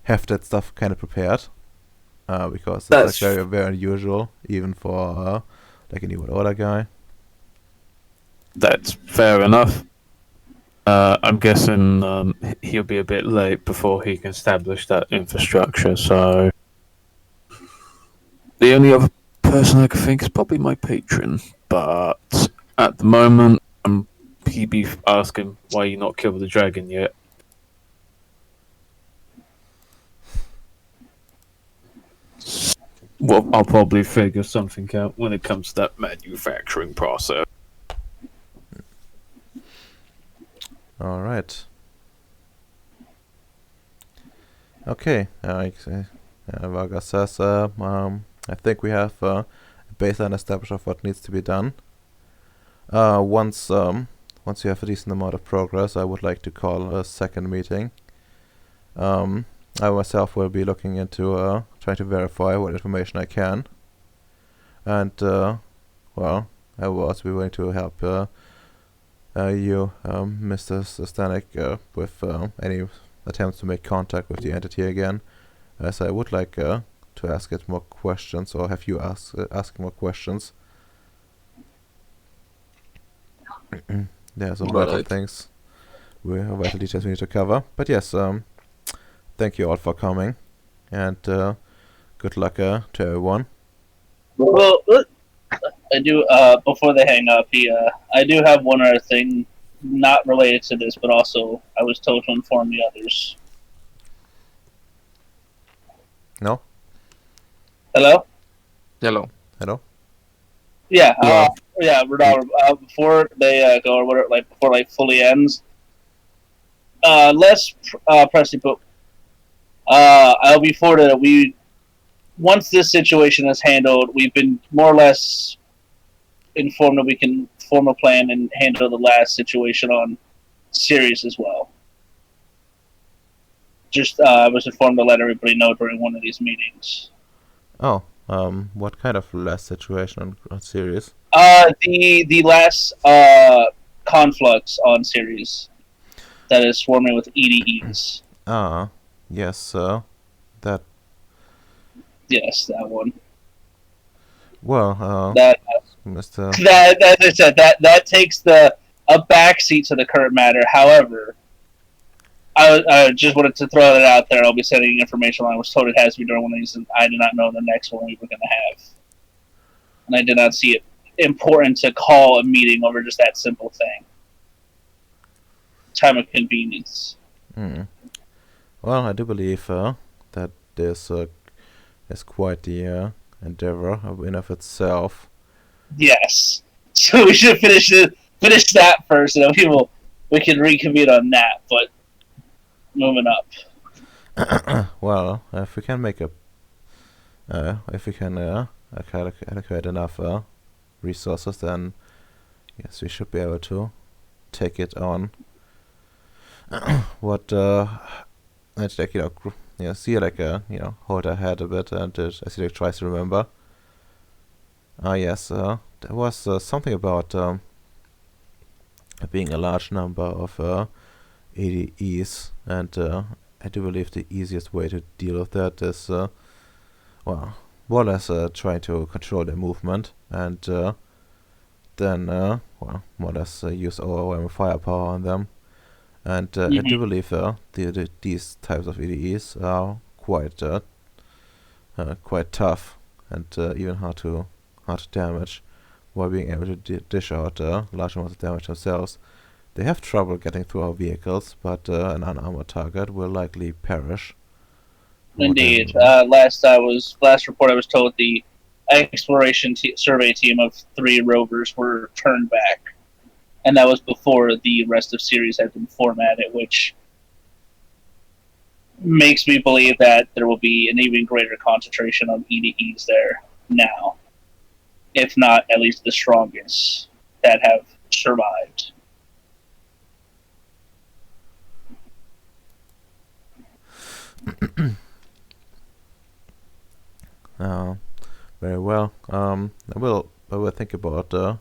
have that stuff kind of prepared because it's like very very unusual even for like a new order guy. That's fair enough. I'm guessing he'll be a bit late before he can establish that infrastructure, so the only other person I can think is probably my patron, but at the moment he'd be asking why you not killed the dragon yet. Well, I'll probably figure something out when it comes to that manufacturing process. All right. Okay. Vargas says, I think we have a baseline established of what needs to be done. Once you have a decent amount of progress, I would like to call a second meeting. I myself will be looking into trying to verify what information I can, and well, I will also be willing to help you, Mr. Stanek, with any attempts to make contact with the entity again, as I would like to ask it more questions, or have you ask more questions. There's a lot of things. vital details we need to cover. But yes, thank you all for coming, and good luck to everyone. Well, I do. Before they hang up, I do have one other thing, not related to this, but also I was told to inform the others. No? Hello. Hello. Hello? Yeah. Yeah. Yeah. Ronaldo, before they go or whatever, like before like fully ends. Let's Presley put. I'll be forwarded. Once this situation is handled, we've been more or less informed that we can form a plan and handle the last situation on Ceres as well. Just I was informed to let everybody know during one of these meetings. Oh, what kind of last situation on Ceres? The last conflux on Ceres that is swarming with EDEs. Ah, yes, that. Yes, that one. Well, That Mr. that as I said, that takes a backseat to the current matter. However, I just wanted to throw that out there. I'll be sending information. I was told it has to be during one of these, and I did not know the next one we were going to have, and I did not see it important to call a meeting over just that simple thing. Time of convenience. Well, I do believe that this is quite the endeavor in of itself. Yes. So we should finish that first, and then we can reconvene on that. But moving up. Well, if we can make allocate enough resources, then yes, we should be able to take it on. What it's like, see like hold her head a bit, and as he tries to remember. Yes, there was something about being a large number of ADEs, and I do believe the easiest way to deal with that is, well, more or less trying to control their movement, and then, well, more or less use overwhelming firepower on them. And I do believe these types of EDEs are quite tough, and even hard to damage, while being able to dish out large amounts of damage themselves. They have trouble getting through our vehicles, but an unarmored target will likely perish. Indeed. Last report I was told the exploration survey team of 3 rovers were turned back, and that was before the rest of Ceres had been formatted, which makes me believe that there will be an even greater concentration on EDEs there now, if not at least the strongest that have survived. Very well. I will think about the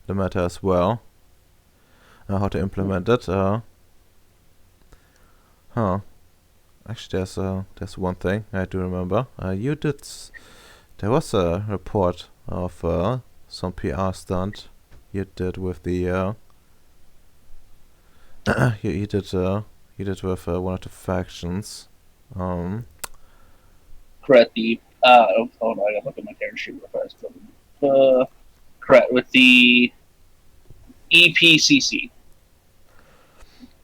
matter as well. How to implement it. Actually, there's one thing I do remember. There was a report of some PR stunt you did with the you did with one of the factions. Correct. Hold on, I gotta look at my character sheet real fast. Correct, with the EPCC.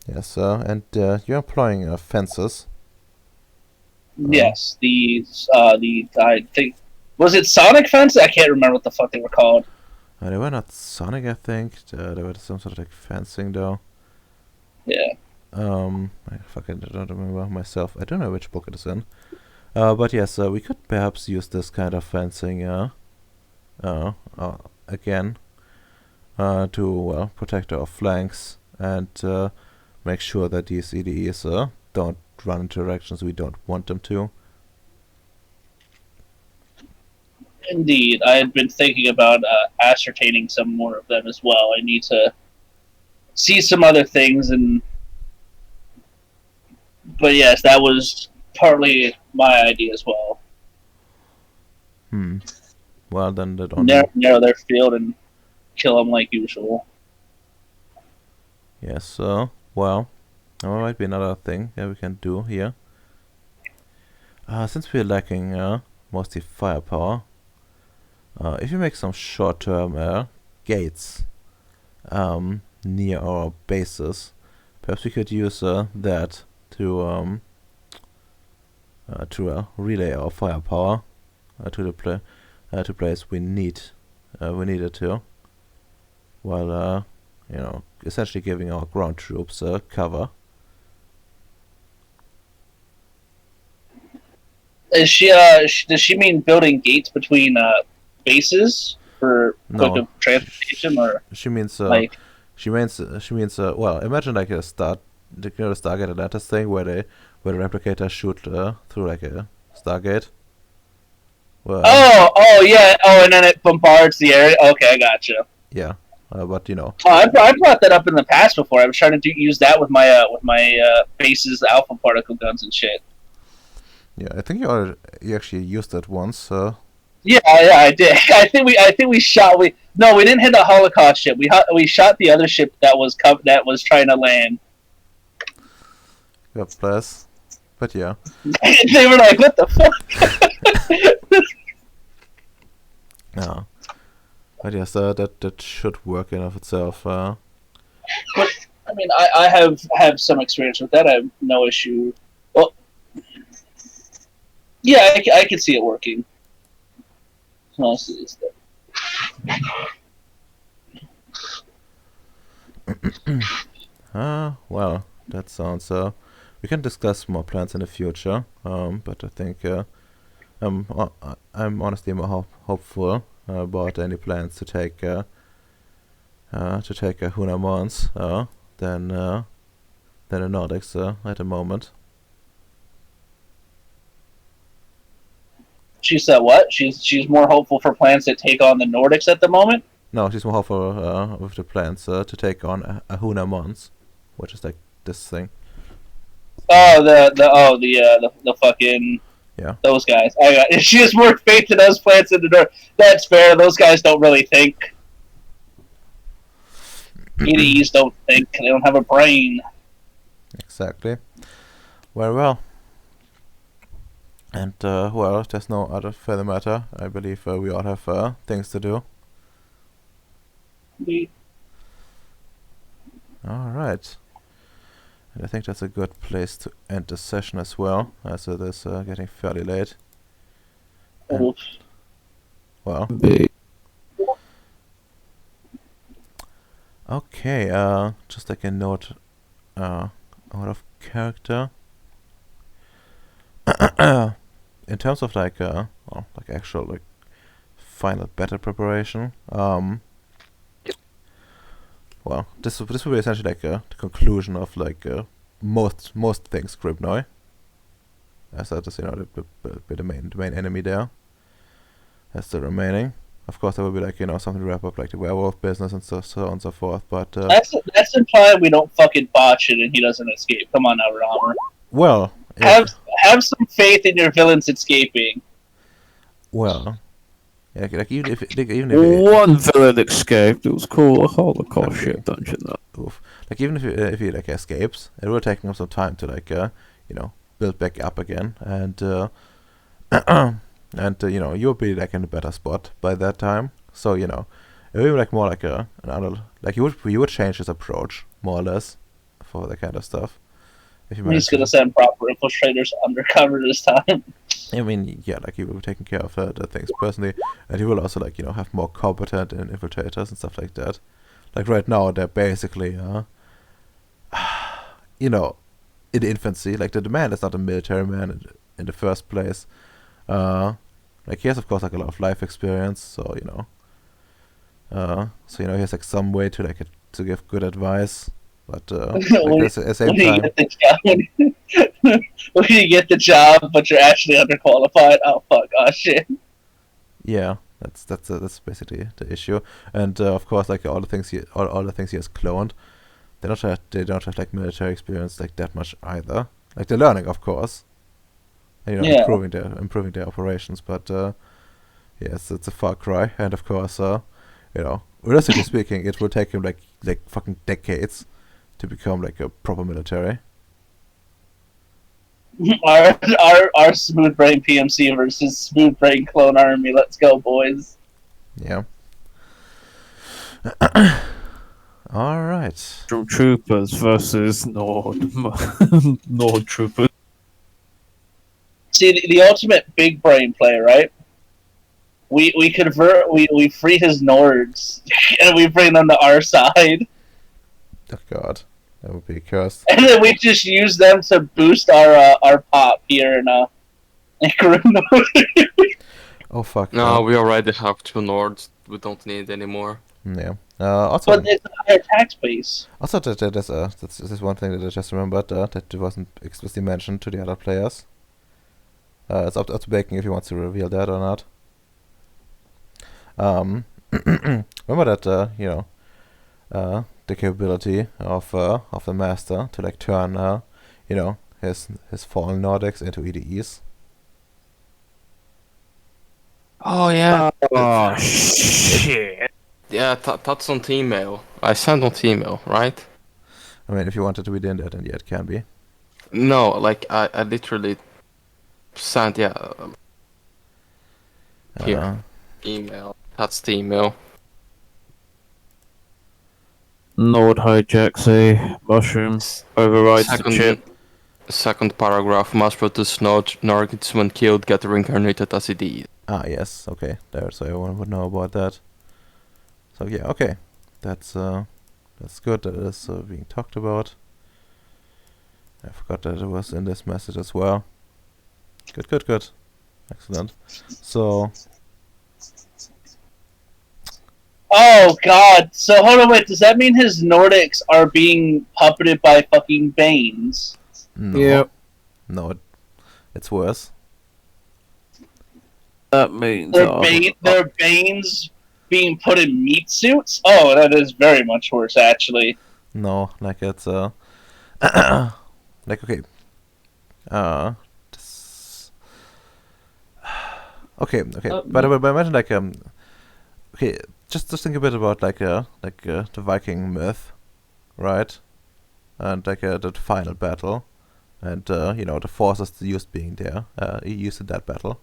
Yes, and you're employing fences. Yes, I think, was it Sonic Fence? I can't remember what the fuck they were called. They were not Sonic, I think. They were some sort of like fencing, though. Yeah. I fucking don't remember myself. I don't know which book it is in. But yes, we could perhaps use this kind of fencing again to protect our flanks and make sure that these EDEs don't run in directions we don't want them to. Indeed, I had been thinking about ascertaining some more of them as well. I need to see some other things, but yes, that was partly my idea as well. Well, then that only... narrow their field and kill them like usual. Yes, well, There might be another thing we can do here. Since we're lacking mostly firepower, if you make some short-term gates near our bases, perhaps we could use that to relay our firepower to the to place we need it to, while essentially giving our ground troops cover. Is she? Does she mean building gates between bases for No. quick transportation, or She means like? she means well, imagine like a the Stargate Atlantis thing where the replicators shoot through like a Stargate. Well, Oh, yeah. Oh, and then it bombards the area. Okay, I gotcha. yeah, but Oh, I brought that up in the past before. I was trying to use that with my bases, the alpha particle guns and shit. yeah, I think you actually used it once. Yeah, I did. I think we shot. We didn't hit the Holocaust ship. We shot the other ship that was trying to land. God bless. But yeah, They were like, "What the fuck?" no. But yes, that should work in of itself. But I mean, I have some experience with that. I have no issue. Well, yeah, I can see it working. Mostly it's Well, that sounds. We can discuss more plans in the future. But I think I'm honestly more hopeful about any plans to take Huna Mons than the Nordics at the moment. She said what? She's more hopeful for plans to take on the Nordics at the moment. No, she's more hopeful with the plans to take on Huna Mons, which is like this thing. Oh, the fucking Yeah. those guys. She has more faith in those plants than the North. That's fair. Those guys don't really think. EDEs don't think. They don't have a brain. Exactly. Very well. And well, if there's no other further matter, I believe we all have things to do. All right. And I think that's a good place to end the session as well, as it is getting fairly late. And, well, okay. Just like a note out of character. In terms of like actual like final battle preparation, well, this will be essentially like the conclusion of like most things Gribnoi, as that is the main enemy there. That's still remaining. Of course, there will be like something to wrap up like the werewolf business and so on and so forth. But that's implying we don't fucking botch it and he doesn't escape. Come on now, Rama. well, Have some faith in your villains escaping. well, yeah, like even if One villain escaped. It was called a Holocaust ship dungeon. oof. Like even if he like escapes, it will take him some time to like build back up again, and and you'll be like in a better spot by that time. So it will be like more like another like you would change his approach more or less for that kind of stuff. If you He's gonna send proper infiltrators undercover this time. I mean, yeah, like he will be taking care of the things personally, and he will also like have more competent infiltrators and stuff like that. Like right now, they're basically in infancy. Like the man is not a military man in the first place. Like he has of course like a lot of life experience, so he has like some way to like to give good advice. But like at the same time, when you get the job, but you're actually underqualified. Oh fuck! Oh shit. yeah, that's basically the issue. And of course, like all the things he has cloned, they don't have like military experience like that much either. Like they're learning, of course, and improving their operations. But yes, it's a far cry. And of course, realistically speaking, it will take him like fucking decades to become like a proper military. our smooth brain PMC versus smooth brain clone army. Let's go, boys. Yeah. All right. Troopers versus Nord Nord troopers. See, the ultimate big brain play, right? We convert, we free his Nords, and we bring them to our side, Oh God, that would be cursed. and then we just use them to boost our pop here in Karuna. Oh fuck. No, we already have 2 Nords. We don't need any more. Yeah. Also, But it's a higher tax base. also that's one thing that I just remembered that wasn't explicitly mentioned to the other players. It's up to Bacon if he wants to reveal that or not. Remember that the capability of the master to like turn his fallen Nordics into EDEs. Oh yeah. Oh shit! Yeah, that's on email. I sent on email, right? I mean, if you wanted to be in that, then yeah, it can be. No, like I literally sent here email. That's the email. Nord hijacks a mushroom, overrides the chip. Second paragraph. Must produce Norgits when killed, get reincarnated as ED. Ah, yes, okay, there, so everyone would know about that. So yeah, okay, that's good that it is being talked about. I forgot that it was in this message as well. Good. Excellent. So, Oh God! So hold on, wait. Does that mean his Nordics are being puppeted by fucking Banes? no. Yep. No, it's worse. That means They're Banes being put in meat suits. Oh, that is very much worse, actually. No, like it's like okay. This okay. But imagine like okay, just think a bit about like the Viking myth, right? And like the final battle, and the forces used being there, used in that battle.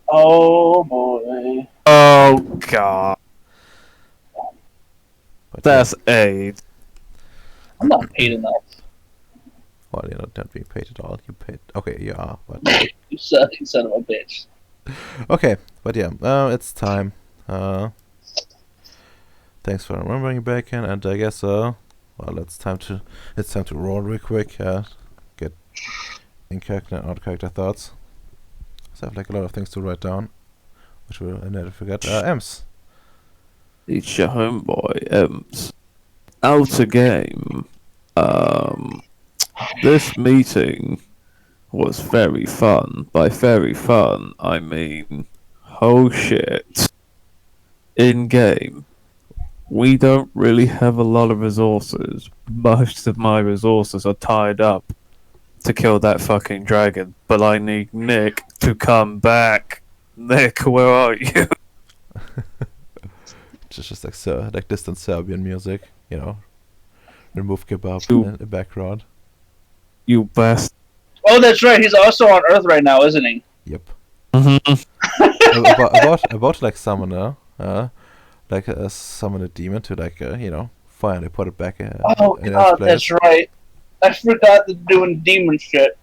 Oh boy. oh god, But that's AIDS. I'm not paid enough. well, you're not being paid at all. You paid. Okay, you are, but You son of a bitch. okay. But yeah, it's time. Thanks for remembering, Bacon, and I guess well, it's time to roll real quick. Get in character and out character thoughts. So I have like a lot of things to write down, which we'll never forget. Ems. It's your homeboy, out a game. This meeting was very fun. By very fun, I mean, oh shit. In game, we don't really have a lot of resources. Most of my resources are tied up to kill that fucking dragon, but I need Nick to come back. Nick, where are you? Just like distant Serbian music, remove kebab Ooh. in the background. You bastard. Oh, that's right. He's also on Earth right now, isn't he? Yep. Mm-hmm. about to like summon summon a demon to finally put it back Oh in its God, place. that's right. I forgot to doing demon shit.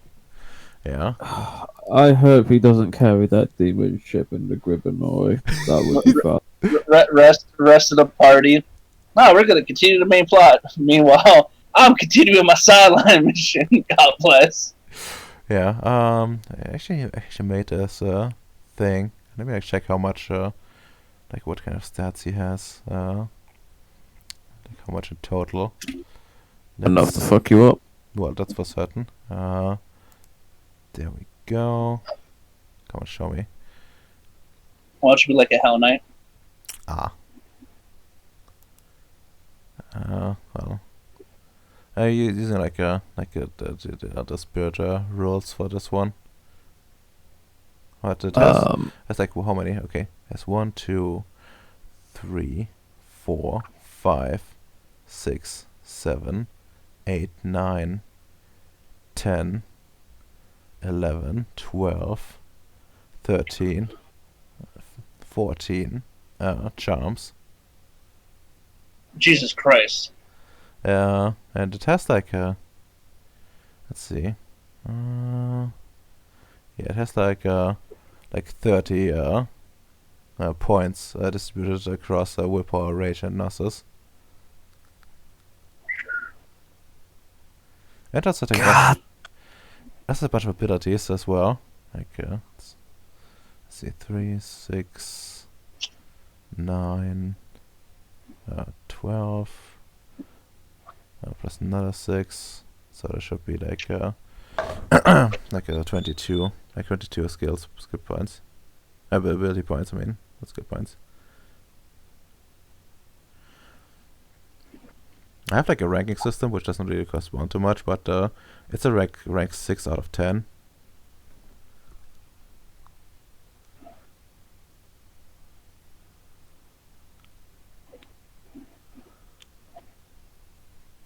Yeah. I hope he doesn't carry that demon ship in the Gribanoy. That would be fun. Rest of the party. No, we're gonna continue the main plot. Meanwhile, I'm continuing my sideline mission. God bless. Yeah. I actually made this thing. Let me like check how much what kind of stats he has. Like how much in total. Enough to fuck you up. Well, that's for certain. There we go. Come on, show me. Why don't you be like a Hell Knight? Ah. Well. Using the spirit rules for this one. What it has? It's like how many? Okay, it has 1, 2, 3, 4, 5, 6, 7, 8, 9, 10, 11, 12, 13, 14 charms. Jesus Christ. And it has like a, let's see, yeah, it has like 30 points distributed across willpower, rage, and gnosis. And also take God. that's a bunch of abilities as well. Like let's see, 3, 6, 9, 12. Plus another 6, so there should be like like a 22, like 22 skill points, ability points. I mean, not skill points. I have like a ranking system which doesn't really correspond too much, but it's a rank 6 out of 10.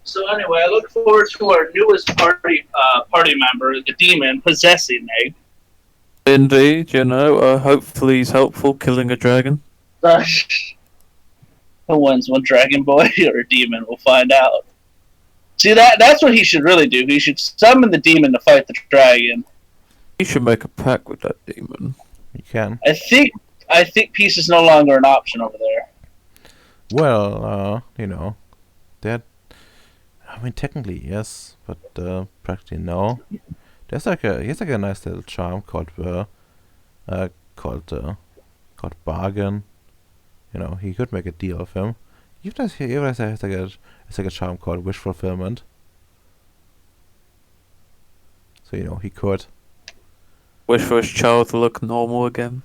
So anyway, I look forward to our newest party member, the demon, possessing Meg. Indeed, hopefully he's helpful killing a dragon. Who wins, one dragon boy or a demon? We'll find out. See, that's what he should really do. He should summon the demon to fight the dragon. You should make a pact with that demon. You can. I think peace is no longer an option over there. Well, that. I mean, technically yes, but practically no. He has like a nice little charm called bargain. He could make a deal with him. Even has like a charm called wish fulfillment. So he could. Wish for his child to look normal again.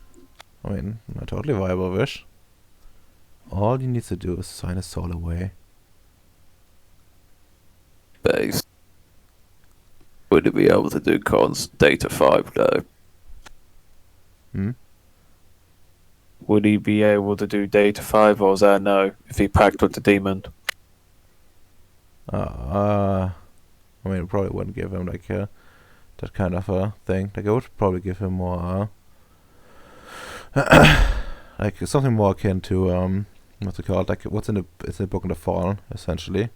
I mean, a totally viable wish. All you need to do is sign his soul away. Base. Would it be able to do cons data 5 though? Would he be able to do data 5 or is that no if he packed with the demon? I mean, it probably wouldn't give him like that kind of a thing. Like, I would probably give him more like something more akin to what's it called? Like what's in the Book of the Fallen, essentially.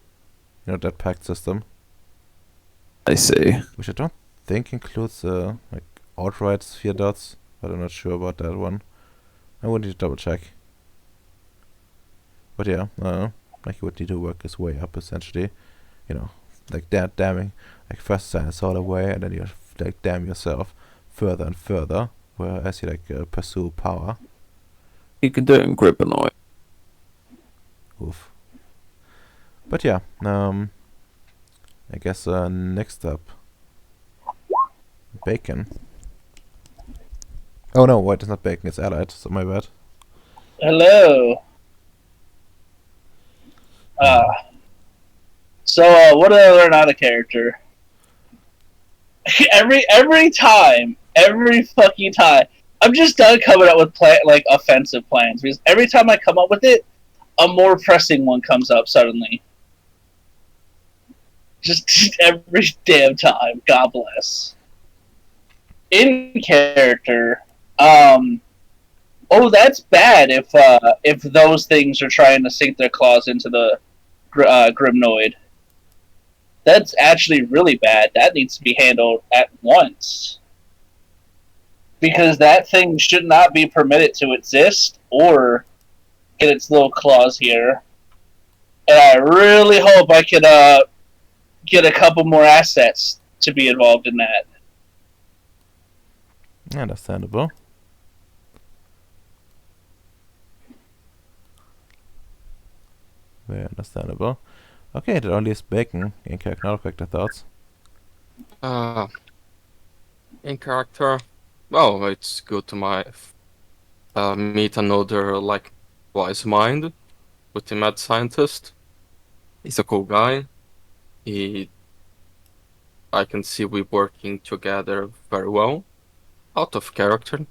That pact system. I see. Which I don't think includes like outright sphere dots, but I'm not sure about that one. I would need to double check. But yeah, like he would need to work his way up essentially. Like that damning. Like first sign us all away, and then you like damn yourself further and further, whereas you like pursue power. You can do it in Gribanoid. Oof. But yeah, I guess next up, Bacon. Oh no, wait, it's not Bacon, it's Allied, so my bad. Hello. So what did I learn out of character? every time, every fucking time, I'm just done coming up with offensive plans because every time I come up with it, a more pressing one comes up suddenly. Just every damn time. God bless. In character, that's bad if those things are trying to sink their claws into the Grimnoid. That's actually really bad. That needs to be handled at once. Because that thing should not be permitted to exist or get its little claws here. And I really hope I can get a couple more assets to be involved in that. Understandable. Very understandable. Okay, that only is Bacon. In character, now character thoughts. In character, well, it's good to meet another wise mind with the mad scientist. He's a cool guy. I can see we working together very well. Out of character.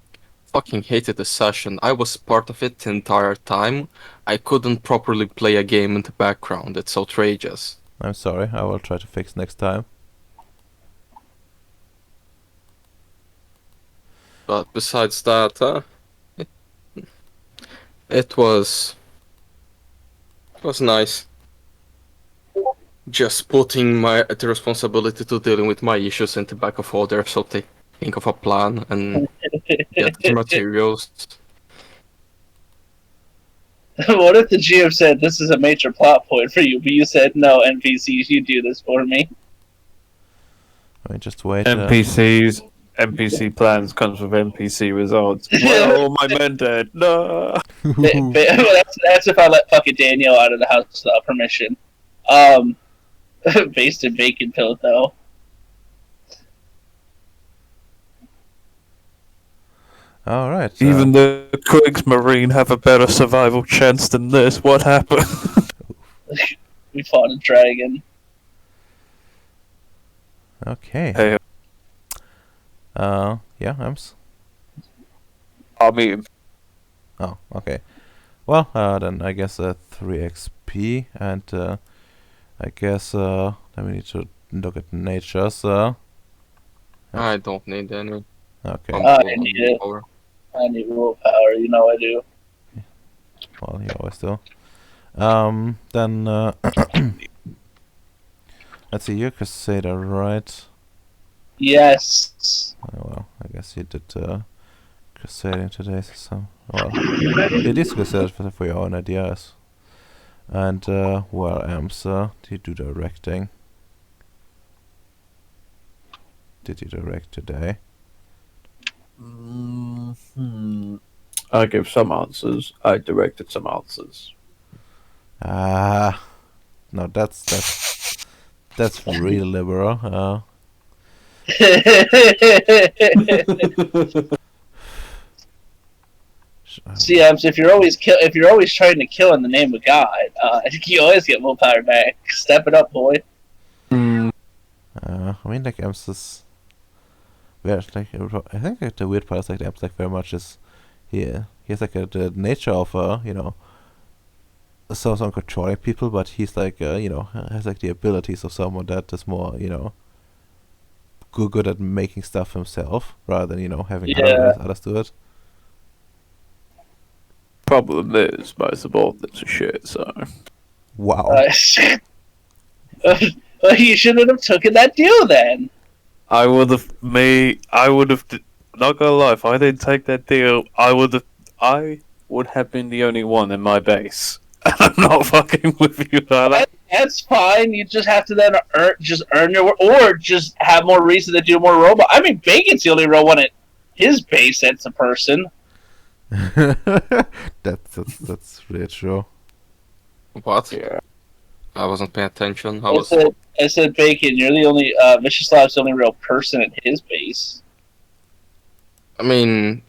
Fucking hated the session. I was part of it the entire time. I couldn't properly play a game in the background. It's outrageous. I'm sorry. I will try to fix next time. But besides that, it was nice. Just putting the responsibility to dealing with my issues in the back of others, so they think of a plan and get the materials. What if the GM said this is a major plot point for you, but you said no, NPCs, you do this for me? I mean, just wait. NPC plans comes with NPC results. Well, my men dead. No. That's if I let fucking Daniel out of the house without permission. Based in bacon pill though. All right. Even the Kriegsmarine have a better survival chance than this. What happened? We fought a dragon. Okay. Hey, Yeah, Ems. I'll meet him. Oh, okay. Well, then I guess 3 XP, and I guess then we need to look at natures. I don't need any. Okay. I need it. Willpower. I need willpower, you know I do. Well, you always do. Then let's see. You're Crusader, right? Yes. Oh, well, I guess you did Crusading today, so well, it is Crusader for your own ideas. And well, Ems, do you do directing? Did you direct today? I give some answers. I directed some answers. Ah, no, that's really liberal. CMs, if you're always trying to kill in the name of God, you always get willpower back. Step it up, boy. I mean, like Ems is weird. Like I think like, the weird part is like Ems like very much is he has like the nature of someone controlling people, but he's like has like the abilities of someone that is more good at making stuff himself rather than having others do it. Problem is, my subordinates are shit, so. Wow. Well, you shouldn't have taken that deal then. I would have, not gonna lie, if I didn't take that deal, I would have been the only one in my base. I'm not fucking with you, Tyler. That's fine. You just have to then earn your, or just have more reason to do more robot. I mean, Bacon's the only real one at his base that's a person. that's really true. What? Yeah. I wasn't paying attention. I said Bacon. You're the only Viciouslav's the only real person at his base. I mean,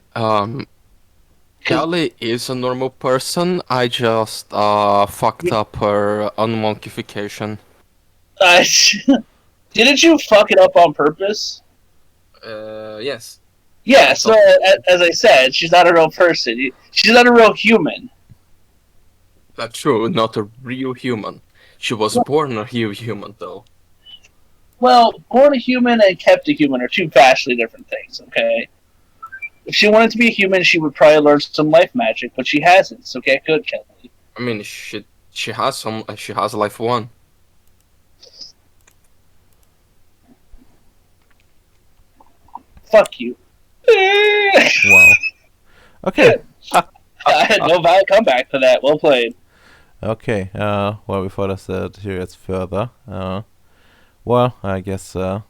Callie is a normal person. I just fucked up her unmonkification. Didn't you fuck it up on purpose? Yes. Yeah, so as I said, she's not a real person. She's not a real human. That's true, not a real human. She was born a real human, though. Well, born a human and kept a human are two vastly different things, okay? If she wanted to be a human, she would probably learn some life magic, but she hasn't, so get good, Kelly. I mean, she has life one. Fuck you. Wow. Okay. I had no valid comeback for that. Well played. Okay. Well, before this here gets further, well, I guess I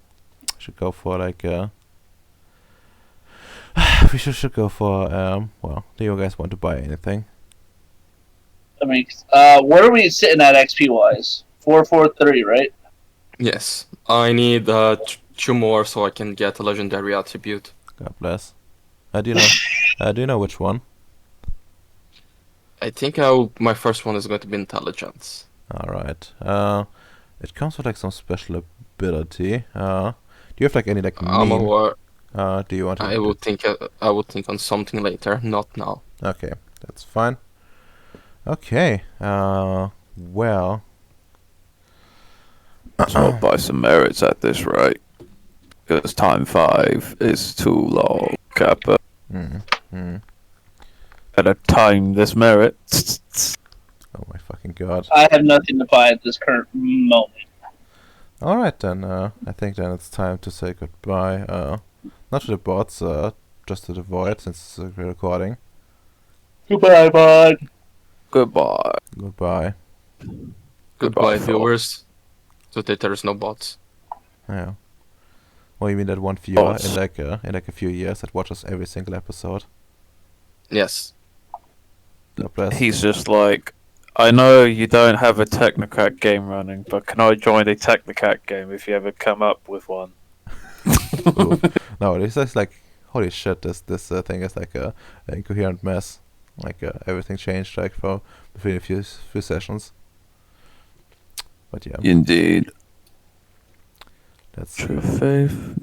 should go for like we should go for well, do you guys want to buy anything? I mean, where are we sitting at XP wise? 443, right? Yes. I need 2 more so I can get a legendary attribute. God bless. Do you know which one? I think my first one is going to be intelligence. All right. It comes with like some special ability. Do you have like any like I'm meme? aware. Do you want to? I would think on something later, not now. Okay, that's fine. Okay. Well. as well buy some merits at this rate. Because time 5 is too long, Kappa. Gotta time this merit. Oh my fucking god. I have nothing to buy at this current moment. Alright then, I think then it's time to say goodbye. Not to the bots, just to the void since it's a recording. Goodbye, bud. Goodbye. Goodbye. Goodbye, Goodbye, viewers. So that there's no bots. Yeah. Well, you mean that one viewer Bots. in like a few years that watches every single episode? Yes. God bless. He's just like, I know you don't have a Technocat game running, but can I join a Technocat game if you ever come up with one? Oof. No, it's just like, holy shit, this thing is like a incoherent mess. Like everything changed like for between a few sessions. But yeah, Indeed. that's True faith.